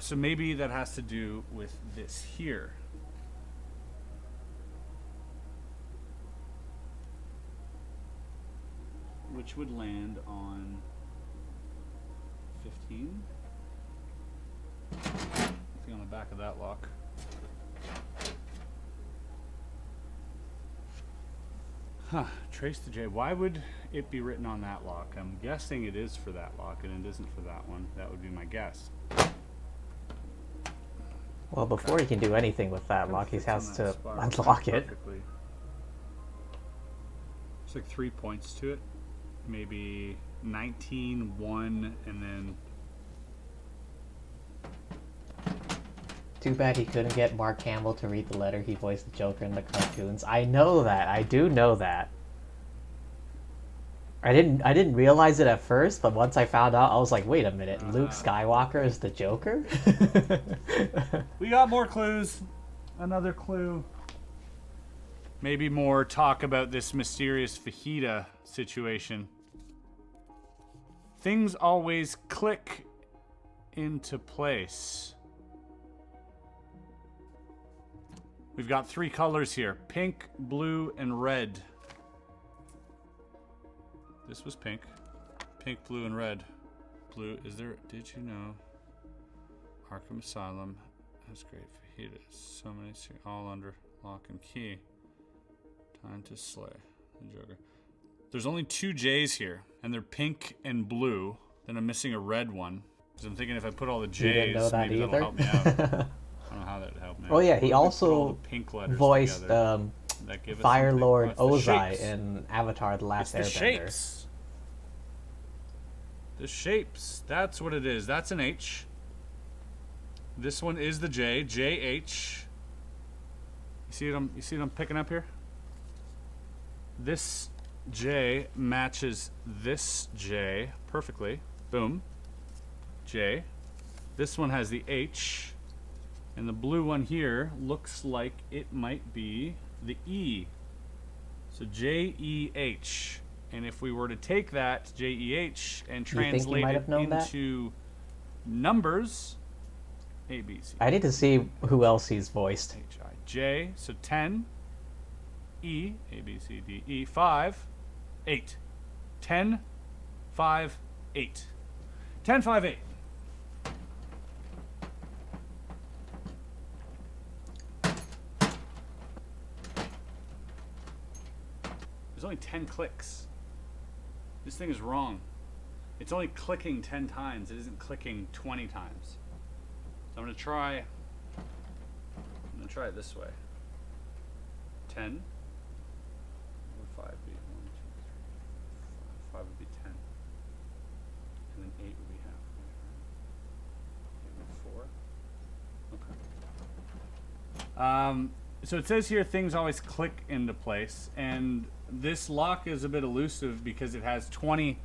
So maybe that has to do with this here. Which would land on 15. Nothing on the back of that lock. Huh, trace the J. Why would it be written on that lock? I'm guessing it is for that lock and it isn't for that one. That would be my guess. Well, before he can do anything with that lock, he has to unlock it. Perfectly. There's like 3 points to it. Maybe 19, 1, and then... Too bad he couldn't get Mark Hamill to read the letter he voiced the Joker in the cartoons. I know that. I do know that. I didn't realize it at first, but once I found out, I was like, wait a minute, Luke Skywalker is the Joker? We got more clues. Another clue. Maybe more talk about this mysterious fajita situation. Things always click into place. We've got 3 colors here. Pink, blue, and red. This was pink. Pink, blue, and red. Blue, is there... Did you know? Arkham Asylum has great fajitas. So many... All under lock and key. Time to slay the Joker. There's only 2 J's here. And they're pink and blue. Then I'm missing a red one. Because I'm thinking if I put all the J's, maybe that'll help me out. I don't know how that would help me. Oh yeah, he also voiced Fire Lord Ozai in Avatar: The Last Airbender. The shapes. The shapes. That's what it is. That's an H. This one is the J. JH. You see what I'm picking up here? This J matches this J perfectly. Boom. J. This one has the H. And the blue one here looks like it might be the E. So J-E-H. And if we were to take that J-E-H and translate it into numbers, A, B, C. I need to see who else he's voiced. H-I. J, so 10. E, A, B, C, D, E, 5, 8. 10, 5, 8. 10, 5, 8. There's only 10 clicks. This thing is wrong. It's only clicking 10 times. It isn't clicking 20 times. So I'm gonna try it this way. 10. What would 5 be? 1, 2, 3, 4, 5. 5 would be 10. And then 8 would be half. 4. Okay. So it says here things always click into place, and this lock is a bit elusive because it has 20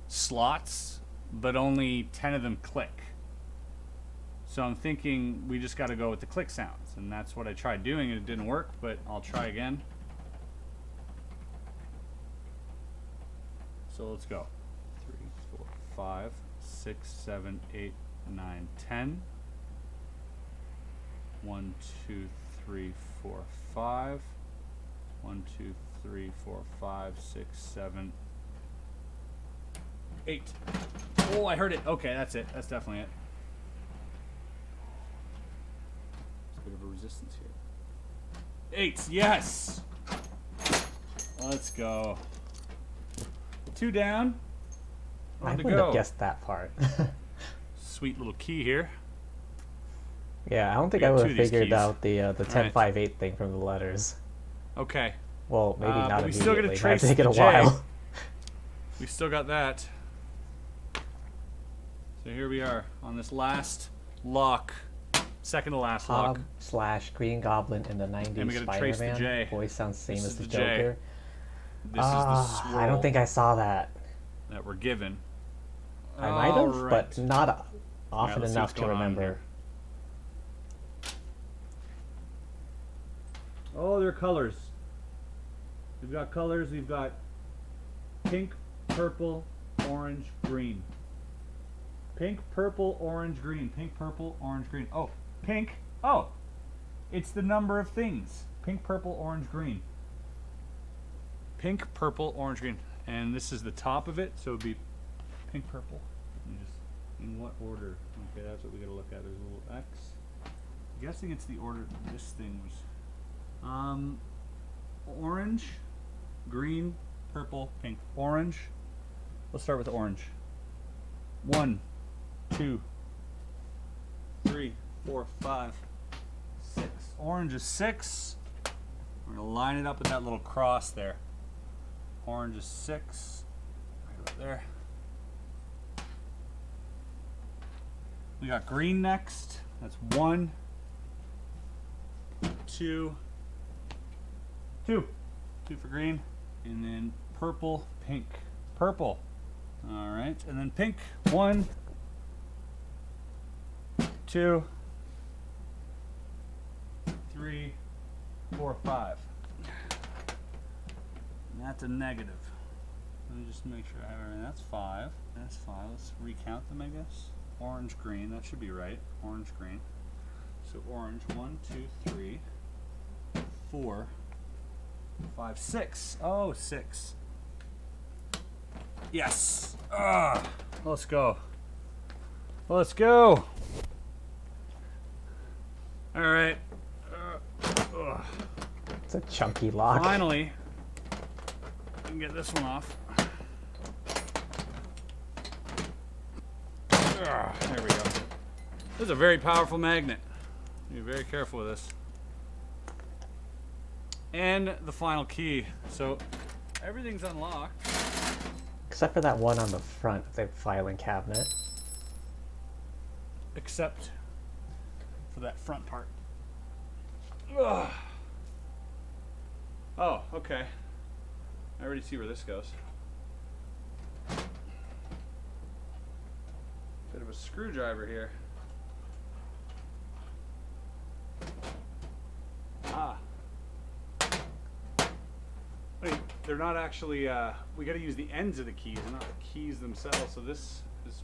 slots, but only 10 of them click. So I'm thinking we just got to go with the click sounds, and that's what I tried doing, and it didn't work, but I'll try again. So let's go. 3, 4, 5, 6, 7, 8, 9, 10. 1, 2, 3, 4, 5. 1, 2, 3, 4, 5, 6, 7, 8. Oh, I heard it. Okay, that's it. That's definitely it. There's a bit of a resistance here. 8, yes! Let's go. 2 down. I wouldn't have guessed that part. Sweet little key here. Yeah, I don't think I would have figured out the 10, 5, 8 thing from the letters. Okay. Well, maybe not we immediately. still gotta trace Might take it a the J. while. We still got that. So here we are on this last lock, second to last lock. / Green Goblin in the 90s And we gotta trace the J. Spider-Man. Voice sounds the same This as is the the J. Joker. This is the swirl I don't think I saw that. that we're given. I might have, Alright. but not often let's see enough what's to going on remember. here. Oh, they're colors. We've got colors. We've got pink, purple, orange, green. Pink, purple, orange, green. Pink, purple, orange, green. Oh, pink. Oh, it's the number of things. Pink, purple, orange, green. Pink, purple, orange, green. And this is the top of it, so it would be pink, purple. Let me just, in what order? Okay, that's what we gotta look at. There's a little X. I'm guessing it's the order this thing was. Orange, green, purple, pink, orange. Let's start with orange. 1, 2, 3, 4, 5, 6. Orange is 6. We're going to line it up with that little cross there. Orange is 6. Right about there. We got green next. That's 1, 2, 2 for green. And then purple, pink, purple. All right, and then pink. 1, 2, 3, 4, 5. And that's a negative. Let me just make sure I have everything. That's 5. That's 5. Let's recount them, I guess. Orange, green. That should be right. Orange, green. So orange. 1, 2, 3, 4, 5, 6. Oh, 6. Yes. Let's go. Let's go. All right. It's a chunky lock. Finally, I can get this one off. There we go. This is a very powerful magnet. Be very careful with this. And the final key. So everything's unlocked. Except for that one on the front of the filing cabinet. Except for that front part. Ugh. Oh, okay. I already see where this goes. Bit of a screwdriver here. Ah. Wait, they're not actually, we gotta use the ends of the keys and not the keys themselves, so this is...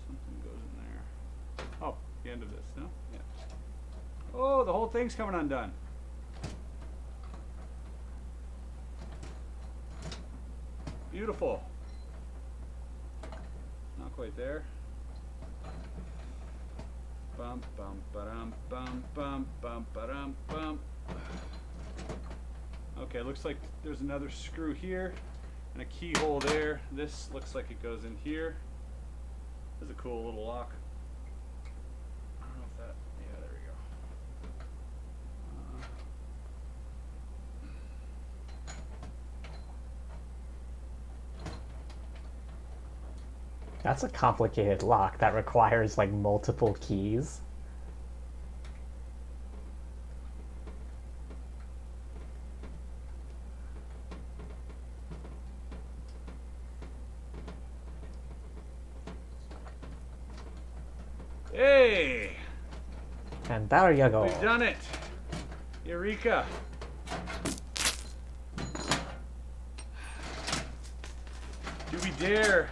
Something goes in there. Oh, the end of this, no? Yeah. Oh, the whole thing's coming undone. Beautiful. Not quite there. Bum bum ba-dum bum bum bum ba-dum bum. Okay, looks like there's another screw here and a keyhole there. This looks like it goes in here. This is a cool little lock. I don't know if that, yeah, there we go. That's a complicated lock that requires like multiple keys. Hey! And there you go. We've done it! Eureka! Do we dare?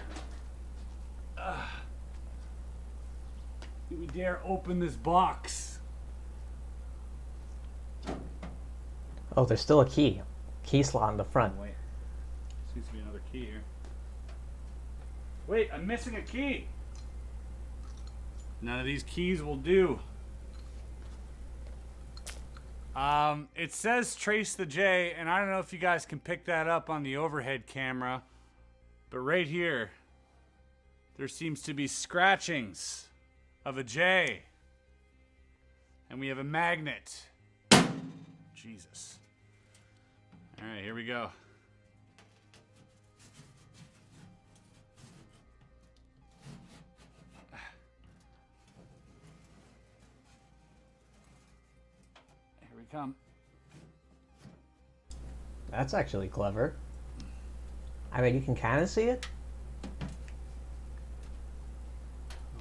Do we dare open this box? Oh, there's still a key. Key slot in the front. Wait. Seems to be another key here. Wait, I'm missing a key! None of these keys will do. It says trace the J, and I don't know if you guys can pick that up on the overhead camera, but right here, there seems to be scratchings of a J. And we have a magnet. Jesus. All right, here we go. Here we come. That's actually clever. I mean, you can kind of see it.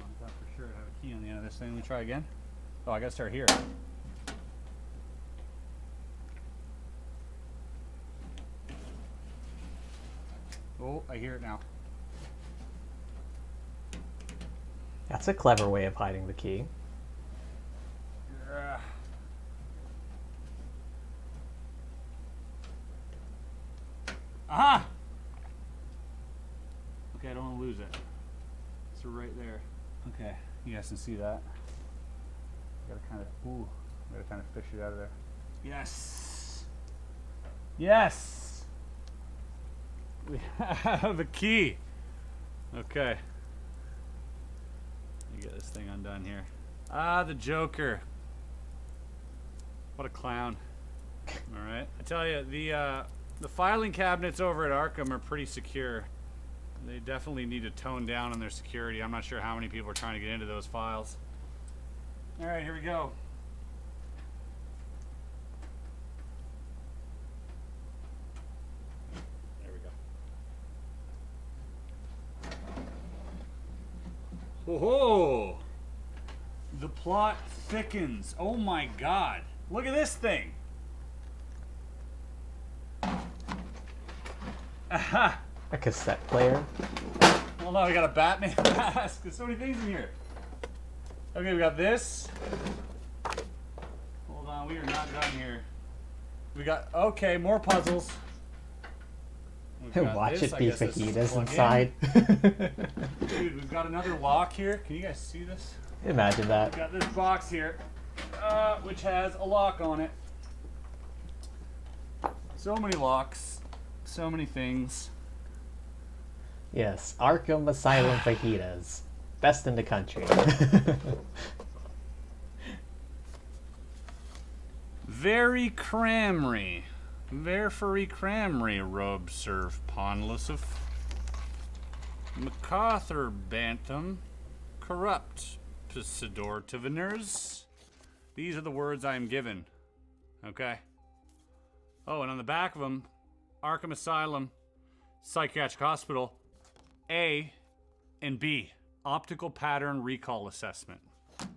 Oh, I thought for sure I'd have a key on the end of this thing. Let me try again. Oh, I gotta start here. Oh, I hear it now. That's a clever way of hiding the key. Yeah. Aha! Okay, I don't want to lose it. It's right there. Okay, you guys can see that. Gotta kind of, ooh, Gotta kind of fish it out of there. Yes. Yes. We have a key. Okay. Let me get this thing undone here. Ah, the Joker. What a clown. All right. I tell you, the filing cabinets over at Arkham are pretty secure. They definitely need to tone down on their security. I'm not sure how many people are trying to get into those files. All right, here we go. There we go. Whoa! The plot thickens. Oh my God! Look at this thing. Aha! A cassette player. Well, now we got a Batman mask. There's so many things in here. Okay, we got this. Hold on, we are not done here. We got, okay, more puzzles. Watch this. it I be guess this is fajitas plug inside. Dude, we've got another lock here. Can you guys see this? Imagine that. We've got this box here, which has a lock on it. So many locks, so many things. Yes, Arkham Asylum fajitas. Best in the country. Very cramry. Very cramry, robe serve ponlessif. MacArthur Bantam. Corrupt Pisidor Tiveners. These are the words I am given. Okay. Oh, and on the back of them, Arkham Asylum, Psychiatric Hospital, A and B. Optical pattern recall assessment.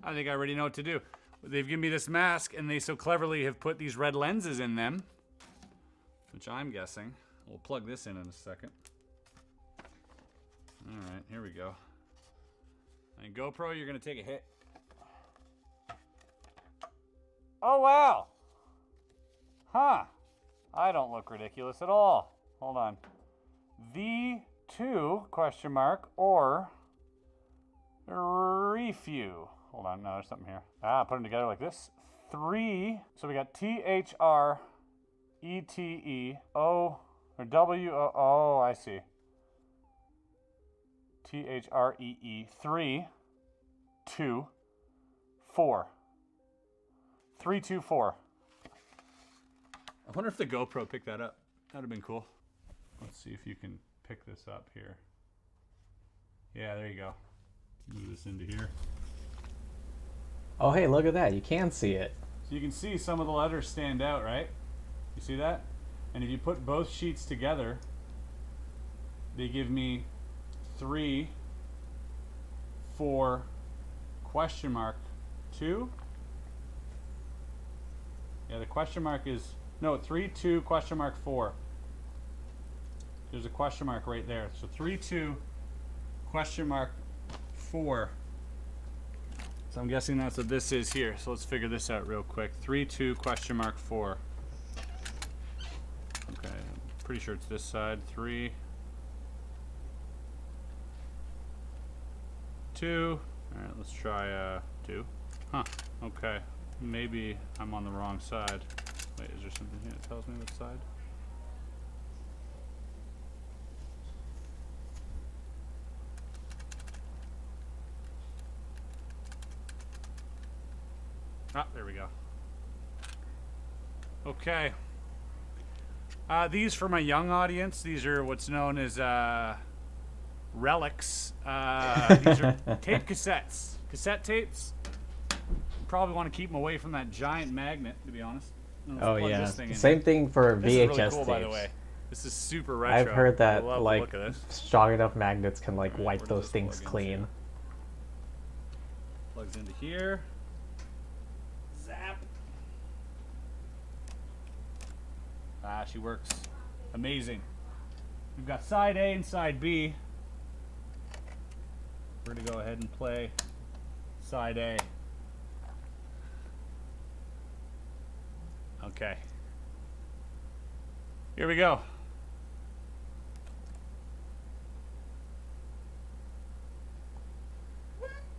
I think I already know what to do. They've given me this mask, and they so cleverly have put these red lenses in them, which I'm guessing. We'll plug this in a second. All right, here we go. And GoPro, you're gonna take a hit. Oh, wow. Huh. I don't look ridiculous at all. Hold on. V2 question mark or refu. Hold on, no, there's something here. Ah, put them together like this. 3. So we got THRETE-O or W-O. Oh, I see. THREE 3 2 4. 3 2 4. I wonder if the GoPro picked that up. That'd have been cool. Let's see if you can pick this up here. Yeah, there you go. Move this into here. Oh, hey, look at that. You can see it. So you can see some of the letters stand out, right? You see that? And if you put both sheets together, they give me 3 4 question mark 2. Yeah, the question mark is, no, 3 2 question mark 4. There's a question mark right there. So 3 2 question mark 4. So I'm guessing that's what this is here. So let's figure this out real quick. 3 2 question mark 4. Okay, I'm pretty sure it's this side. 3 2. All right, let's try 2. Huh. Okay. Maybe I'm on the wrong side. Wait, is there something here that tells me which side? Ah, there we go. Okay. These for my young audience, these are what's known as relics. These are tape cassettes. Cassette tapes. Probably want to keep them away from that giant magnet, to be honest. Let's Oh plug yeah, this thing in same here. thing for This VHS is really cool, tapes. by the way. This is super retro. I've heard I that love the like look of this. strong enough magnets can like Alright, wipe where does those this things plug clean. into? Plugs into here. Zap. Ah, she works. Amazing. We've got side A and side B. We're gonna go ahead and play side A. Okay. Here we go.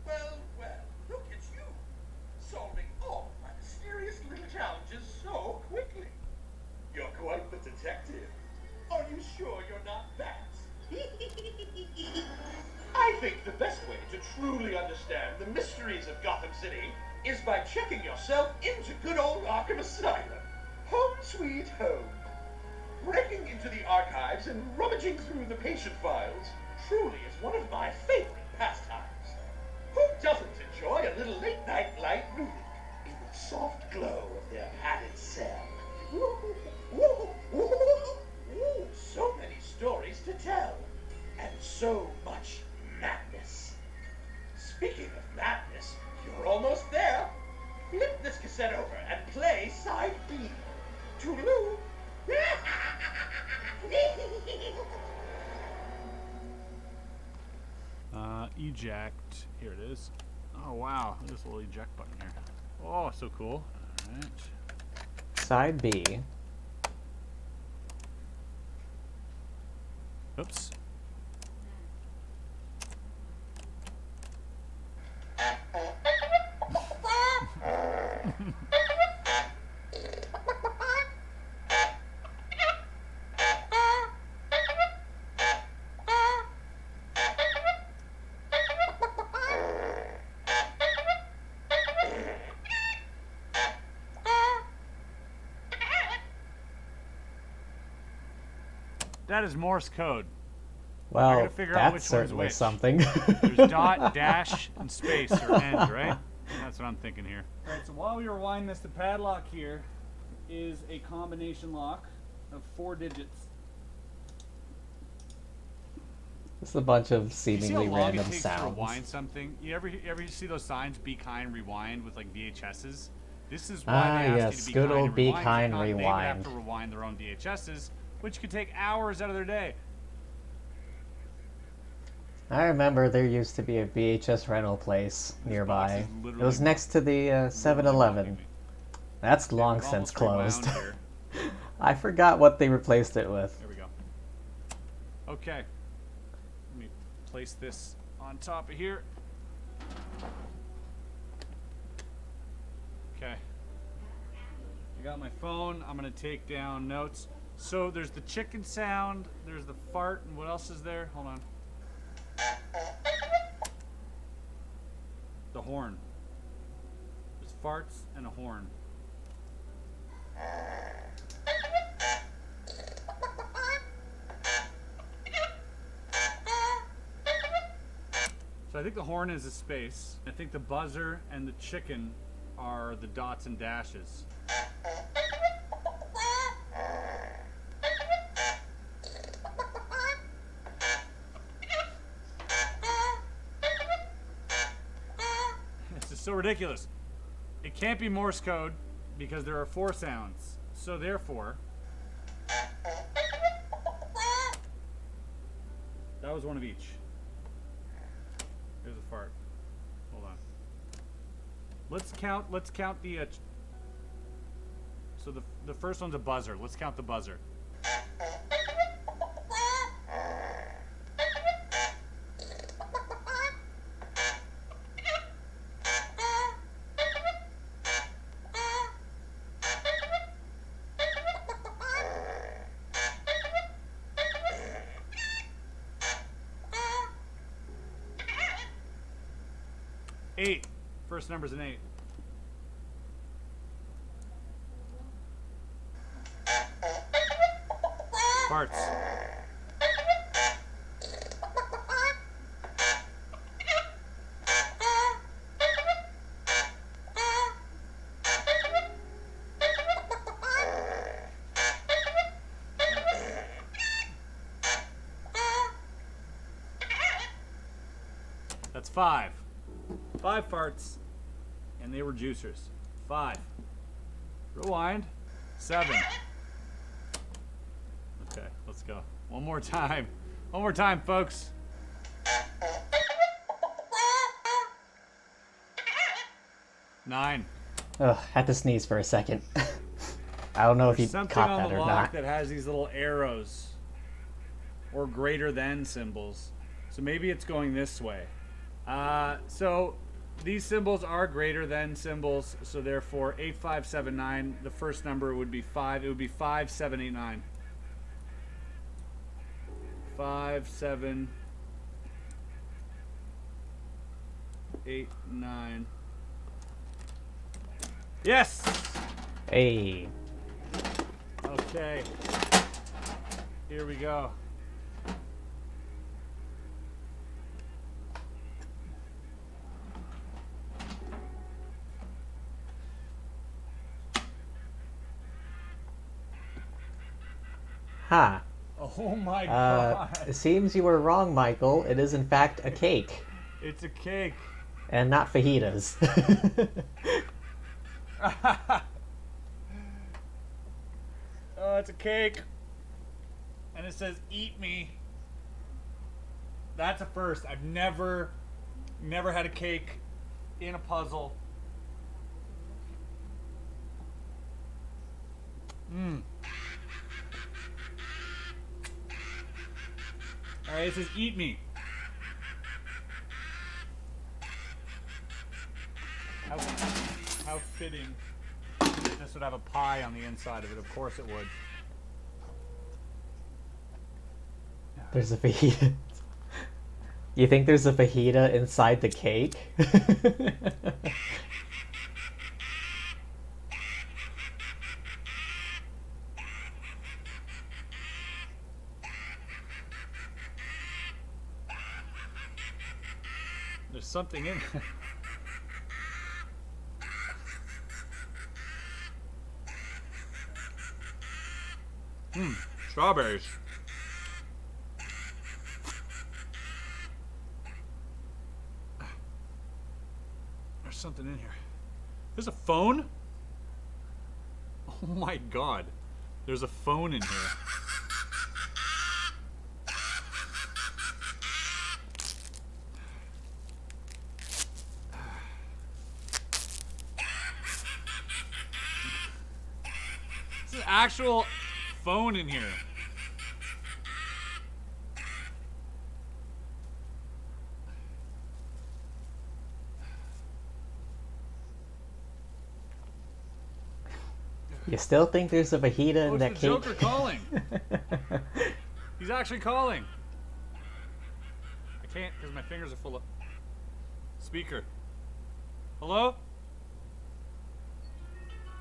Well, look at you, solving all my mysterious truly understand the mysteries of Gotham City is by checking yourself into good old Arkham Asylum. Home sweet home. Breaking into the archives and rummaging through the patient files truly is one of my favorite pastimes. Who doesn't enjoy a little late-night light reading in the soft glow of their padded cell? So many stories to tell, and so much madness. Speaking of madness, you're almost there. Flip this cassette over and play side B. Toodaloo. Eject. Here it is. Oh wow, there's a little eject button here. Oh, so cool. All right. Side B. Oops. That is Morse code. I Well, gotta figure out that's which one's certainly which. something. There's dot, dash, and space or end, right? That's what I'm thinking here. Alright, so while we rewind this, the padlock here is a combination lock of 4 digits. It's a bunch of You see how seemingly long it random takes to sounds. rewind something? You ever see those signs, be kind, rewind, with like VHSs? This is why they ask you to be good kind old and be rewind. kind, If not, They would have rewind. to rewind their own VHSs, which could take hours out of their day. I remember there used to be a VHS rental place nearby. It literally was next to the 7-Eleven. That's long We're since almost closed. rewound here. I forgot what they replaced it with. There we go. Okay. Let me place this on top of here. Okay. I got my phone. I'm going to take down notes. So there's the chicken sound, there's the fart, and what else is there? Hold on. The horn. There's farts and a horn. So I think the horn is a space. I think the buzzer and the chicken are the dots and dashes. This is so ridiculous. It can't be Morse code because there are 4 sounds. So therefore, that was one of each. There's a fart. Hold on. Let's count the so the first one's a buzzer. Let's count the buzzer. Eight. First number's an 8. Farts. That's 5. 5 farts, and they were juicers. 5. Rewind. 7. Okay, let's go. One more time. One more time, folks. 9. Ugh, had to sneeze for a second. I don't know if you There's something caught on that the or lock not. that has these little arrows or greater than symbols. So maybe it's going this way. So these symbols are greater than symbols, so therefore 8579, the first number would be 5. It would be 5789. 5, 7. 8, 9. Yes! Hey. Okay. Here we go. Huh. Oh my god. It seems you were wrong, Michael. It is in fact a cake. It's a cake. And not fajitas. Oh, it's a cake. And it says, eat me. That's a first. I've never had a cake in a puzzle. Mmm. Alright, it says, eat me. How fitting. This would have a pie on the inside of it. Of course it would. There's a fajita. You think there's a fajita inside the cake? There's something in there. Strawberries. There's something in here. There's a phone? Oh my god. There's a phone in here. There's an actual phone in here. You still think there's a fajita in that It's cake? the Joker calling. He's actually calling. I can't because my fingers are full of speaker. Hello?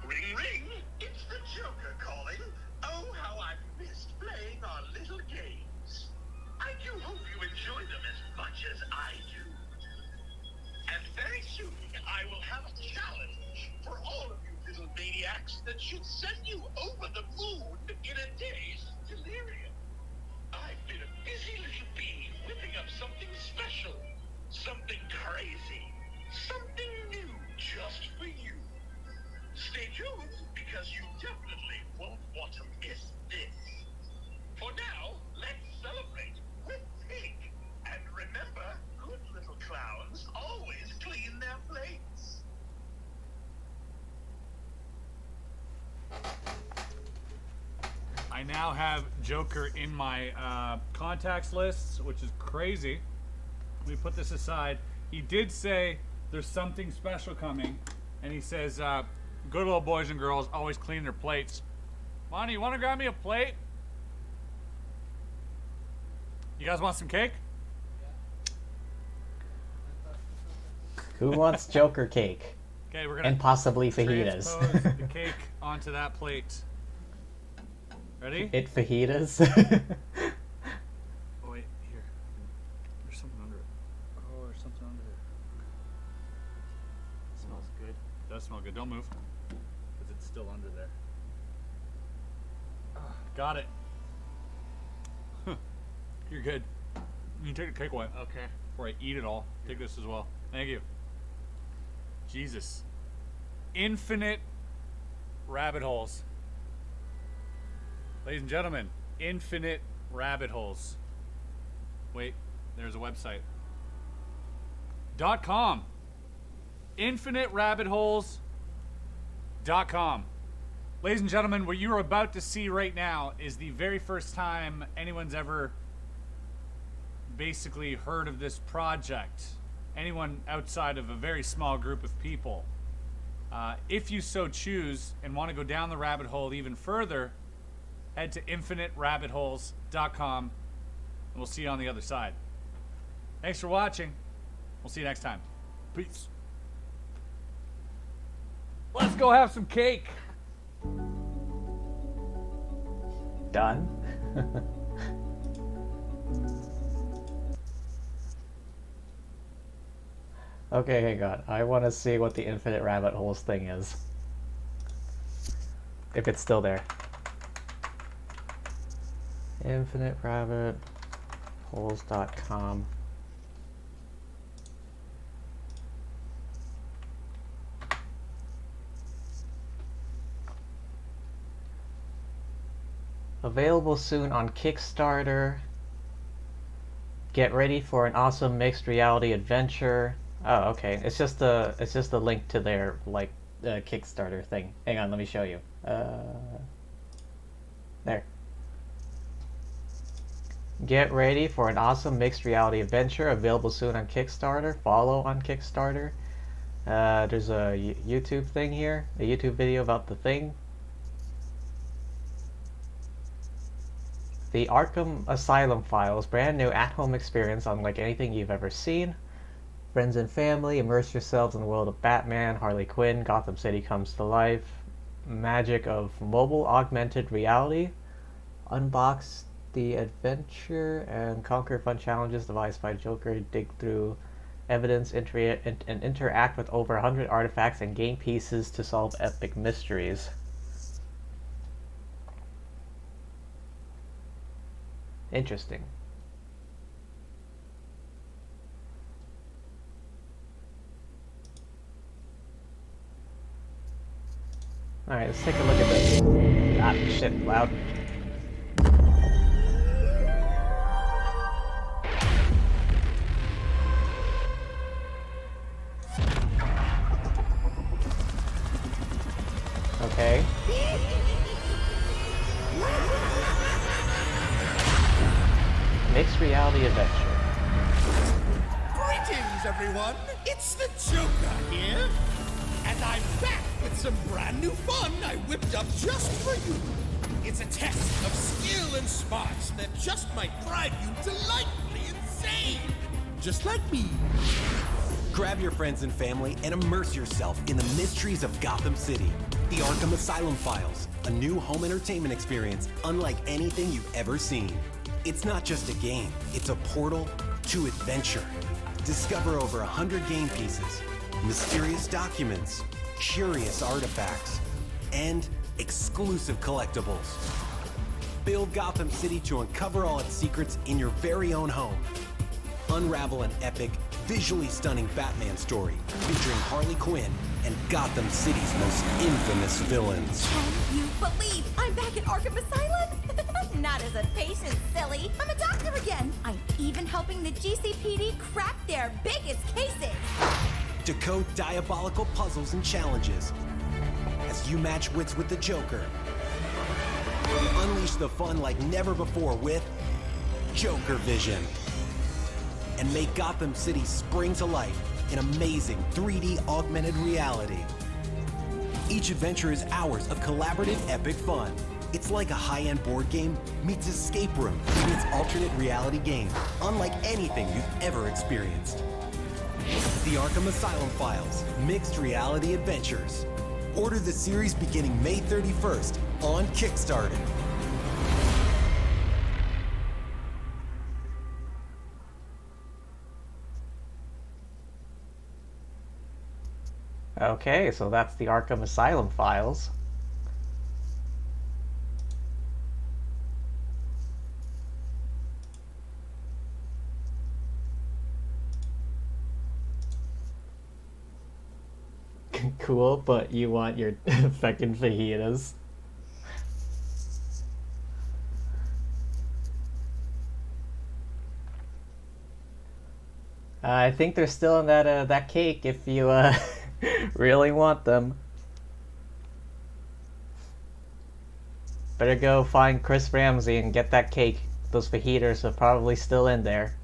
Ring ring, it's the Joker calling. Oh, how I've missed playing our little games. I do hope you enjoy them as much as I do. And very soon, I will have a challenge for all of you little maniacs that should send you over the moon in a day's delirium. I've been a busy little bee whipping up something special, something crazy, something new just for you. Stay tuned, because you definitely won't want to miss this. For now, let's celebrate with cake. And remember, good little clowns always clean their plates. I now have Joker in my contacts lists, which is crazy. Let me put this aside. He did say there's something special coming, and he says, good little boys and girls always clean their plates. Monty, you want to grab me a plate? You guys want some cake? Who wants Joker cake? Okay, we're gonna and possibly fajitas. transpose the cake onto that plate. Ready? It fajitas. Oh wait, here. There's something under it. Oh, there's something under it. It smells good. It does smell good. Don't move, because it's still under there. Got it. You're good. You can take the cake away. Okay. Before I eat it all, take this as well. Thank you. Jesus. Infinite rabbit holes. Ladies and gentlemen, infinite rabbit holes. Wait, there's a website. .com. InfiniteRabbitHoles.com. Ladies and gentlemen, what you are about to see right now is the very first time anyone's ever basically heard of this project. Anyone outside of a very small group of people. If you so choose and want to go down the rabbit hole even further, head to InfiniteRabbitHoles.com and we'll see you on the other side. Thanks for watching. We'll see you next time. Peace. Let's go have some cake. Done. Okay, hang on. I want to see what the infinite rabbit holes thing is. If it's still there. InfiniteRabbitHoles.com. Available soon on Kickstarter. Get ready for an awesome mixed reality adventure. Oh, okay. It's just a link to their like Kickstarter thing. Hang on, let me show you. There. Get ready for an awesome mixed reality adventure. Available soon on Kickstarter. Follow on Kickstarter. There's a YouTube thing here. A YouTube video about the thing. The Arkham Asylum Files, brand new at-home experience unlike anything you've ever seen. Friends and family, immerse yourselves in the world of Batman, Harley Quinn, Gotham City comes to life. Magic of mobile augmented reality. Unbox the adventure and conquer fun challenges devised by Joker. Dig through evidence and interact with over 100 artifacts and game pieces to solve epic mysteries. Interesting. Alright, let's take a look at this. Ah, shit, loud. Okay. Mixed reality adventure. Greetings, everyone! It's the Joker here! And I'm back with some brand new fun I whipped up just for you! It's a test of skill and smarts that just might drive you delightfully insane! Just like me. Grab your friends and family and immerse yourself in the mysteries of Gotham City. The Arkham Asylum Files, a new home entertainment experience unlike anything you've ever seen. It's not just a game, it's a portal to adventure. Discover over 100 game pieces, mysterious documents, curious artifacts, and exclusive collectibles. Build Gotham City to uncover all its secrets in your very own home. Unravel an epic, visually stunning Batman story featuring Harley Quinn and Gotham City's most infamous villains. Can you believe I'm back at Arkham Asylum? Not as a patient, silly. I'm a doctor again. I'm even helping the GCPD crack their biggest cases. Decode diabolical puzzles and challenges as you match wits with the Joker. Unleash the fun like never before with Joker Vision. And make Gotham City spring to life in amazing 3D augmented reality. Each adventure is hours of collaborative epic fun. It's like a high-end board game meets escape room meets alternate reality game, unlike anything you've ever experienced. The Arkham Asylum Files, Mixed Reality Adventures. Order the series beginning May 31st on Kickstarter. Okay, so that's the Arkham Asylum Files. Cool, but you want your fucking fajitas. I think they're still in that cake if you really want them. Better go find Chris Ramsey and get that cake. Those fajitas are probably still in there.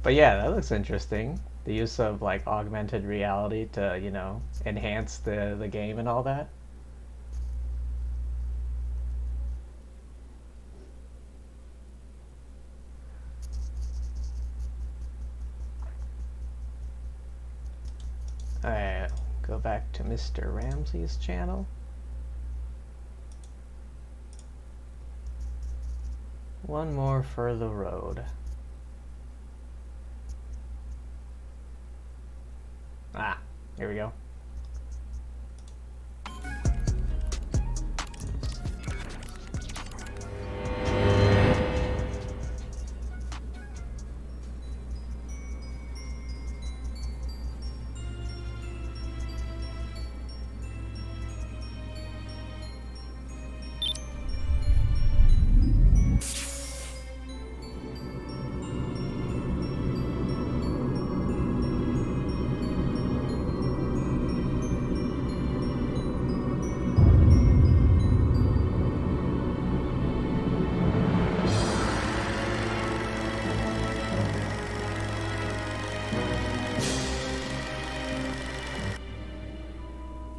But yeah, that looks interesting. The use of like augmented reality to, you know, enhance the game and all that. Alright, go back to Mr. Ramsey's channel. One more for the road. Ah, here we go.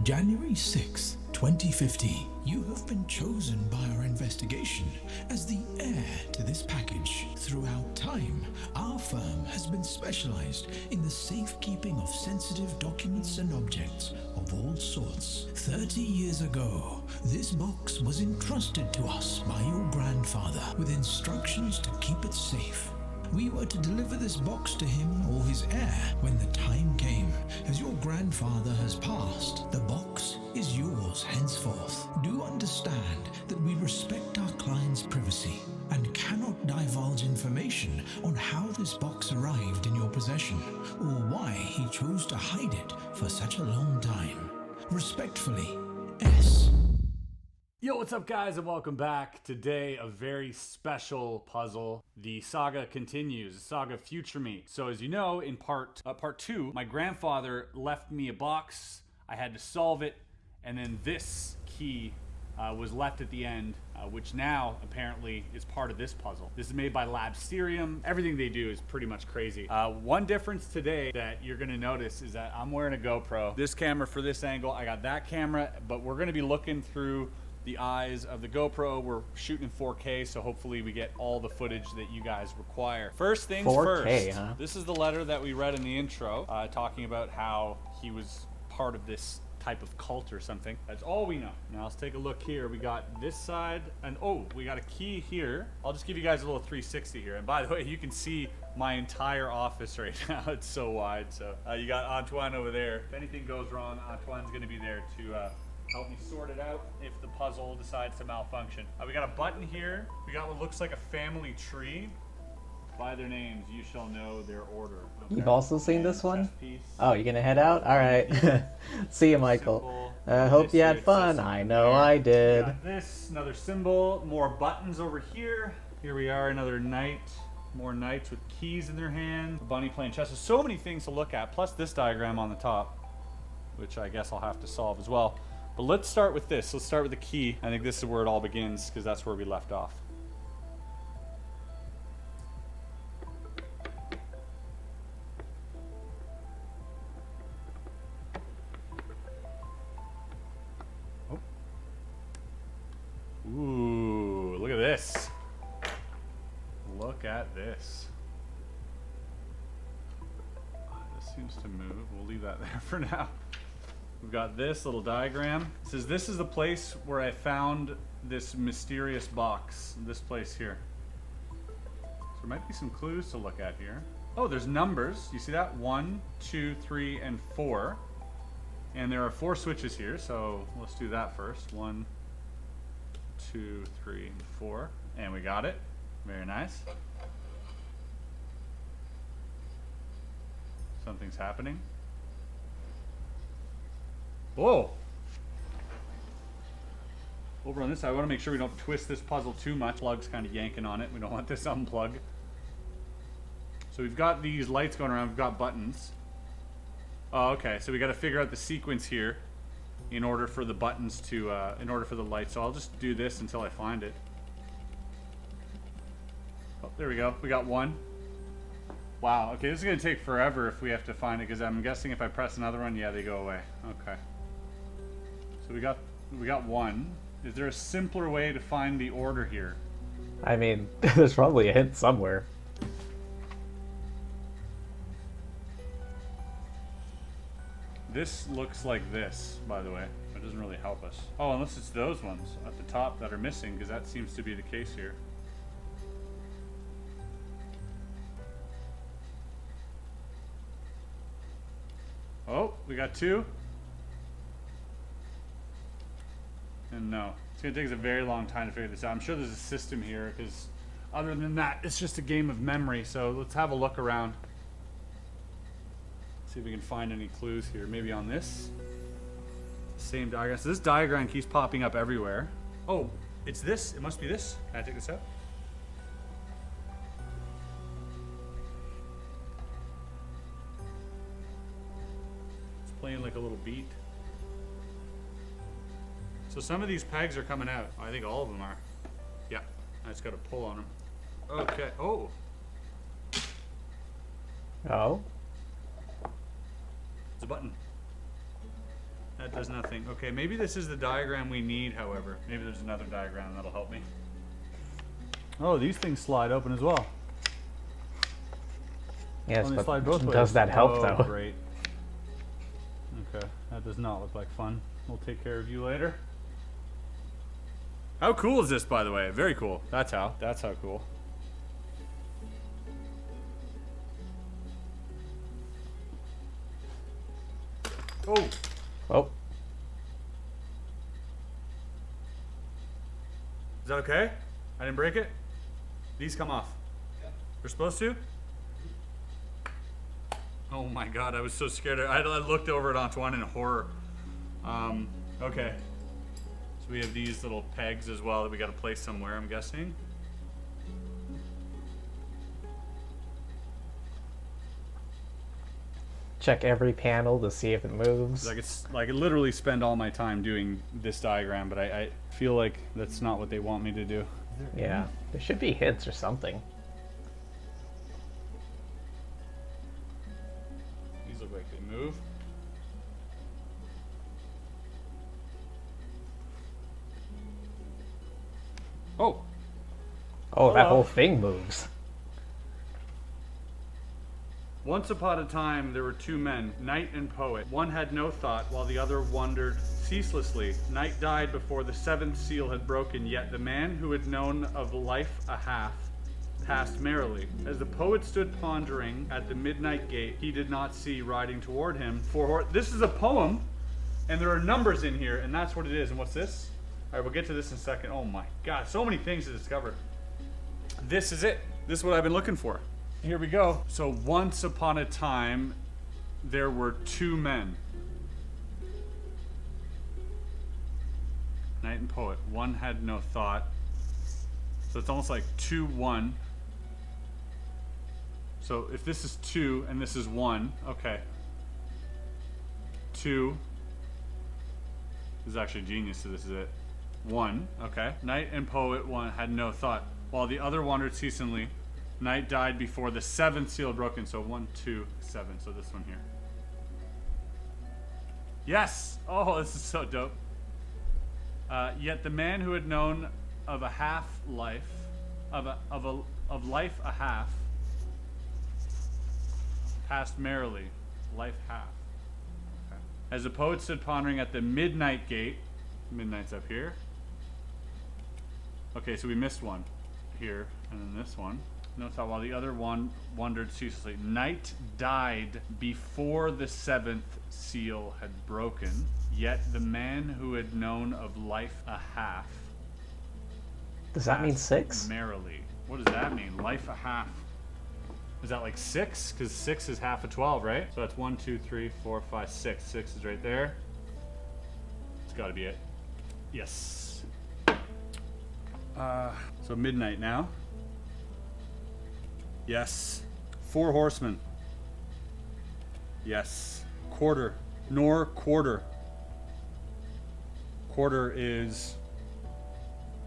January 6th, 2015. You have been chosen by our investigation as the heir to this package. Throughout time, our firm has been specialized in the safekeeping of sensitive documents and objects of all sorts. 30 years ago, this box was entrusted to us by your grandfather with instructions to keep it safe. We were to deliver this box to him or his heir when the time came. As your grandfather has passed, the box is yours henceforth. Do understand that we respect our client's privacy and cannot divulge information on how this box arrived in your possession or why he chose to hide it for such a long time. Respectfully, S. Yo, what's up guys and welcome back. Today a very special puzzle. The saga continues, the saga of Future Me. So as you know, in part 2, my grandfather left me a box. I had to solve it, and then this key was left at the end, which now apparently is part of this puzzle. This is made by Labsterium. Everything they do is pretty much crazy. One difference today that you're gonna notice is that I'm wearing a GoPro. This camera for this angle, I got that camera, but we're gonna be looking through the eyes of the GoPro. We're shooting in 4K, so hopefully we get all the footage that you guys require. First things 4K, first, huh? This is the letter that we read in the intro, talking about how he was part of this type of cult or something. That's all we know. Now let's take a look here. We got this side, and oh, we got a key here. I'll just give you guys a little 360 here. And by the way, you can see my entire office right now. It's so wide. So you got Antoine over there. If anything goes wrong, Antoine's gonna be there to help me sort it out if the puzzle decides to malfunction. We got a button here. We got what looks like a family tree. By their names, you shall know their order. Okay. You've also seen And this one? chess piece. Oh, you gonna head out? Alright. See you, Michael. Hope you had fun. I know I did. We got this, another symbol, more buttons over here. Here we are, another knight. More knights with keys in their hand. A bunny playing chess. There's so many things to look at, plus this diagram on the top, which I guess I'll have to solve as well. But let's start with this. Let's start with the key. I think this is where it all begins, because that's where we left off. Oh. Ooh, look at this. Look at this. This seems to move. We'll leave that there for now. We've got this little diagram. It says this is the place where I found this mysterious box. This place here. So there might be some clues to look at here. Oh, there's numbers. You see that? 1, 2, 3, and 4. And there are 4 switches here, so let's do that first. 1, 2, 3, and 4. And we got it. Very nice. Something's happening. Whoa! Over on this side, I want to make sure we don't twist this puzzle too much. Plug's kind of yanking on it. We don't want this unplug. So we've got these lights going around. We've got buttons. Oh, okay. So we got to figure out the sequence here in order for the buttons to, in order for the lights. So I'll just do this until I find it. Oh, there we go. We got one. Wow. Okay, this is going to take forever if we have to find it, because I'm guessing if I press another one, yeah, they go away. Okay. So we got one. Is there a simpler way to find the order here? I mean, there's probably a hint somewhere. This looks like this, by the way. It doesn't really help us. Oh, unless it's those ones at the top that are missing, because that seems to be the case here. Oh, we got 2. And no. It's going to take us a very long time to figure this out. I'm sure there's a system here, because other than that, it's just a game of memory. So let's have a look around. See if we can find any clues here. Maybe on this. Same diagram. So this diagram keeps popping up everywhere. Oh, it's this. It must be this. Can I take this out? It's playing like a little beat. So some of these pegs are coming out. I think all of them are. Yeah, I just got to pull on them. Okay. Oh. Oh. It's a button. That does nothing. Okay, maybe this is the diagram we need, however. Maybe there's another diagram that'll help me. Oh, these things slide open as well. Yes, they but slide both ways. does that help, Oh, though? Great. Okay, that does not look like fun. We'll take care of you later. How cool is this, by the way? Very cool. That's how cool. Oh. Oh. Is that okay? I didn't break it? These come off. They're supposed to? Oh my god, I was so scared. I looked over at Antoine in horror. Okay. So we have these little pegs as well that we got to place somewhere, I'm guessing. Check every panel to see if it moves. I could literally spend all my time doing this diagram, but I feel like that's not what they want me to do. Yeah, there should be hints or something. These look like they move. Oh. Oh, that whole thing moves. Once upon a time, there were 2 men, knight and poet. One had no thought, while the other wandered ceaselessly. Night died before the 7th seal had broken, yet the man who had known of life a half passed merrily. As the poet stood pondering at the midnight gate, he did not see riding toward him. This is a poem, and there are numbers in here, and that's what it is. And what's this? All right, we'll get to this in a second. Oh my god, so many things to discover. This is it. This is what I've been looking for. Here we go. So once upon a time, there were 2 men. Knight and poet. One had no thought. So it's almost like 2-1. So if this is 2 and this is 1, okay. 2 this is actually genius, so this is it. 1, okay. Knight and poet, one had no thought, while the other wandered ceaselessly. Night died before the 7th seal had broken. So 1, 2, 7. So this one here. Yes! Oh, this is so dope. Yet the man who had known of a half life, of life a half, passed merrily. Life half. Okay. As the poet stood pondering at the midnight gate. Midnight's up here. Okay, so we missed one here, and then this one. No thought, while the other one wandered ceaselessly. Night died before the 7th seal had broken, yet the man who had known of life a half. Does that mean 6? Merrily. What does that mean? Life a half. Is that like 6? Because 6 is half of 12, right? So that's 1, 2, 3, 4, 5, 6. 6 is right there. It's got to be it. Yes. So midnight now. Yes. 4 horsemen. Yes. Quarter. Nor quarter. Quarter is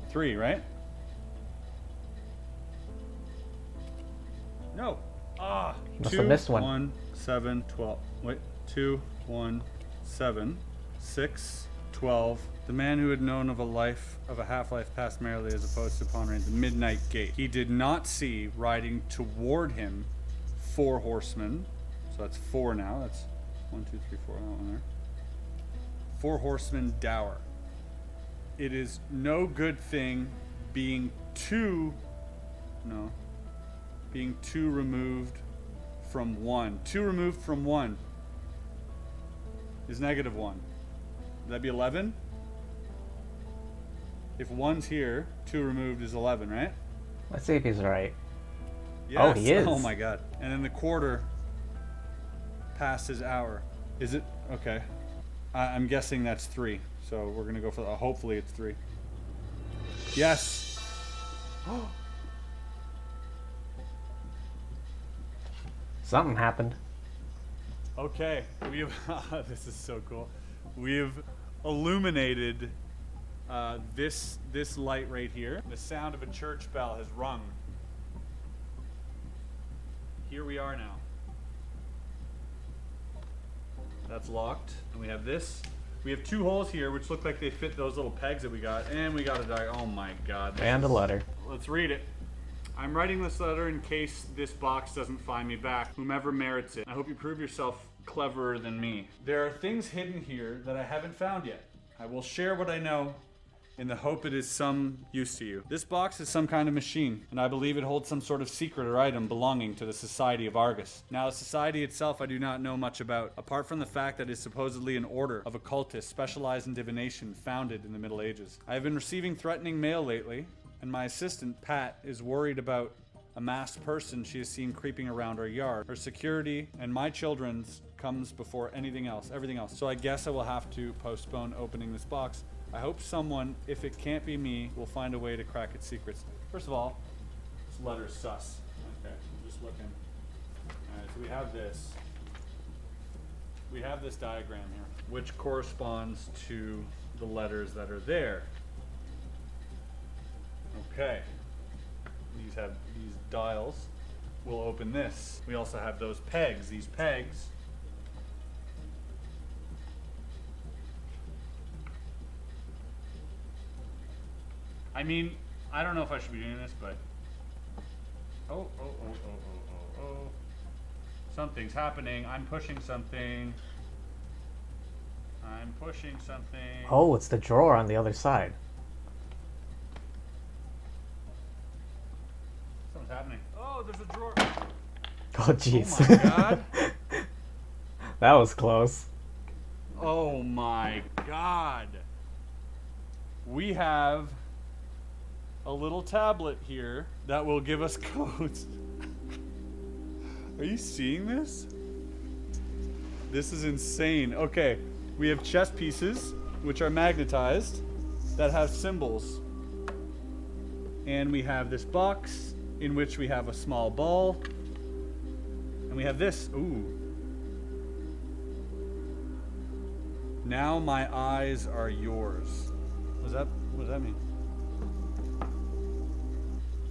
3, right? No. Ah. Must have missed one. 1, 7, 12. Wait. 2, 1, 7, 6, 12. The man who had known of a half-life passed merrily as opposed to pondering the midnight gate. He did not see riding toward him 4 horsemen. So that's 4 now. That's 1, 2, 3, 4. That one there. 4 Horsemen Dower. It is no good thing being too removed from 1. 2 removed from 1 is -1. Would that be 11? If 1's here, 2 removed is 11, right? Let's see if he's right. Yes. Oh, he is. Oh my god. And then the quarter past his hour. Is it? Okay. I'm guessing that's 3. So we're going to go for that. Hopefully it's 3. Yes. Something happened. Okay. We have. This is so cool. We have illuminated this light right here. The sound of a church bell has rung. Here we are now. That's locked. And we have this. We have 2 holes here, which look like they fit those little pegs that we got. And we got a diagram. Oh my god. And a letter. Let's read it. I'm writing this letter in case this box doesn't find me back, whomever merits it. I hope you prove yourself cleverer than me. There are things hidden here that I haven't found yet. I will share what I know in the hope it is some use to you. This box is some kind of machine, and I believe it holds some sort of secret or item belonging to the Society of Argus. Now, the Society itself I do not know much about, apart from the fact that it is supposedly an order of occultists specialized in divination founded in the Middle Ages. I have been receiving threatening mail lately, and my assistant, Pat, is worried about a masked person she has seen creeping around our yard. Her security and my children's comes before everything else. So I guess I will have to postpone opening this box. I hope someone, if it can't be me, will find a way to crack its secrets. First of all, this letter's sus. Okay, I'm just looking. Alright, so we have this. We have this diagram here, which corresponds to the letters that are there. Okay. These have these dials. We'll open this. We also have those pegs. These pegs I mean, I don't know if I should be doing this, but oh. Something's happening. I'm pushing something. Oh, it's the drawer on the other side. Something's happening. Oh, there's a drawer. Oh, jeez. Oh my god. That was close. Oh my god. We have a little tablet here that will give us codes. Are you seeing this? This is insane. Okay, we have chess pieces, which are magnetized, that have symbols. And we have this box, in which we have a small ball. And we have this. Ooh. Now my eyes are yours. What does that mean?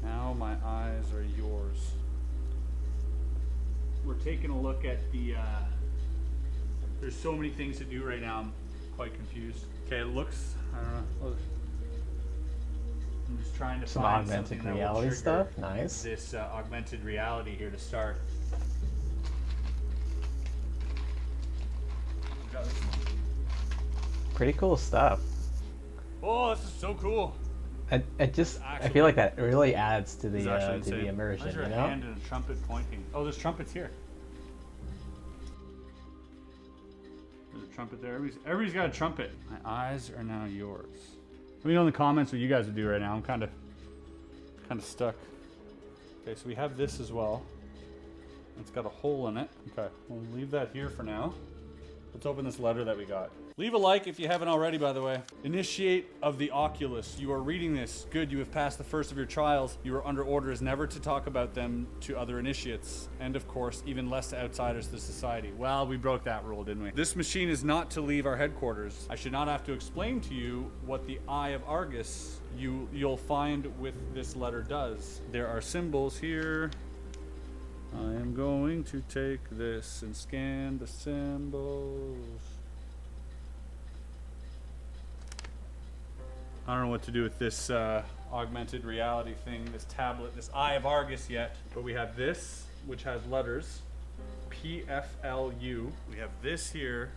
Now my eyes are yours. We're taking a look at the, there's so many things to do right now, I'm quite confused. Okay, it looks, I don't know. I'm just trying to Some find augmented something that will reality trigger stuff, nice. this augmented reality here to start. Pretty cool stuff. Oh, this is so cool. I feel like that really adds to the immersion, Where's your you know? hand and a trumpet pointing? Oh, there's trumpets here. There's a trumpet there. Everybody's got a trumpet. My eyes are now yours. Let me know in the comments what you guys would do right now. I'm kind of stuck. Okay, so we have this as well. It's got a hole in it. Okay, we'll leave that here for now. Let's open this letter that we got. Leave a like if you haven't already, by the way. Initiate of the Oculus. You are reading this. Good, you have passed the first of your trials. You are under orders never to talk about them to other initiates. And of course, even less to outsiders of the society. Well, we broke that rule, didn't we? This machine is not to leave our headquarters. I should not have to explain to you what the Eye of Argus you'll find with this letter does. There are symbols here. I am going to take this and scan the symbols. I don't know what to do with this augmented reality thing, this tablet, this Eye of Argus yet. But we have this, which has letters. PFLU. We have this here,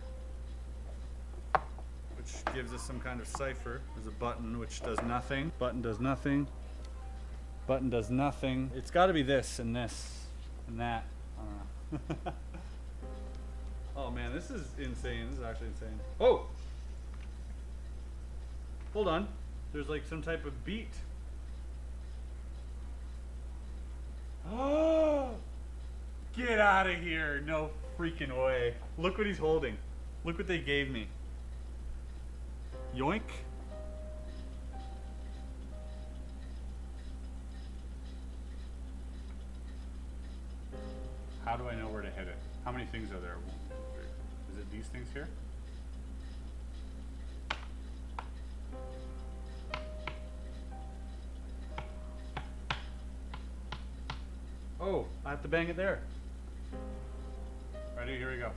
which gives us some kind of cipher. There's a button which does nothing. Button does nothing. Button does nothing. It's got to be this and this and that. I don't know. Oh man, this is insane. This is actually insane. Oh! Hold on. There's like some type of beat. Oh! Get out of here. No freaking way. Look what he's holding. Look what they gave me. Yoink. How do I know where to hit it? How many things are there? Is it these things here? Oh, I have to bang it there. Ready? Here we go.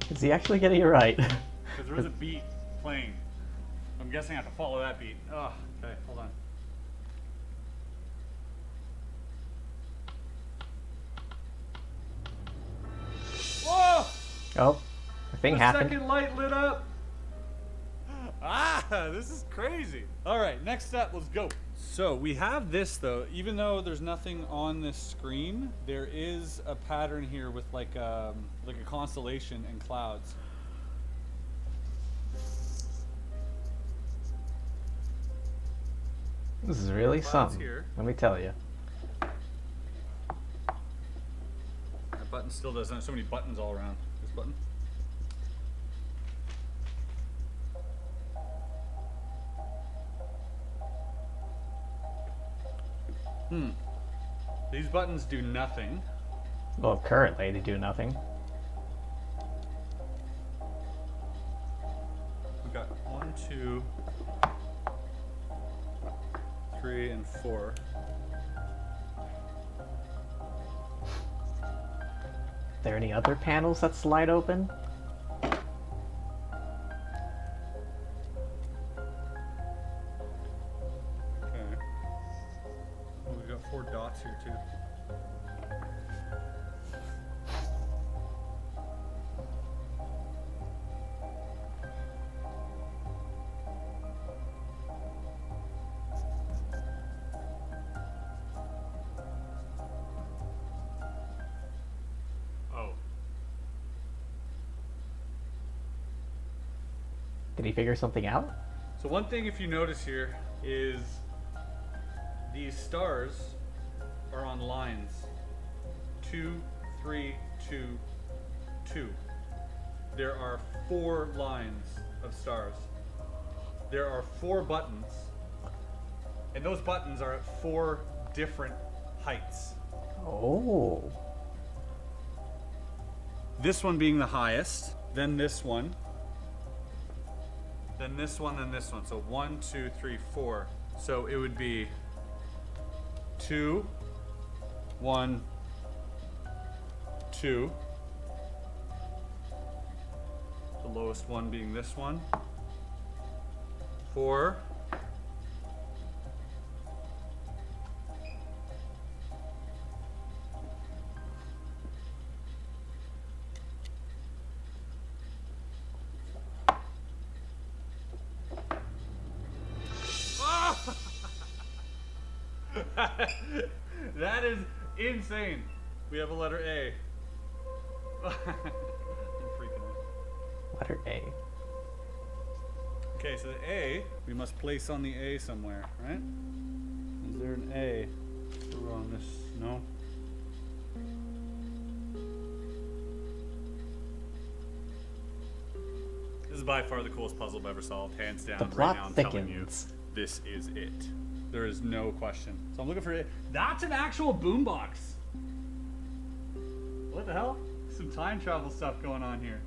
Is he actually getting it right? Because there was a beat playing. I'm guessing I have to follow that beat. Oh, okay, hold on. Whoa! Oh, the thing happened. Second light lit up. Ah, this is crazy. All right, next step, let's go. So we have this though, even though there's nothing on this screen, there is a pattern here with like a constellation and clouds. This is really Clouds something. here. Let me tell you. That button still doesn't have so many buttons all around. This button. These buttons do nothing. Well, currently they do nothing. We've got 1, 2, 3, and 4. Are there any other panels that slide open? Okay. Oh, we've got 4 dots here too. Oh. Did he figure something out? So one thing, if you notice here, is these stars are on lines 2, 3, 2, 2. There are 4 lines of stars. There are 4 buttons, and those buttons are at 4 different heights. Oh. This one being the highest, then this one, then this one, then this one. So 1, 2, 3, 4. So it would be 2, 1, 2. The lowest one being this one. 4. That is insane. We have a letter A. I'm freaking out. Letter A. Okay, so the A, we must place on the A somewhere, right? Is there an A on this? No? This is by far the coolest puzzle I've ever solved, hands down. The Right plot now, I'm telling you, thickens. this is it. There is no question. So I'm looking for it. That's an actual boombox. What the hell? Some time travel stuff going on here.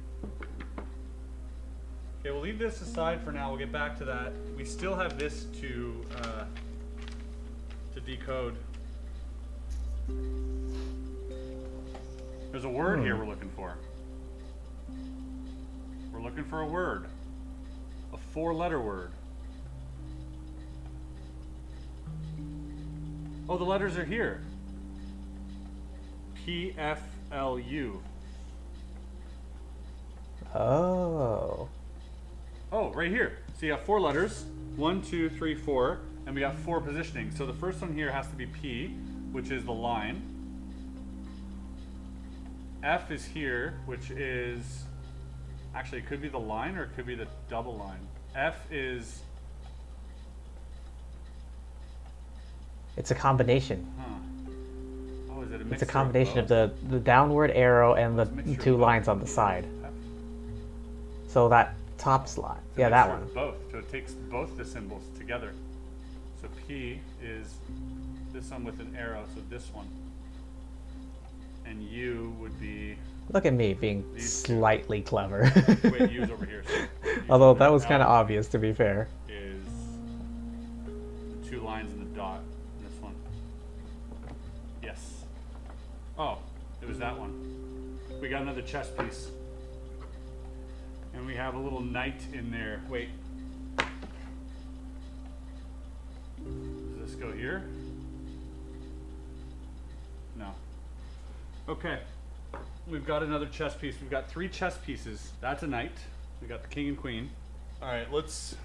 Okay, we'll leave this aside for now. We'll get back to that. We still have this to decode. There's a word here we're looking for. We're looking for a word. A 4-letter word. Oh, the letters are here. PFLU. Oh. Oh, right here. So you have 4 letters. 1, 2, 3, 4. And we got 4 positioning. So the first one here has to be P, which is the line. F is here, which is... Actually, it could be the line or it could be the double line. F is... It's a combination. Huh. Oh, is it a mixture? It's a combination of the downward arrow and the 2 lines on the side. So that top slot. It's a Yeah, that mixture one. of both. So it takes both the symbols together. So P is this one with an arrow, so this one. And U would be... Look at me being slightly clever. Wait, U's over here. So Although that was kind of obvious, to be fair. Is the 2 lines and the dot. This one. Yes. Oh, it was that one. We got another chess piece. And we have a little knight in there. Wait. Does this go here? No. Okay. We've got another chess piece. We've got 3 chess pieces. That's a knight. We got the king and queen. All right, let's...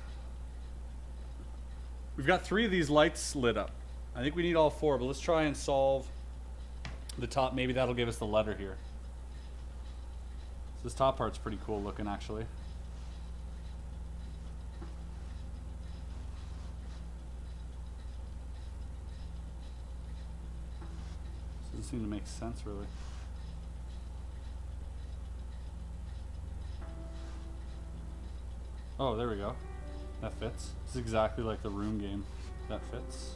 We've got 3 of these lights lit up. I think we need all 4, but let's try and solve the top. Maybe that'll give us the letter here. So this top part's pretty cool looking, actually. Doesn't seem to make sense, really. Oh, there we go. That fits. It's exactly like the Room game. That fits.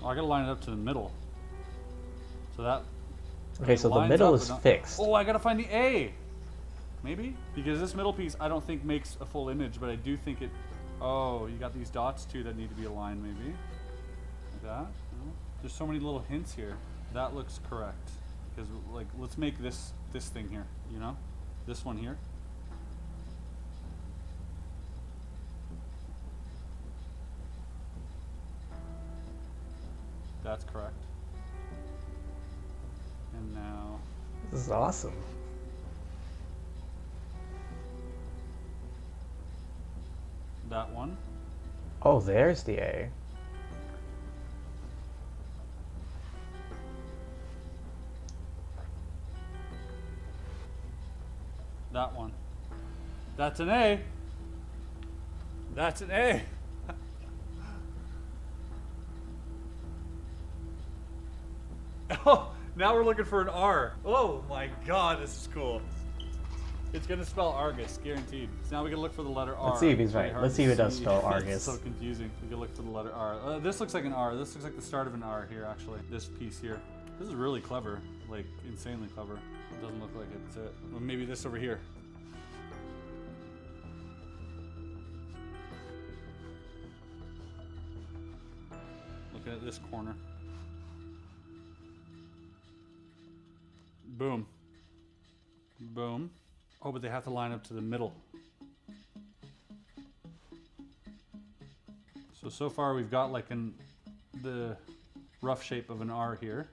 Oh, I gotta line it up to the middle. So that... Okay, so the lines middle up, is but not- fixed. Oh, I gotta find the A! Maybe? Because this middle piece I don't think makes a full image, but I do think it... Oh, you got these dots too that need to be aligned, maybe? Like that? No? There's so many little hints here. That looks correct. Because, like, let's make this thing here, you know? This one here. That's correct. And now... This is awesome. That one. Oh, there's the A. That one. That's an A. That's an A. Oh, now we're looking for an R. Oh my god, this is cool. It's gonna spell Argus, guaranteed. So now we can look for the letter R. Let's see if he's It's really right. hard Let's to see if it does see. spell It's Argus. so confusing. We can look for the letter R. This looks like an R. This looks like the start of an R here, actually. This piece here. This is really clever. Like, insanely clever. It doesn't look like it's it. Well, maybe this over here. Looking at this corner. Boom. Boom. Oh, but they have to line up to the middle. So far we've got like the rough shape of an R here.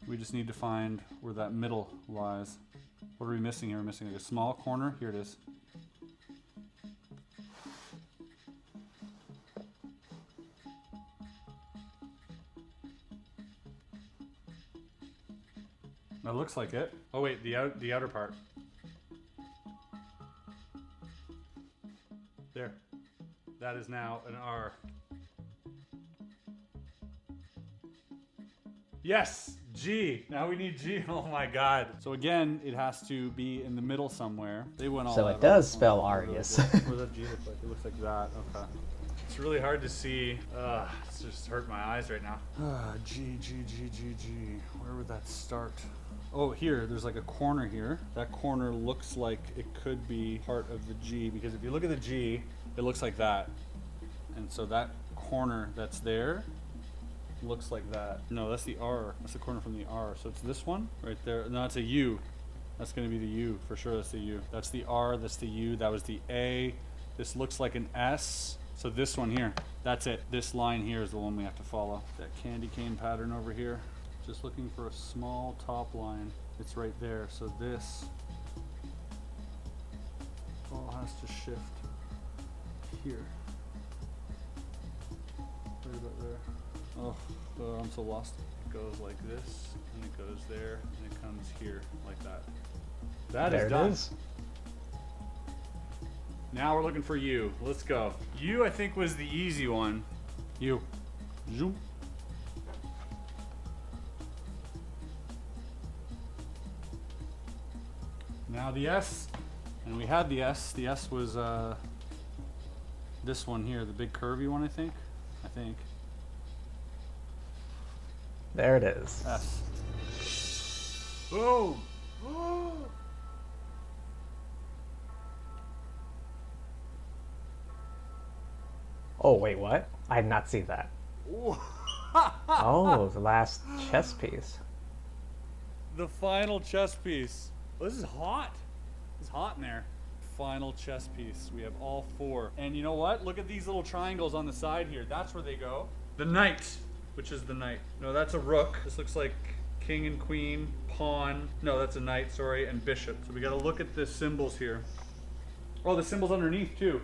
We just need to find where that middle lies. What are we missing here? We're missing like a small corner. Here it is. That looks like it. Oh wait, the outer part. There. That is now an R. Yes! G! Now we need G. Oh my god. So again, it has to be in the middle somewhere. They went all So out it does on- spell What Argus. does that G look like? It looks like that. Okay. It's really hard to see. It's just hurting my eyes right now. G. Where would that start? Oh, here, there's like a corner here. That corner looks like it could be part of the G, because if you look at the G, it looks like that. And so that corner that's there looks like that. No, that's the R. That's the corner from the R. So it's this one right there. No, it's a U. That's going to be the U. For sure, that's the U. That's the R. That's the U. That was the A. This looks like an S. So this one here, that's it. This line here is the one we have to follow. That candy cane pattern over here. Just looking for a small top line. It's right there. So this all has to shift here. Right about there. Oh, I'm so lost. It goes like this, and it goes there, and it comes here like that. That There is it done. is. Now we're looking for U. Let's go. U, I think, was the easy one. U. Zoom. Now the S, and we had the S. The S was this one here, the big curvy one, I think. There it is. S. Boom. Oh, wait, what? I had not seen that. Oh, the last chess piece. The final chess piece. Oh, this is hot. It's hot in there. Final chess piece. We have all 4. And you know what? Look at these little triangles on the side here. That's where they go. The knight. Which is the knight? No, that's a rook. This looks like king and queen, pawn. No, that's a knight, sorry, and bishop. So we gotta look at the symbols here. Oh, the symbols underneath too.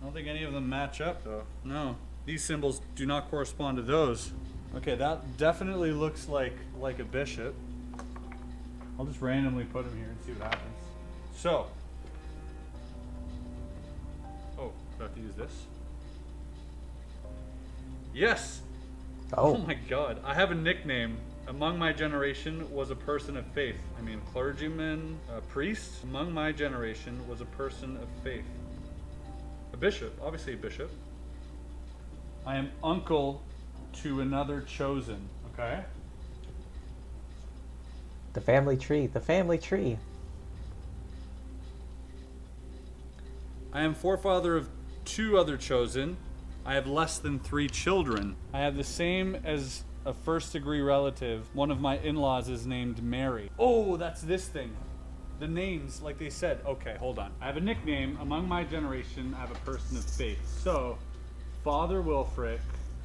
I don't think any of them match up though. No, these symbols do not correspond to those. Okay, that definitely looks like a bishop. I'll just randomly put him here and see what happens. So, oh, do I have to use this? Yes. Oh my God, I have a nickname. Among my generation was a person of faith. I mean, clergyman, a priest. Among my generation was a person of faith. A bishop, obviously a bishop. I am uncle to another chosen, okay? The family tree. The family tree. I am forefather of 2 other chosen. I have less than 3 children. I have the same as a first-degree relative. One of my in-laws is named Mary. Oh, that's this thing. The names, like they said. Okay, hold on. I have a nickname. Among my generation, I have a person of faith. So, Father Wilfric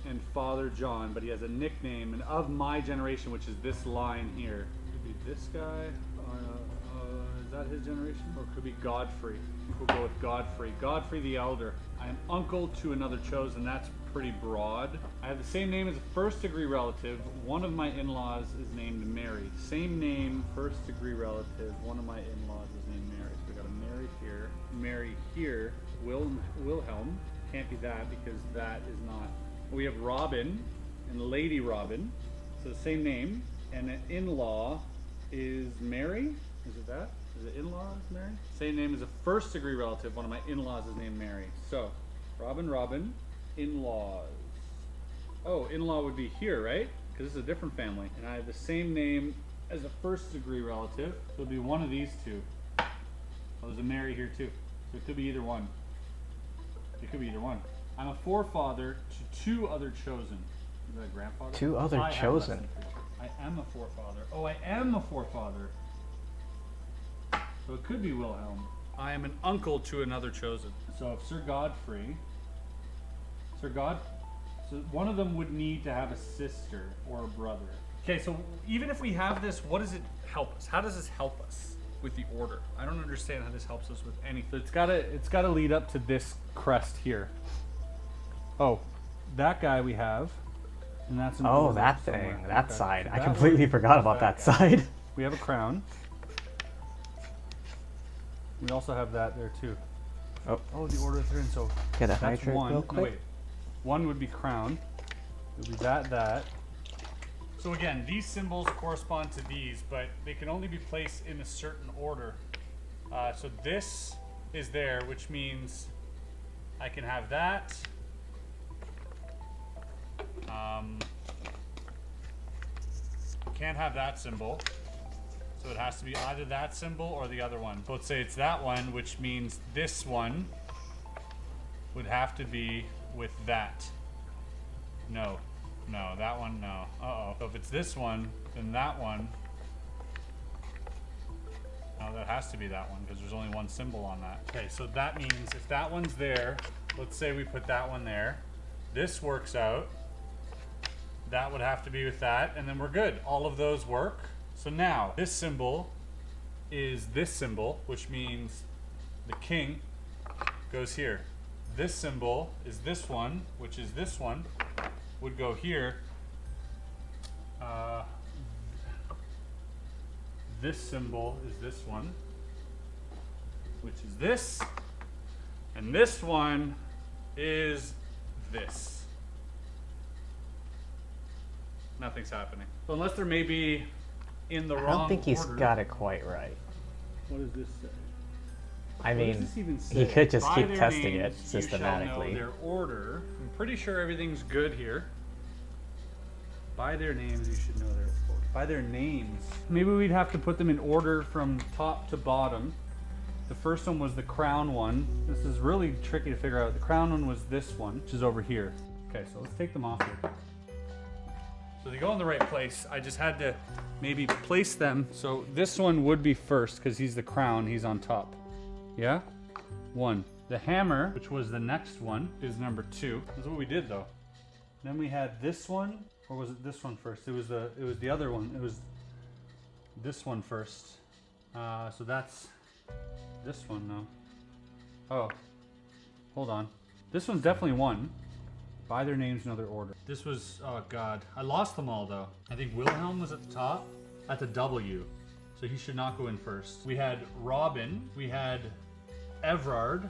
and Father John, but he has a nickname, and of my generation, which is this line here. Could be this guy. Is that his generation? Or it could be Godfrey. We'll go with Godfrey. Godfrey the Elder. I am uncle to another chosen. That's pretty broad. I have the same name as a first-degree relative. One of my in-laws is named Mary. Same name, first-degree relative. One of my in-laws is named Mary. So we got a Mary here. Mary here. Wilhelm. Can't be that because that is not. We have Robin and Lady Robin. So same name. And an in-law is Mary. Is it that? Is it in-law is Mary? Same name as a first-degree relative. One of my in-laws is named Mary. So, Robin, in-laws. Oh, in-law would be here, right? Because this is a different family. And I have the same name as a first-degree relative. So it'll be one of these 2. Oh, there's a Mary here too. So it could be either one. It could be either one. I'm a forefather to 2 other chosen. Is that a grandfather? 2 other chosen. I am a forefather. Oh, I am a forefather. So it could be Wilhelm. I am an uncle to another chosen. So if Sir Godfrey, so one of them would need to have a sister or a brother. Okay, so even if we have this, what does it help us? How does this help us with the order? I don't understand how this helps us with anything. It's gotta lead up to this crest here. Oh, that guy we have, and that's an Oh, order that somewhere. thing. That Okay. side. So I that completely one- forgot about that guy. side. We have a crown. We also have that there too. Oh, the order they're in. So Get a that's hydrate one. real No, quick. wait. One would be crown. It would be that. So again, these symbols correspond to these, but they can only be placed in a certain order. So this is there, which means I can have that. Can't have that symbol. So it has to be either that symbol or the other one. So let's say it's that one, which means this one would have to be with that. No, that one, no. Uh-oh. So if it's this one, then that one. No, that has to be that one because there's only one symbol on that. Okay, so that means if that one's there, let's say we put that one there. This works out. That would have to be with that, and then we're good. All of those work. So now, this symbol is this symbol, which means the king goes here. This symbol is this one, which is this one, would go here. This symbol is this one, which is this, and this one is this. Nothing's happening. So unless there may be in the wrong I don't think he's order. got it quite right. What does this say? I What does mean, this even he say? could just By keep their testing names, it you shall systematically. know their order. I'm pretty sure everything's good here. By their names, you should know their order. By their names. Maybe we'd have to put them in order from top to bottom. The first one was the crown one. This is really tricky to figure out. The crown one was this one, which is over here. Okay, so let's take them off here. So they go in the right place. I just had to maybe place them. So this one would be first because he's the crown. He's on top. Yeah? 1. The hammer, which was the next one, is number 2. That's what we did though. Then we had this one, or was it this one first? It was the other one. It was this one first. So that's this one now. Oh, hold on. This one's definitely 1. By their names in other order. This was, oh god, I lost them all though. I think Wilhelm was at the top, at the W, so he should not go in first. We had Robin, we had Everard,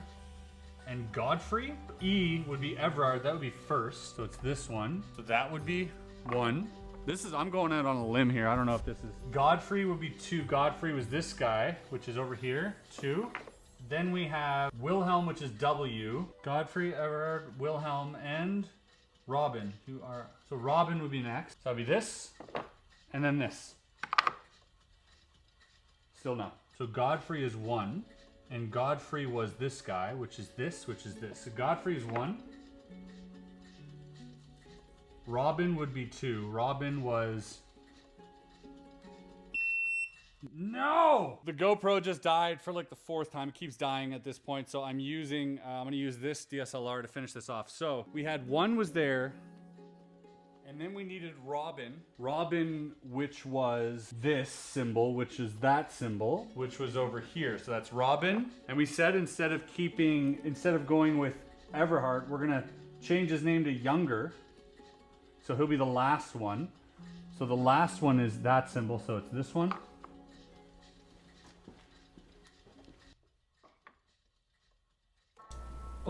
and Godfrey. E would be Everard, that would be first, so it's this one. So that would be 1. This is, I'm going out on a limb here, I don't know if this is. Godfrey would be 2, Godfrey was this guy, which is over here, 2. Then we have Wilhelm, which is W. Godfrey, Everard, Wilhelm, and Robin, who are... So Robin would be next. So that'd be this, and then this. Still no. So Godfrey is 1, and Godfrey was this guy, which is this, which is this. So Godfrey is 1. Robin would be 2. Robin was... No! The GoPro just died for like the 4th time. It keeps dying at this point, so I'm using, I'm gonna use this DSLR to finish this off. So we had 1 was there, and then we needed Robin. Robin, which was this symbol, which is that symbol, which was over here. So that's Robin. And we said instead of going with Everhart, we're gonna change his name to Younger. So he'll be the last one. So the last one is that symbol, so it's this one.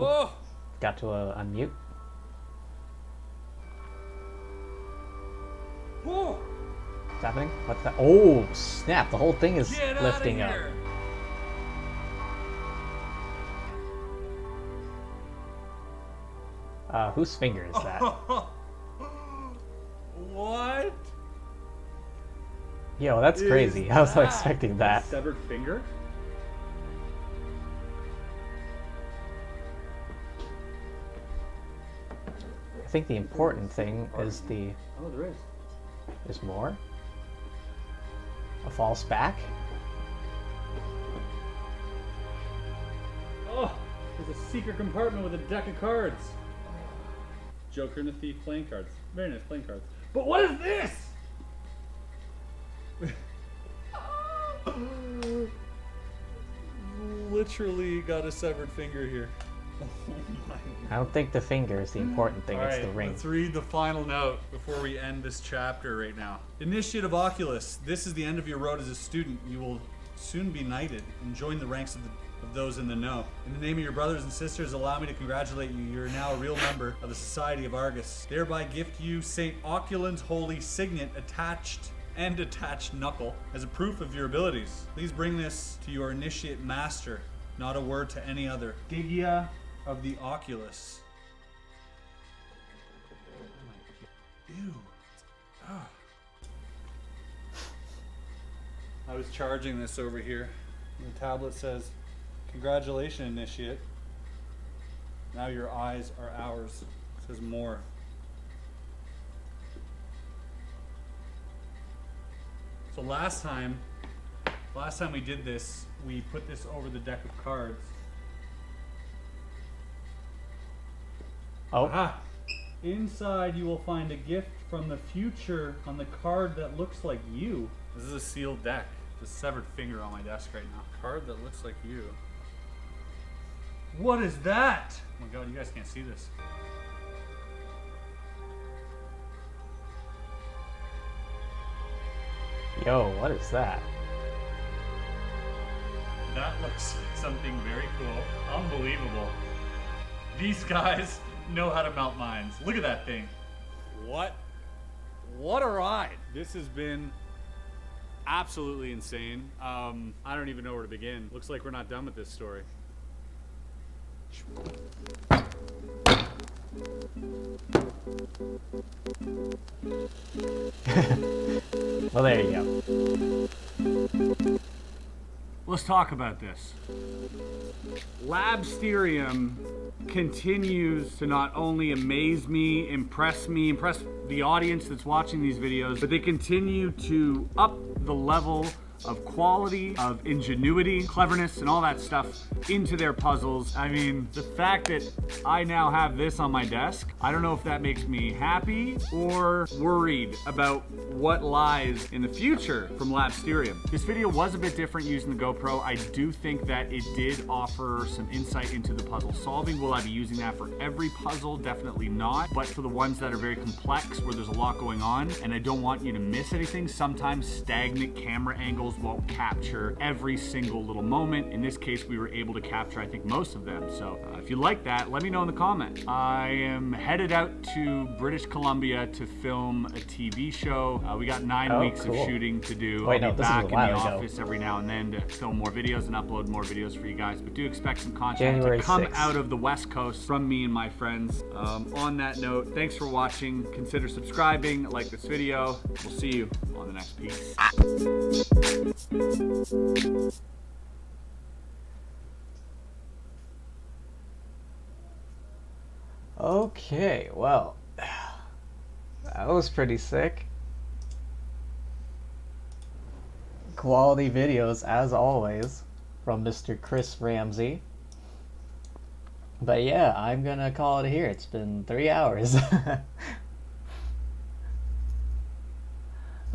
Oh! Got to unmute. Whoa! What's happening? What's that? Oh, snap. The whole thing is Get lifting up. here. Whose finger is that? What? Yo, that's crazy. I was not expecting that. Severed finger? I think the important thing is the... Oh, there is. There's more? A false back? Oh, there's a secret compartment with a deck of cards. Joker and the Thief playing cards. Very nice playing cards. But what is this? Literally got a severed finger here. Oh my God. I don't think the finger is the important thing, it's the ring. Let's read the final note before we end this chapter right now. Initiate of Oculus. This is the end of your road as a student. You will soon be knighted and join the ranks of those in the know. In the name of your brothers and sisters, allow me to congratulate you. You are now a real member of the Society of Argus. Thereby gift you St. Oculin's holy signet attached knuckle as a proof of your abilities. Please bring this to your initiate master, not a word to any other. Stygia of the Oculus. Ew. Oh. was charging this over here. The tablet says, "Congratulations, Initiate. Now your eyes are ours." It says more. So last time we did this, we put this over the deck of cards. Oh. Aha. Inside you will find a gift from the future on the card that looks like you. This is a sealed deck. There's a severed finger on my desk right now. Card that looks like you. What is that? Oh my god, you guys can't see this. Yo, what is that? That looks like something very cool. Unbelievable. These guys know how to melt minds. Look at that thing. What a ride. This has been absolutely insane. I don't even know where to begin. Looks like we're not done with this story. Well, there you go. Let's talk about this. Labsterium continues to not only amaze me, impress the audience that's watching these videos, but they continue to up the level of quality, of ingenuity, cleverness, and all that stuff into their puzzles. I mean, the fact that I now have this on my desk, I don't know if that makes me happy or worried about what lies in the future from Labsterium. This video was a bit different using the GoPro. I do think that it did offer some insight into the puzzle solving. Will I be using that for every puzzle? Definitely not. But for the ones that are very complex, where there's a lot going on, and I don't want you to miss anything, sometimes stagnant camera angles won't capture every single little moment. In this case, we were able to capture, I think, most of them. So if you like that, let me know in the comments. I am headed out to British Columbia to film a TV show. We got 9 weeks of shooting to do. Wait, I'll no, be this is a back in the while ago. office every now and then to film more videos and upload more videos for you guys. But do expect some content January to come 6th. out of the West Coast from me and my friends. On that note, thanks for watching. Consider subscribing, like this video. We'll see you on the next piece. Okay, well, that was pretty sick. Quality videos, as always, from Mr. Chris Ramsey. But yeah, I'm gonna call it here. It's been 3 hours.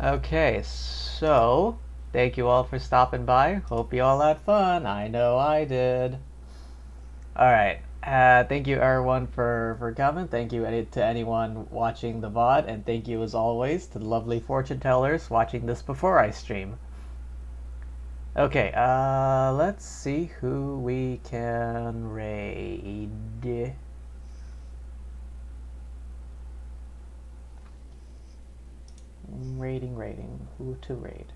Okay, so thank you all for stopping by. Hope you all had fun. I know I did. Alright, thank you everyone for coming. Thank you to anyone watching the VOD, and thank you as always to the lovely fortune tellers watching this before I stream. Okay, let's see who we can raid. Rating. Who to raid?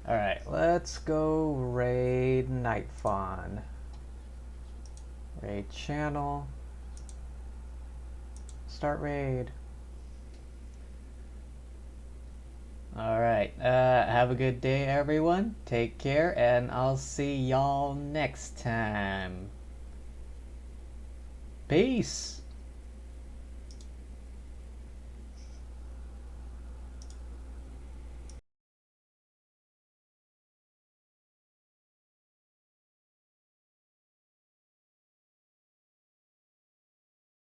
Alright, let's go raid Nightfawn. Raid channel. Start raid. Alright, have a good day everyone. Take care, and I'll see y'all next time. Peace!